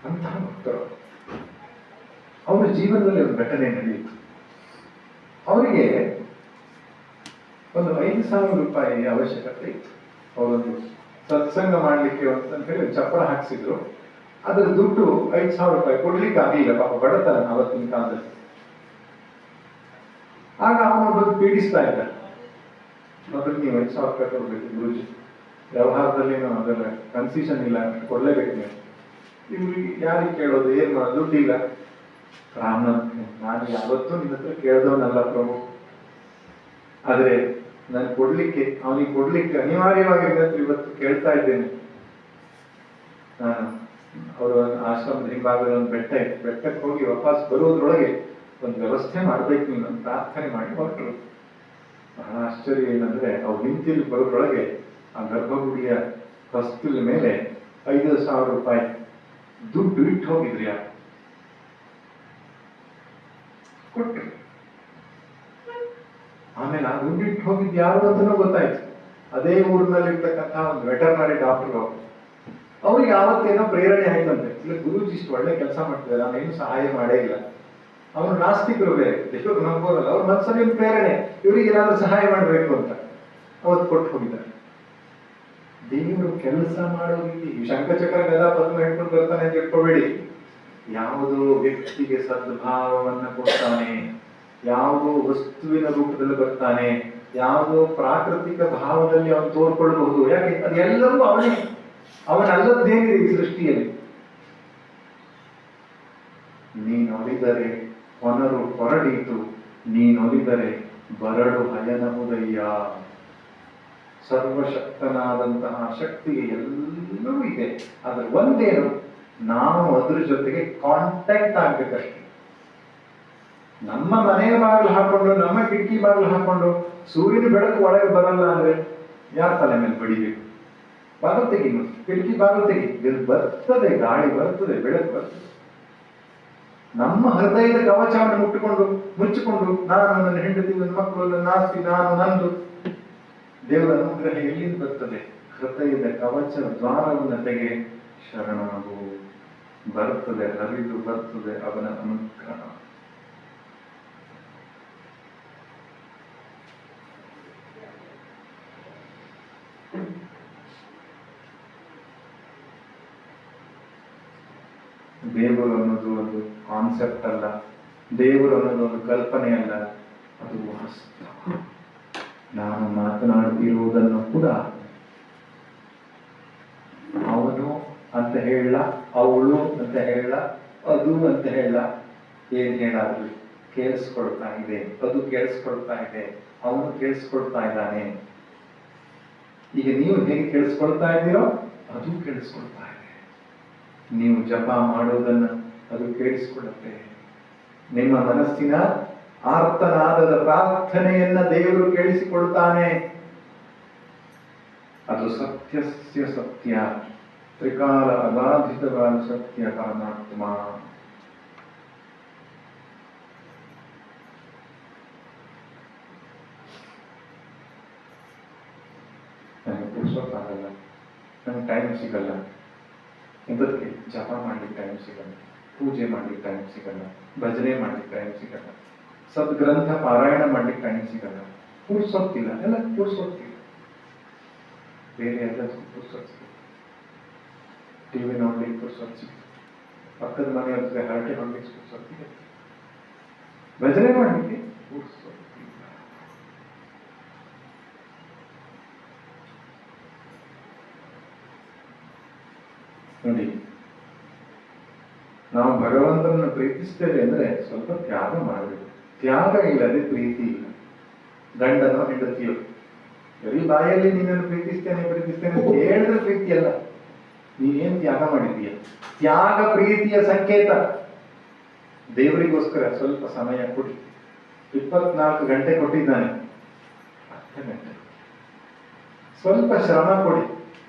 ಅಂತಹ ಭಕ್ತರು. ಅವರ ಜೀವನದಲ್ಲಿ ಒಂದು ಘಟನೆ ನಡೆಯಿತು. ಅವರಿಗೆ ಒಂದು 5,000 ರೂಪಾಯಿ ಅವಶ್ಯಕತೆ ಇತ್ತು. ಅವರೊಂದು ಸತ್ಸಂಗ ಮಾಡ್ಲಿಕ್ಕೆ ಅಂತ ಹೇಳಿ ಚಪ್ಪಳ ಹಾಕ್ಸಿದ್ರು. ಅದರ ದುಡ್ಡು 5,000 ರೂಪಾಯಿ ಕೊಡ್ಲಿಕ್ಕೆ ಆಗಲಿಲ್ಲ. ಪಾಪ ಬಡತನ ಅವತ್ತಿನ ಕಾಲದಲ್ಲಿ. ಆಗ ಅವನೊಬ್ಬರು ಪೀಡಿಸ್ತಾ ಇದ್ದ, ಮೊದಲು ನೀವು 5,000 ರೂಪಾಯಿ ಕೊಡ್ಬೇಕು ಗುರುಜಿ, ವ್ಯವಹಾರದಲ್ಲಿ ನಾವು ಅದೆಲ್ಲ ಕನ್ಸೆಷನ್ ಇಲ್ಲ, ಕೊಡ್ಲೇಬೇಕು ನೀವು. ಇವ್ರಿಗೆ ಯಾರಿಗೆ ಕೇಳೋದು, ಏನ್ ಮಾಡೋದು, ದುಡ್ಡಿಲ್ಲ. ರಾಮನಾಥ್, ನಾನು ಯಾವತ್ತೂ ನಿನ್ನ ಹತ್ರ ಕೇಳ್ದವನಲ್ಲ ಪ್ರಭು, ಆದ್ರೆ ನಾನು ಅವನಿಗೆ ಕೊಡ್ಲಿಕ್ಕೆ ಅನಿವಾರ್ಯವಾಗಿ ಇವತ್ತು ಕೇಳ್ತಾ ಇದ್ದೇನೆ. ನಾನು ಅವರು ಆಶ್ರಮದ ಹಿಂಭಾಗದ ಒಂದು ಬೆಟ್ಟ ಇತ್ತು, ಬೆಟ್ಟಕ್ಕೆ ಹೋಗಿ ವಾಪಸ್ ಬರುವುದ್ರೊಳಗೆ ಒಂದು ವ್ಯವಸ್ಥೆ ಮಾಡ್ಬೇಕು ನೀನು ಪ್ರಾರ್ಥನೆ ಮಾಡಿ ಹೊರಟರು. ಬಹಳ ಆಶ್ಚರ್ಯ ಏನಂದ್ರೆ, ಅವ್ರು ನಿಂತಿಲ್ಲಿ ಬರೋದ್ರೊಳಗೆ ಆ ಗರ್ಭಗುಡಿಯ ಹೊಸ್ತಿಲ ಮೇಲೆ 5,000 ರೂಪಾಯಿ ದುಡ್ಡು ಇಟ್ಟು ಹೋಗಿದ್ರಿ. ಕೊಟ್ರು. ಆಮೇಲೆ ಆ ದುಡ್ಡು ಇಟ್ಟು ಹೋಗಿದ್ದು ಯಾರು ಅಂತನೂ ಗೊತ್ತಾಯ್ತು. ಅದೇ ಊರಿನಲ್ಲಿರ್ತಕ್ಕಂಥ ಒಂದು ವೆಟರ್ನರಿ ಡಾಕ್ಟರ್. ಅವ್ರಿಗೆ ಯಾವತ್ತೇನೋ ಪ್ರೇರಣೆ ಆಯ್ತಂತೆ, ಇಲ್ಲ ಗುರೂಜಿ ಇಷ್ಟು ಒಳ್ಳೆ ಕೆಲಸ ಮಾಡ್ತಿದ್ದಾರೆ, ನಾನೇನು ಸಹಾಯ ಮಾಡೇ ಇಲ್ಲ. ಅವನು ನಾಸ್ತಿಕರು ಬೇರೆ, ದೇವರು ನಂಬೋರಲ್ಲ. ಅವ್ರ ಮನಸ್ಸಲ್ಲಿ ಒಂದು ಪ್ರೇರಣೆ, ಇವರಿಗೆ ಏನಾದ್ರೂ ಸಹಾಯ ಮಾಡಬೇಕು ಅಂತ ಅವತ್ತು ಕೊಟ್ಟು ಹೋಗಿದ್ದಾರೆ. ದೇವರು ಕೆಲಸ ಮಾಡೋ ರೀತಿ, ಶಂಖಚಕ್ರ ಗದಾ ಪದ್ಮ ಹೇಳ್ಕೊಂಡು ಬರ್ತಾನೆ ಅಂತ ಇಟ್ಕೋಬೇಡಿ. ಯಾವುದೋ ವ್ಯಕ್ತಿಗೆ ಸದ್ಭಾವವನ್ನ ಕೊಡ್ತಾನೆ, ಯಾವುದೋ ವಸ್ತುವಿನ ರೂಪದಲ್ಲಿ ಬರ್ತಾನೆ, ಯಾವುದೋ ಪ್ರಾಕೃತಿಕ ಭಾವದಲ್ಲಿ ಅವನು ತೋರ್ಕೊಳ್ಬಹುದು. ಯಾಕೆ? ಅದೆಲ್ಲವೂ ಅವನೇ, ಅವನಲ್ಲದ್ದೇನಿದೆ ಈ ಸೃಷ್ಟಿಯಲ್ಲಿ. ನೀನೊಲಿದರೆ ಹೊನರು ಹೊರಡೀತು, ನೀನೊಲಿದರೆ ಬರಡು ಹಯನಹುದಯ್ಯ. ಸರ್ವಶಕ್ತನಾದಂತಹ ಶಕ್ತಿಗೆ ಎಲ್ಲವೂ ಇದೆ. ಆದ್ರೆ ಒಂದೇನು, ನಾವು ಅದ್ರ ಜೊತೆಗೆ ಕಾಂಟ್ಯಾಕ್ಟ್ ಆಗ್ಬೇಕಷ್ಟೇ. ನಮ್ಮ ಮನೆಯ ಬಾಗಿಲು ಹಾಕೊಂಡು, ನಮ್ಮ ಕಿಟಕಿ ಬಾಗಿಲು ಹಾಕೊಂಡು ಸೂರ್ಯನ ಬೆಳಕು ಒಳಗೆ ಬರಲ್ಲ ಅಂದ್ರೆ ಯಾರ ತಲೆ ಮೇಲೆ ಬಡಿಬೇಕು? ಬಾಗಿಲು ತೆಗಿ, ಕಿಟಕಿ ಬಾಗಿಲು ತೆಗಿ, ಬರ್ತದೆ, ಗಾಳಿ ಬರ್ತದೆ, ಬೆಳಕು ಬರ್ತದೆ. ನಮ್ಮ ಹೃದಯದ ಕವಚವನ್ನು ಮುಚ್ಚಿಕೊಂಡು ನಾನು, ನನ್ನ ಹೆಂಡತಿ, ನನ್ನ ಮಕ್ಕಳು, ನನ್ನ ಆಸ್ತಿ, ನಾನು, ನಂದು, ದೇವರ ಅನುಗ್ರಹ ಎಲ್ಲಿಂದ ಬರ್ತದೆ? ಹೃದಯದ ಕವಚ ದ್ವಾರವನ್ನು ತೆಗೆ, ಶರಣಾಗು, ಬರ್ತದೆ, ಹರಿದು ಬರ್ತದೆ ಅವನ ಅನುಗ್ರಹ. ದೇವರು ಅನ್ನೋದು ಒಂದು ಕಾನ್ಸೆಪ್ಟ್ ಅಲ್ಲ, ದೇವರು ಅನ್ನೋದು ಒಂದು ಕಲ್ಪನೆ ಅಲ್ಲ, ಅದು ವಾಸ್ತವ. ನಾನು ಮಾತನಾಡುತ್ತಿರುವುದನ್ನು ಕೂಡ ಅವನು ಅಂತ ಹೇಳ, ಅವಳು ಅಂತ ಹೇಳ, ಅದು ಅಂತ ಹೇಳ, ಏನ್ ಹೇಳಾದ್ರು ಕೇಳಿಸ್ಕೊಳ್ತಾ ಇದೆ, ಅದು ಕೇಳಿಸ್ಕೊಳ್ತಾ ಇದೆ, ಅವನು ಕೇಳಿಸ್ಕೊಳ್ತಾ ಇದ್ದಾನೆ. ಈಗ ನೀವು ಹೇಗೆ ಕೇಳಿಸ್ಕೊಳ್ತಾ ಇದ್ದೀರೋ ಅದು ಕೇಳಿಸ್ಕೊಳ್ತಾ ಇದೆ. ನೀವು ಜಪ ಮಾಡೋದನ್ನ ಅದು ಕೇಳಿಸ್ಕೊಳ್ಳುತ್ತೆ. ನಿಮ್ಮ ಮನಸ್ಸಿನ ಆರ್ತನಾದದ ಪ್ರಾರ್ಥನೆಯನ್ನ ದೇವರು ಕೇಳಿಸಿಕೊಳ್ತಾನೆ. ಅದು ಸತ್ಯಸ್ಯ ಸತ್ಯ, ತ್ರಿಕಾಲ ಅಬಾಧಿತವಾದ ಸತ್ಯ ಪರಮಾತ್ಮ. ನನಗೆ ಪುರುಷೋತ್ತಾಗಲ್ಲ, ನನಗೆ ಟೈಮ್ ಸಿಗಲ್ಲ, ಇದಕ್ಕೆ ಜಪ ಮಾಡ್ಲಿಕ್ಕೆ ಟೈಮ್ ಸಿಗಲ್ಲ, ಪೂಜೆ ಮಾಡ್ಲಿಕ್ಕೆ ಟೈಮ್ ಸಿಗಲ್ಲ, ಭಜನೆ ಮಾಡ್ಲಿಕ್ಕೆ ಟೈಮ್ ಸಿಗಲ್ಲ, ಸದ್ಗ್ರಂಥ ಪಾರಾಯಣ ಮಾಡ್ಲಿಕ್ಕೆ ಟೈಮ್ ಸಿಗಲ್ಲ, ಪುರುಸೊತ್ತಿಲ್ಲ, ಎಲ್ಲ ಪುರುಸೊತ್ತಿಲ್ಲ. ಬೇರೆ ಎಲ್ಲ ಪುರುಸೊತ್ತು, ಟಿವಿ ನೋಡ್ಲಿಕ್ಕೆ ಪುರುಸೊತ್ತು, ಪಕ್ಕದ ಮನೆಯ ಜೊತೆ ಹರಟೆ ನೋಡ್ಲಿಕ್ಕೆ ಪುರುಸೊತ್ತಿದೆ, ಭಜನೆ ಮಾಡ್ಲಿಕ್ಕೆ ಪುರುಸೊತ್ತಿಲ್ಲ. ನೋಡಿ, ನಾವು ಭಗವಂತನನ್ನು ಪ್ರೀತಿಸ್ತೇವೆ ಅಂದ್ರೆ ಸ್ವಲ್ಪ ತ್ಯಾಗ ಮಾಡಬೇಕು. ತ್ಯಾಗ ಇಲ್ಲದೆ ಪ್ರೀತಿ ಇಲ್ಲ. ಗಂಡನೋ ಹೆಂಡತಿಯೋ ಬರೀ ಬಾಯಲ್ಲಿ ನಿನ್ನನ್ನು ಪ್ರೀತಿಸ್ತೇನೆ ಅಂತ ಹೇಳಿದ್ರೆ ಪ್ರೀತಿ ಅಲ್ಲ, ನೀನೇನ್ ತ್ಯಾಗ ಮಾಡಿದೀಯ. ತ್ಯಾಗ ಪ್ರೀತಿಯ ಸಂಕೇತ. ದೇವರಿಗೋಸ್ಕರ ಸ್ವಲ್ಪ ಸಮಯ ಕೊಡಿ. 24 ಗಂಟೆ ಕೊಟ್ಟಿದ್ದಾನೆ, 10 ಗಂಟೆ ಸ್ವಲ್ಪ ಶ್ರಮ ಕೊಡಿ.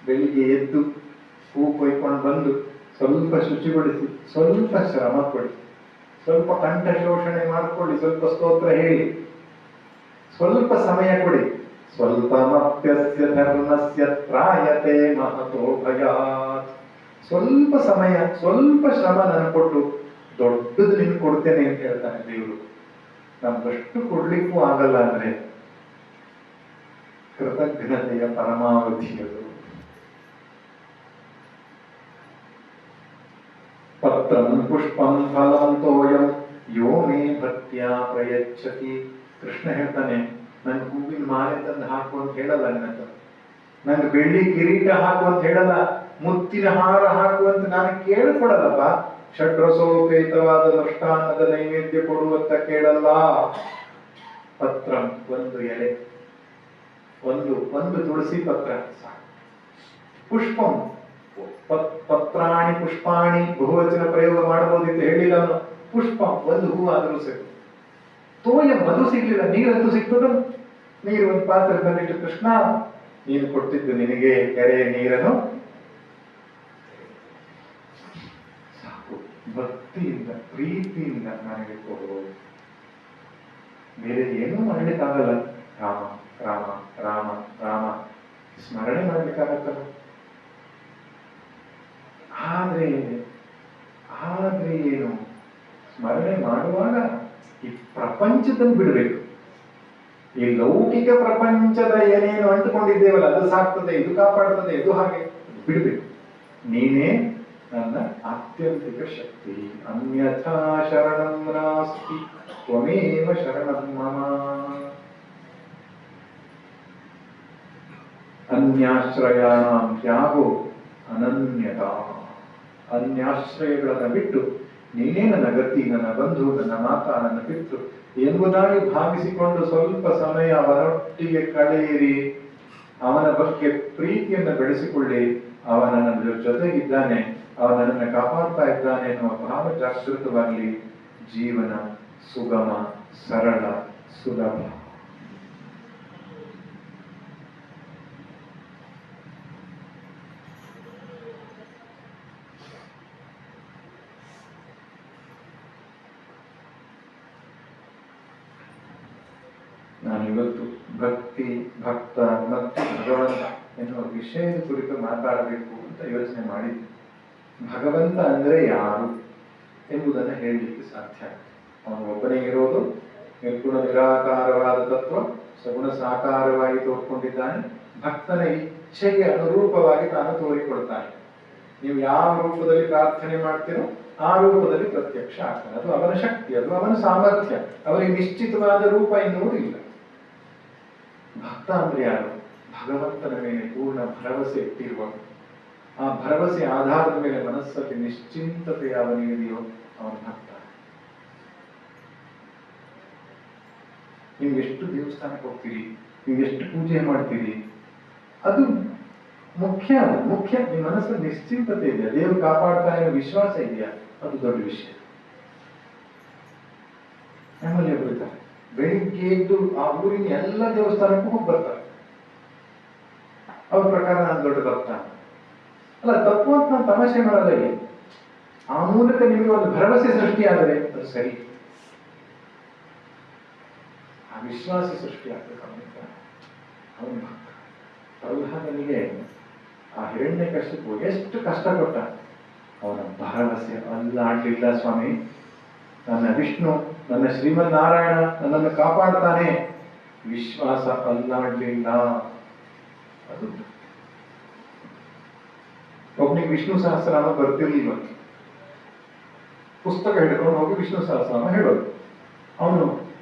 ಬೆಳಿಗ್ಗೆ ಎದ್ದು ಹೂ ಕೊಯ್ಕೊಂಡು ಬಂದು ಸ್ವಲ್ಪ ಶುಚಿಗೊಳಿಸಿ, ಸ್ವಲ್ಪ ಶ್ರಮ ಕೊಡಿ, ಸ್ವಲ್ಪ ಕಂಠ ಶೋಷಣೆ ಮಾಡಿಕೊಳ್ಳಿ, ಸ್ವಲ್ಪ ಸ್ತೋತ್ರ ಹೇಳಿ, ಸ್ವಲ್ಪ ಸಮಯ ಕೊಡಿ. ಸ್ವಲ್ಪ ಮಪ್ಯಸ್ಯ ಧರ್ಮಸ್ಯ ತ್ರಾಯತೆ ಮಹತೋ ಭಯಾತ್. ಸ್ವಲ್ಪ ಸಮಯ, ಸ್ವಲ್ಪ ಶ್ರಮ ನನಗೆ ಕೊಟ್ಟು ದೊಡ್ಡದು ನಿಮ್ಗೆ ಕೊಡ್ತೇನೆ ಅಂತ ಹೇಳ್ತಾನೆ ದೇವರು. ನಮ್ಗಷ್ಟು ಕೊಡ್ಲಿಕ್ಕೂ ಆಗಲ್ಲ ಅಂದ್ರೆ ಕೃತಜ್ಞತೆಯ ಪರಮಾವಧಿಯದು. ಪತ್ರಂ ಪುಷ್ಪಂ ಫಲಂ ತೋಯಂ ಯೋ ಮೇ ಭಕ್ತ್ಯಾ ಪ್ರಯಚ್ಛತಿ. ಕೃಷ್ಣ ಹೇಳ್ತಾನೆ, ನನ್ಗೆ ಹೂವಿನ ಮಾಲೆ ತಂದು ಹಾಕು ಅಂತ ಹೇಳಲ್ಲ, ನಂಗೆ ಬೆಳ್ಳಿ ಕಿರೀಟ ಹಾಕು ಅಂತ ಹೇಳಲ್ಲ, ಮುತ್ತಿನ ಹಾರ ಹಾಕು ಅಂತ ನಾನು ಕೇಳ್ಕೊಡಲ್ಲಪ್ಪ. ಷಡ್ರಸೋಪೇತವಾದ ಮೃಷ್ಟಾನ್ನದ ನೈವೇದ್ಯ ಕೊಡುವಂತ ಕೇಳಲ್ಲ. ಪತ್ರಂ, ಒಂದು ಎಲೆ, ಒಂದು ತುಳಸಿ ಪತ್ರ ಸಾಕು. ಪುಷ್ಪಂ, ಪತ್ರಾಣಿ ಪುಷ್ಪಾಣಿ ಬಹುವಚನ ಪ್ರಯೋಗ ಮಾಡಬಹುದಿತ್ತು, ಹೇಳಿಲ್ಲ ಅವನು. ಪುಷ್ಪ, ಒಂದು ಹೂ ಆದರೂ ಸರಿ. ತೋಯಂ, ಅದು ಸಿಗ್ಲಿಲ್ಲ, ನೀರಂತೂ ಸಿಗ್ತದ. ನೀರು ಒಂದು ಪಾತ್ರೆ ತಂದಿಟ್ಟು, ಕೃಷ್ಣ ನೀನು ಕೊಟ್ಟಿದ್ದು ನಿನಗೆ ಕೆರೆಯ ನೀರನ್ನು ಸಾಕು. ಭಕ್ತಿಯಿಂದ ಪ್ರೀತಿಯಿಂದ ನನಗೆ ಕೊಡು. ಬೇರೆ ಏನೂ ಮಾಡ್ಲಿಕ್ಕಾಗಲ್ಲ. ರಾಮ ರಾಮ ರಾಮ ರಾಮ ಸ್ಮರಣೆ ಮಾಡ್ಲಿಕ್ಕಾಗತ್ತಲ್ಲ. ಆದ್ರೆ ಏನು, ಸ್ಮರಣೆ ಮಾಡುವಾಗ ಈ ಪ್ರಪಂಚದಲ್ಲಿ ಬಿಡಬೇಕು. ಈ ಲೌಕಿಕ ಪ್ರಪಂಚದ ಏನೇನು ಅಂಟುಕೊಂಡಿದ್ದೇವಲ್ಲ, ಅದು ಸಾಕ್ತದೆ, ಇದು ಕಾಪಾಡ್ತದೆ, ಇದು ಹಾಗೆ ಬಿಡಬೇಕು. ನೀನೇ ನನ್ನ ಆತ್ಯಂತಿಕ ಶಕ್ತಿ. ಅನ್ಯಥಾ ಶರಣಂ ನಾಸ್ತಿ ತ್ವಮೇವ ಶರಣಂ ಮಮ. ಅನ್ಯಾಶ್ರಯಾಣಾಂ ತ್ಯಾಗೋ ಅನನ್ಯತಾ. ಅನ್ಯಾಶ್ರಯಗಳನ್ನು ಬಿಟ್ಟು ನೀನೇ ನನ್ನ ಗತಿ, ನನ್ನ ಬಂಧು, ನನ್ನ ಮಾತಾ, ನನ್ನ ಪಿತೃ ಎಂಬುದಾಗಿ ಭಾವಿಸಿಕೊಂಡು ಸ್ವಲ್ಪ ಸಮಯ ಅವನೊಟ್ಟಿಗೆ ಕಳೆಯಿರಿ. ಅವನ ಬಗ್ಗೆ ಪ್ರೀತಿಯನ್ನು ಬೆಳೆಸಿಕೊಳ್ಳಿ. ಅವನ ನನ್ನ ಜೊತೆಗಿದ್ದಾನೆ, ಅವನ ನನ್ನ ಕಾಪಾಡ್ತಾ ಇದ್ದಾನೆ ಎನ್ನುವ ಭಾವ ಜಾಗೃತವಾಗಲಿ. ಜೀವನ ಸುಗಮ, ಸರಳ, ಸುಲಭ. ನಾನು ಇವತ್ತು ಭಕ್ತಿ, ಭಕ್ತ ಮತ್ತು ಭಗವಂತ ಎನ್ನುವ ವಿಷಯದ ಕುರಿತು ಮಾತಾಡಬೇಕು ಅಂತ ಯೋಚನೆ ಮಾಡಿದ್ದೆ. ಭಗವಂತ ಅಂದ್ರೆ ಯಾರು ಎಂಬುದನ್ನು ಹೇಳಲಿಕ್ಕೆ ಸಾಧ್ಯ. ಅವನು ಒಬ್ಬನೇ ಇರೋದು, ನಿರ್ಗುಣ ನಿರಾಕಾರವಾದ ತತ್ವ, ಸಗುಣ ಸಾಕಾರವಾಗಿ ತೋರ್ಕೊಂಡಿದ್ದಾನೆ. ಭಕ್ತನ ಇಚ್ಛೆಗೆ ಅನುರೂಪವಾಗಿ ತಾನು ತೋರಿಕೊಡ್ತಾನೆ. ನೀವು ಯಾವ ರೂಪದಲ್ಲಿ ಪ್ರಾರ್ಥನೆ ಮಾಡ್ತೀರೋ ಆ ರೂಪದಲ್ಲಿ ಪ್ರತ್ಯಕ್ಷ ಆಗ್ತಾನೆ. ಅದು ಅವನ ಶಕ್ತಿ, ಅದು ಅವನ ಸಾಮರ್ಥ್ಯ. ಅವರಿಗೆ ನಿಶ್ಚಿತವಾದ ರೂಪ ಎನ್ನುವುದು ಇಲ್ಲ. ಭಕ್ತ ಅಂದ್ರೆ ಯಾರು? ಭಗವಂತನ ಮೇಲೆ ಪೂರ್ಣ ಭರವಸೆ ಇಟ್ಟಿರುವ, ಆ ಭರವಸೆ ಆಧಾರದ ಮೇಲೆ ಮನಸ್ಸಲ್ಲಿ ನಿಶ್ಚಿಂತತೆ ಅವನಿಗಿದೆಯೋ ಅವನ ಭಕ್ತ. ನೀವು ಎಷ್ಟು ದೇವಸ್ಥಾನಕ್ಕೆ ಹೋಗ್ತೀರಿ, ನೀವು ಎಷ್ಟು ಪೂಜೆ ಮಾಡ್ತೀರಿ, ಅದು ಮುಖ್ಯ. ಮುಖ್ಯ ನಿಮ್ಮ ಮನಸ್ಸಲ್ಲಿ ನಿಶ್ಚಿಂತತೆ ಇದೆಯಾ, ದೇವರು ಕಾಪಾಡ್ತಾನೆ ವಿಶ್ವಾಸ ಇದೆಯಾ, ಅದು ದೊಡ್ಡ ವಿಷಯ. ನಮ್ಮಲ್ಲಿ ಬರೀತಾರೆ, ಬೆಳಿಗ್ಗೆ ಎದ್ದು ಆ ಊರಿನ ಎಲ್ಲ ದೇವಸ್ಥಾನಕ್ಕೂ ಹೋಗಿ ಬರ್ತಾರೆ. ಅವ್ರ ಪ್ರಕಾರ ನಾನು ದೊಡ್ಡ ಭಕ್ತ ಅಲ್ಲ, ತಪ್ಪು ಅಂತ ನಾನು ತಮಾಷೆ ಮಾಡಲ್ಲ. ಇಲ್ಲಿ ಆ ಮೂಲಕ ನಿಮಗೆ ಒಂದು ಭರವಸೆ ಸೃಷ್ಟಿಯಾದರೆ ಅದು ಸರಿ, ಆ ವಿಶ್ವಾಸ ಸೃಷ್ಟಿಯಾಗಬೇಕು. ಅವನ ಭಕ್ತ. ಪ್ರಹ್ಲಾದನಿಗೆ ಆ ಹಿರಣ್ಯಕಶಿಪು ಎಷ್ಟು ಕಷ್ಟ ಕೊಟ್ಟ, ಅವನ ಭರವಸೆ ಅಲ್ಲಾಡ್ಲಿಲ್ಲ. ಸ್ವಾಮಿ, ನನ್ನ ವಿಷ್ಣು, ನನ್ನ ಶ್ರೀಮನ್ನಾರಾಯಣ ನನ್ನನ್ನು ಕಾಪಾಡ್ತಾನೆ, ವಿಶ್ವಾಸ ಅಲ್ಲಾಡ್ಲಿಲ್ಲ. ಅದು ಒಬ್ಬನಿಗೆ ವಿಷ್ಣು ಸಹಸ್ರನಾಮ ಬರ್ತಿರ್ಲಿಲ್ಲ. ಪುಸ್ತಕ ಹಿಡ್ಕೊಂಡು ಹೋಗಿ ವಿಷ್ಣು ಸಹಸ್ರನಾಮ ಹೇಳೋದು. ಅವನು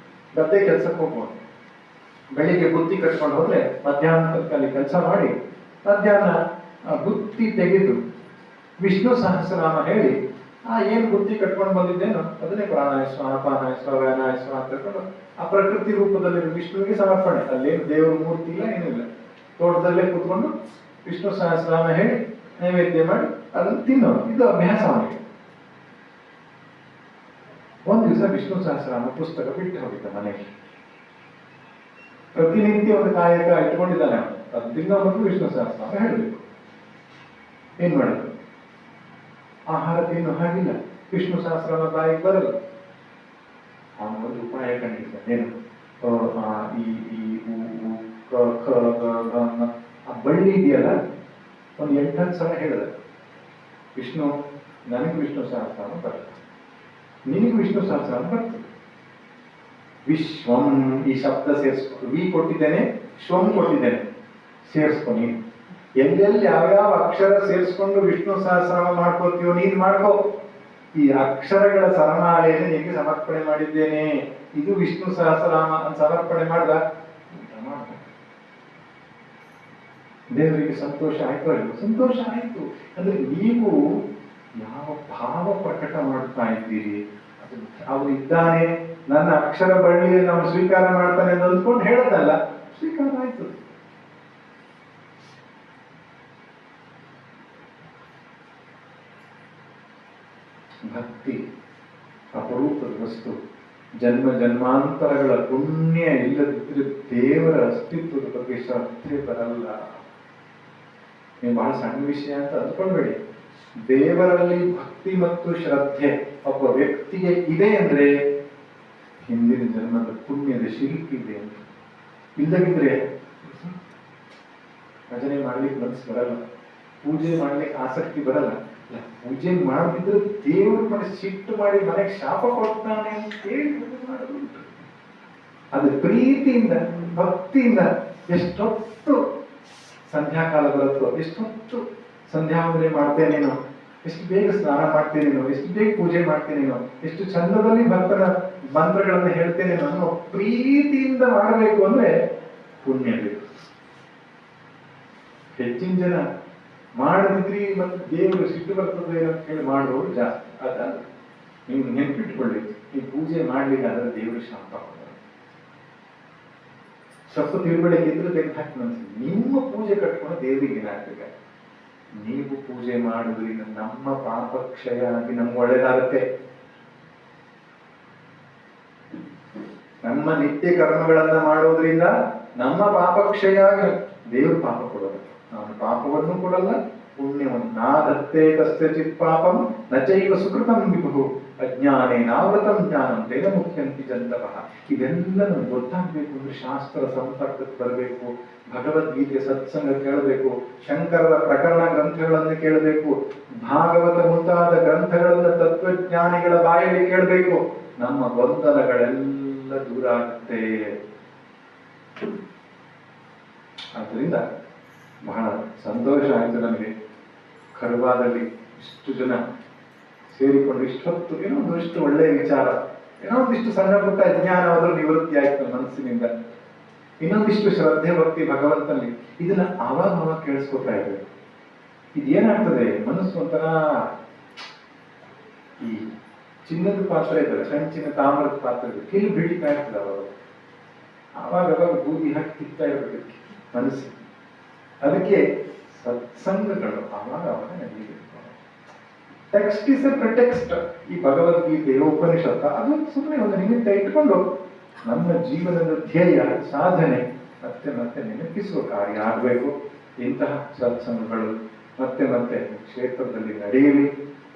ಗದ್ದೆ ಕೆಲಸಕ್ಕೆ ಹೋಗ್ಬೋದು. ಬೆಳಿಗ್ಗೆ ಬುತ್ತಿ ಕಟ್ಕೊಂಡು ಹೋದ್ರೆ ಮಧ್ಯಾಹ್ನದಲ್ಲಿ ಕೆಲಸ ಮಾಡಿ ಮಧ್ಯಾಹ್ನ ಬುತ್ತಿ ತೆಗೆದು ವಿಷ್ಣು ಸಹಸ್ರನಾಮ ಹೇಳಿ, ಏನ್ ಬುತ್ತಿ ಕಟ್ಕೊಂಡು ಬಂದಿದ್ದೇನೋ ಅದನ್ನೇ ಪ್ರಾಣಾಯಸ್ವ, ಅಪಾನಾಯಸ್ವ, ವ್ಯಾನಾಯಸ್ವ ಅಂತ ಹೇಳ್ಕೊಂಡು ಆ ಪ್ರಕೃತಿ ರೂಪದಲ್ಲಿ ವಿಷ್ಣುವಿಗೆ ಸಮರ್ಪಣೆ. ಅಲ್ಲೇನು ದೇವರ ಮೂರ್ತಿ ಇಲ್ಲ, ಏನೂ ಇಲ್ಲ. ತೋಟದಲ್ಲೇ ಕೂತ್ಕೊಂಡು ವಿಷ್ಣು ಸಹಸ್ರನಾಮ ಹೇಳಿ ನೈವೇದ್ಯ ಮಾಡಿ ಅದನ್ನು ತಿನ್ನೋದು. ಇದು ಅಭ್ಯಾಸ ಅವನಿಗೆ. ಒಂದ್ ದಿವಸ ವಿಷ್ಣು ಸಹಸ್ರನಾಮ ಪುಸ್ತಕ ಬಿಟ್ಟು ಹೋಗಿದ್ದ ಮನೆಗೆ. ಪ್ರತಿನಿತ್ಯ ಒಂದು ಕಾಯಕ ಇಟ್ಕೊಂಡಿದ್ದಾನೆ ಅವನು. ಅದು ತಿನ್ನೋದು ವಿಷ್ಣು ಸಹಸ್ರನಾಮ ಹೇಳಬೇಕು. ಏನ್ ಮಾಡೋದು? ಆಹಾರ ತಿನ್ನೋ ಹಾಗಿಲ್ಲ, ವಿಷ್ಣು ಸಹಸ್ರನಾಮ ಬಾಯಿಗೆ ಬರಲ್ಲ. ಅವನು ಒಂದು ಉಪಾಯ ಕಂಡಿದ್ದ. ಏನು? ಆ ಬಳ್ಳಿ ಇದೆಯಲ್ಲ, ಒಂದು 8-10 ಸಲ ಹೇಳಿದ, ವಿಷ್ಣು, ನನಗೆ ವಿಷ್ಣು ಸಹಸ್ರನಾಮ ಬರ್ತದೆ, ನಿನಗೆ ವಿಷ್ಣು ಸಹಸ್ರನಾಮ ಬರ್ತದೆ. ವಿಶ್ವಂ ಈ ಶಬ್ದ ಸೇರಿಸ್ಕೊಂಡು, ವಿ ಕೊಟ್ಟಿದ್ದೇನೆ, ಶ್ವಂ ಕೊಟ್ಟಿದ್ದೇನೆ, ಸೇರಿಸ್ಕೊ. ನೀನು ಎಲ್ಲೆಲ್ಲಿ ಯಾವ್ಯಾವ ಅಕ್ಷರ ಸೇರಿಸ್ಕೊಂಡು ವಿಷ್ಣು ಸಹಸ್ರನಾಮ ಮಾಡ್ಕೋತೀವೋ ನೀನು ಮಾಡ್ಕೋ. ಈ ಅಕ್ಷರಗಳ ಸರಮಾಲೆಯನ್ನು ನಿನಗೆ ಸಮರ್ಪಣೆ ಮಾಡಿದ್ದೇನೆ, ಇದು ವಿಷ್ಣು ಸಹಸ್ರನಾಮ ಅಂತ ಸಮರ್ಪಣೆ ಮಾಡ್ದ. ದೇವರಿಗೆ ಸಂತೋಷ ಆಯ್ತು, ಅಲ್ವ? ಸಂತೋಷ ಆಯ್ತು. ಅಂದ್ರೆ ನೀವು ಯಾವ ಭಾವ ಪ್ರಕಟ ಮಾಡ್ತಾ ಇದ್ದೀರಿ, ಅದು ಅವನು ಇದ್ದಾನೆ, ನನ್ನ ಅಕ್ಷರ ಬಳ್ಳಿಯನ್ನು ಅವನು ಸ್ವೀಕಾರ ಮಾಡ್ತಾನೆ ಅಂತ ಅಂದ್ಕೊಂಡು ಹೇಳೋದಲ್ಲ, ಸ್ವೀಕಾರ ಆಯ್ತು. ಭಕ್ತಿ ಅಪರೂಪದ ವಸ್ತು. ಜನ್ಮ ಜನ್ಮಾಂತರಗಳ ಪುಣ್ಯ ಇಲ್ಲದಿದ್ರೆ ದೇವರ ಅಸ್ತಿತ್ವದ ಬಗ್ಗೆ ಶ್ರದ್ಧೆ ಬರಲ್ಲ. ನೀವು ಬಹಳ ಸಣ್ಣ ವಿಷಯ ಅಂತ ಅಂದ್ಕೊಳ್ಬೇಡಿ. ದೇವರಲ್ಲಿ ಭಕ್ತಿ ಮತ್ತು ಶ್ರದ್ಧೆ ಒಬ್ಬ ವ್ಯಕ್ತಿಗೆ ಇದೆ ಅಂದ್ರೆ ಹಿಂದಿನ ಜನ್ಮದ ಪುಣ್ಯದ ಶಿಲ್ಪಿದೆ ಅಂತ. ಇಲ್ಲದಿದ್ರೆ ಭಜನೆ ಮಾಡ್ಲಿಕ್ಕೆ ಮನಸ್ಸು ಬರಲ್ಲ, ಪೂಜೆ ಮಾಡ್ಲಿಕ್ಕೆ ಆಸಕ್ತಿ ಬರಲ್ಲ. ಪೂಜೆ ಮಾಡದಿದ್ರೆ ದೇವ್ರ ಮನೆ ಸಿಟ್ಟು ಮಾಡಿ ಮನೆಗೆ ಶಾಪ ಕೊಡ್ತಾನೆ ಅಂತ ಹೇಳಿ ಮಾಡುದುಂಟು. ಅದು ಪ್ರೀತಿಯಿಂದ, ಭಕ್ತಿಯಿಂದ ಎಷ್ಟೊತ್ತು ಸಂಧ್ಯಾಕಾಲ ಬರುತ್ತೋ, ಎಷ್ಟೊತ್ತು ಸಂಧ್ಯಾ ವಂದನೆ ಮಾಡ್ತೇನೇನೋ ಎಷ್ಟು ಬೇಗ ಸ್ನಾನ ಮಾಡ್ತೇನೇನೋ, ಎಷ್ಟು ಬೇಗ ಪೂಜೆ ಮಾಡ್ತೇನೇನೋ, ಎಷ್ಟು ಚಂದದಲ್ಲಿ ಭಕ್ತರ ಮಂತ್ರಗಳನ್ನು ಹೇಳ್ತೇನೇನೋ ಅನ್ನೋ ಪ್ರೀತಿಯಿಂದ ಮಾಡಬೇಕು ಅಂದ್ರೆ ಪುಣ್ಯ ಬೇಕು. ಹೆಚ್ಚಿನ ಜನ ಮಾಡದಿದ್ರಿ ಮತ್ತೆ ದೇವರು ಸಿಟ್ಟು ಬರ್ತದೆ ಅಂತ ಹೇಳಿ ಮಾಡುವವರು ಜಾಸ್ತಿ. ಅದಲ್ಲ, ನೀವು ನೆನ್ಪಿಟ್ಕೊಳ್ಳಿ, ನೀವು ಪೂಜೆ ಮಾಡ್ಲಿಕ್ಕೆ ಆದ್ರೆ ದೇವರು ಶಾಂತ ಕೊಡ್ತಾರೆ. ಸ್ವಲ್ಪ ತಿಳುವಳಿಕೆ ಇದ್ರೆ ತೆಗೆದು ಹಾಕಿ ಮನಸ್ಸು. ನಿಮ್ಮ ಪೂಜೆ ಕಟ್ಕೊಂಡು ದೇವರಿಗೆ ಏನಾಗ್ತದೆ? ನೀವು ಪೂಜೆ ಮಾಡುವುದರಿಂದ ನಮ್ಮ ಪಾಪ ಕ್ಷಯ ಆಗಿ ನಮ್ಗೆ ಒಳ್ಳೇದಾಗುತ್ತೆ. ನಮ್ಮ ನಿತ್ಯ ಕರ್ಮಗಳನ್ನ ಮಾಡೋದ್ರಿಂದ ನಮ್ಮ ಪಾಪ ಕ್ಷಯ ಆಗಿ ದೇವರು ಪಾಪ ಕೊಡೋದು. ನಾನು ಪಾಪವನ್ನು ಕೊಡಲ್ಲ, ಪುಣ್ಯವನ್ನು. ನಾದತ್ತೇ ಕಸ್ಯಚಿತ್ ಪಾಪಂ ನಚೈವ ಸುಕೃತಂ ವಿಭು ಅಜ್ಞಾನೇನಾವೃತಂ ಜ್ಞಾನಂ ತೇನ ಮುಖ್ಯಂತಿ ಜಂತವಃ. ಇದೆಲ್ಲ ನಮ್ಗೆ ಗೊತ್ತಾಗ್ಬೇಕು ಅಂದ್ರೆ ಶಾಸ್ತ್ರ ಸಂಪರ್ಕಕ್ಕೆ ಬರಬೇಕು, ಭಗವದ್ಗೀತೆ ಸತ್ಸಂಗ ಕೇಳಬೇಕು, ಶಂಕರರ ಪ್ರಕರಣ ಗ್ರಂಥಗಳನ್ನು ಕೇಳಬೇಕು, ಭಾಗವತ ಮುಂತಾದ ಗ್ರಂಥಗಳನ್ನ ತತ್ವಜ್ಞಾನಿಗಳ ಬಾಯಲ್ಲಿ ಕೇಳಬೇಕು. ನಮ್ಮ ಗೊಂದಲಗಳೆಲ್ಲ ದೂರ ಆಗುತ್ತೆ. ಆದ್ದರಿಂದ ಬಹಳ ಸಂತೋಷ ಆಯಿತು ನನಗೆ. ಖರ್ವಾದಲ್ಲಿ ಇಷ್ಟು ಜನ ಸೇರಿಕೊಂಡು ಇಷ್ಟೊತ್ತು ಏನೋ ಒಂದಿಷ್ಟು ಒಳ್ಳೆಯ ವಿಚಾರ, ಏನೋ ಒಂದಿಷ್ಟು ಸಣ್ಣ ಪುಟ್ಟ ಅಜ್ಞಾನವಾದರೂ ನಿವೃತ್ತಿ ಆಯ್ತು ಮನಸ್ಸಿನಿಂದ. ಇನ್ನೊಂದಿಷ್ಟು ಶ್ರದ್ಧೆ ಭಕ್ತಿ ಭಗವಂತನಲ್ಲಿ. ಇದನ್ನ ಆವಾಗ ಕೇಳಿಸ್ಕೊತಾ ಇರ್ಬೇಕು. ಇದೇನಾಗ್ತದೆ, ಮನಸ್ಸು ಒಂಥರ ಈ ಚಿನ್ನದ ಪಾತ್ರ ಇದ್ದಾರೆ, ಕಂಚಿನ ತಾಮ್ರದ ಪಾತ್ರ ಇದೆ, ಕಿಲ್ ಬಿಡಿತಾ ಇರ್ತದೆ. ಆವಾಗ ಬೂದಿ ಹಾಕಿ ತಿಕ್ತಾ ಇರ್ಬೇಕು ಮನಸ್ಸಿಗೆ. ಅದಕ್ಕೆ ಸತ್ಸಂಗಗಳು ಆವಾಗ ನಡೆಯಬೇಕು. Text is A pretext. ಈ ಭಗವದ್ಗೀತೆ ಉಪನಿಷತ್ತ ಅದು ಸುಮ್ಮನೆ ಒಂದು ನಿಮಿತ್ತ ಇಟ್ಕೊಂಡು ನಮ್ಮ ಜೀವನದ ಧ್ಯೇಯ ಸಾಧನೆ ಮತ್ತೆ ಮತ್ತೆ ನೆನಪಿಸುವ ಕಾರ್ಯ ಆಗಬೇಕು. ಇಂತಹ ಸತ್ಸಂಗಗಳು ಮತ್ತೆ ಮತ್ತೆ ಕ್ಷೇತ್ರದಲ್ಲಿ ನಡೆಯಲಿ.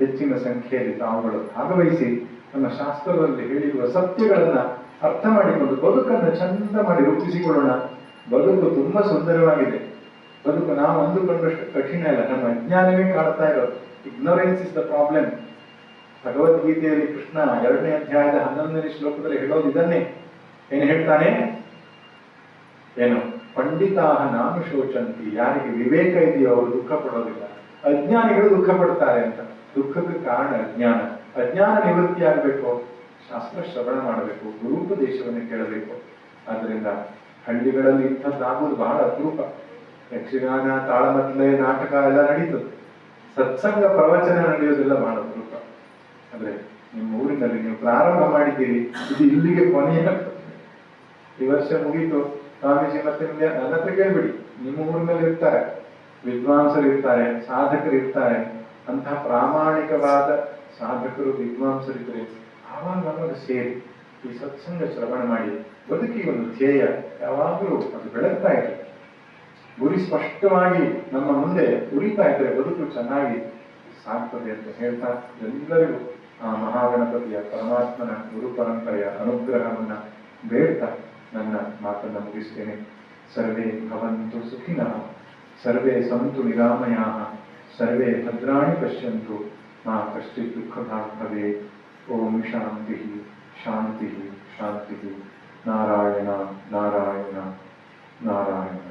ಹೆಚ್ಚಿನ ಸಂಖ್ಯೆಯಲ್ಲಿ ತಾವುಗಳು ಭಾಗವಹಿಸಿ ನಮ್ಮ ಶಾಸ್ತ್ರದಲ್ಲಿ ಹೇಳಿರುವ ಸತ್ಯಗಳನ್ನ ಅರ್ಥ ಮಾಡಿಕೊಂಡು ಬದುಕನ್ನು ಚಂದ ಮಾಡಿ ರೂಪಿಸಿಕೊಳ್ಳೋಣ. ಬದುಕು ತುಂಬಾ ಸುಂದರವಾಗಿದೆ. ಬದುಕು ನಾವು ಅಂದುಕೊಂಡಷ್ಟು ಕಠಿಣ ಇಲ್ಲ, ನಮ್ಮ ಅಜ್ಞಾನವೇ ಕಾಡ್ತಾ ಇರೋದು. Ignorance is the problem. ಭಗವದ್ಗೀತೆಯಲ್ಲಿ ಕೃಷ್ಣ 2ನೇ ಅಧ್ಯಾಯದ 11ನೇ ಶ್ಲೋಕದಲ್ಲಿ ಹೇಳೋದು ಇದನ್ನೇ. ಏನು ಹೇಳ್ತಾನೆ? ಏನು? ಪಂಡಿತಾಹ ನಾನು ಶೋಚಂತಿ. ಯಾರಿಗೆ ವಿವೇಕ ಇದೆಯೋ ಅವರು ದುಃಖ ಪಡೋದಿಲ್ಲ, ಅಜ್ಞಾನಿಗಳು ದುಃಖ ಪಡ್ತಾರೆ ಅಂತ. ದುಃಖಕ್ಕೆ ಕಾರಣ ಅಜ್ಞಾನ. ಅಜ್ಞಾನ ನಿವೃತ್ತಿ ಆಗಬೇಕು, ಶಾಸ್ತ್ರ ಶ್ರವಣ ಮಾಡಬೇಕು, ಗುರುಪದೇಶವನ್ನು ಕೇಳಬೇಕು. ಆದ್ದರಿಂದ ಹಳ್ಳಿಗಳಲ್ಲಿ ಇಂಥದ್ದಾಗುವುದು ಬಹಳ ಅಪರೂಪ. ಯಕ್ಷಗಾನ, ತಾಳಮದ್ದಲೆ, ನಾಟಕ ಎಲ್ಲ ನಡೀತದೆ. ಸತ್ಸಂಗ ಪ್ರವಚನ ನಡೆಯೋದೆಲ್ಲ ಬಹಳ ಅಪರೂಪ. ಅಂದ್ರೆ ನಿಮ್ಮ ಊರಿನಲ್ಲಿ ನೀವು ಪ್ರಾರಂಭ ಮಾಡಿದ್ದೀರಿ, ಇದು ಇಲ್ಲಿಗೆ ಕೊನೆಯಾಗ್ತದೆ. ಈ ವರ್ಷ ಮುಗೀತು, ಸ್ವಾಮೀಜಿ ಮತ್ತೆ ನಿಮ್ಗೆ ನನ್ನ ಹತ್ರ ಕೇಳ್ಬಿಡಿ. ನಿಮ್ಮ ಊರಿನಲ್ಲಿ ಇರ್ತಾರೆ ವಿದ್ವಾಂಸರು, ಇರ್ತಾರೆ ಸಾಧಕರು, ಇರ್ತಾರೆ. ಅಂತಹ ಪ್ರಾಮಾಣಿಕವಾದ ಸಾಧಕರು ವಿದ್ವಾಂಸರಿದ್ರೆ ಆವಾಗ ಸೇರಿ ಈ ಸತ್ಸಂಗ ಶ್ರವಣ ಮಾಡಿ ಬದುಕಿ ಒಂದು ಧ್ಯೇಯ ಯಾವಾಗಲೂ ಅದು ಬೆಳಗ್ತಾ ಇದೆ. ಗುರಿ ಸ್ಪಷ್ಟವಾಗಿ ನಮ್ಮ ಮುಂದೆ ಉರಿತಾ ಇದ್ರೆ ಬದುಕು ಚೆನ್ನಾಗಿ ಸಾಗ್ತದೆ ಅಂತ ಹೇಳ್ತಾ ಎಲ್ಲರಿಗೂ ಆ ಮಹಾಗಣಪತಿಯ ಪರಮಾತ್ಮನ ಗುರು ಪರಂಪರೆಯ ಅನುಗ್ರಹವನ್ನ ಬೇಡ್ತಾ ನನ್ನ ಮಾತನ್ನು ಮುಗಿಸ್ತೇನೆ. ಸರ್ವೇ ಭವಂತು ಸುಖಿನಃ, ಸರ್ವೇ ಸಂತು ನಿರಾಮಯಾಃ, ಸರ್ವೇ ಭದ್ರಾಣಿ ಪಶ್ಯಂತು, ಮಾ ಕಶ್ಚಿತ್ ದುಃಖಭಾಗ್ ಭವೇತ್. ಓಂ ಶಾಂತಿ ಶಾಂತಿ ಶಾಂತಿ. ನಾರಾಯಣ ನಾರಾಯಣ ನಾರಾಯಣ.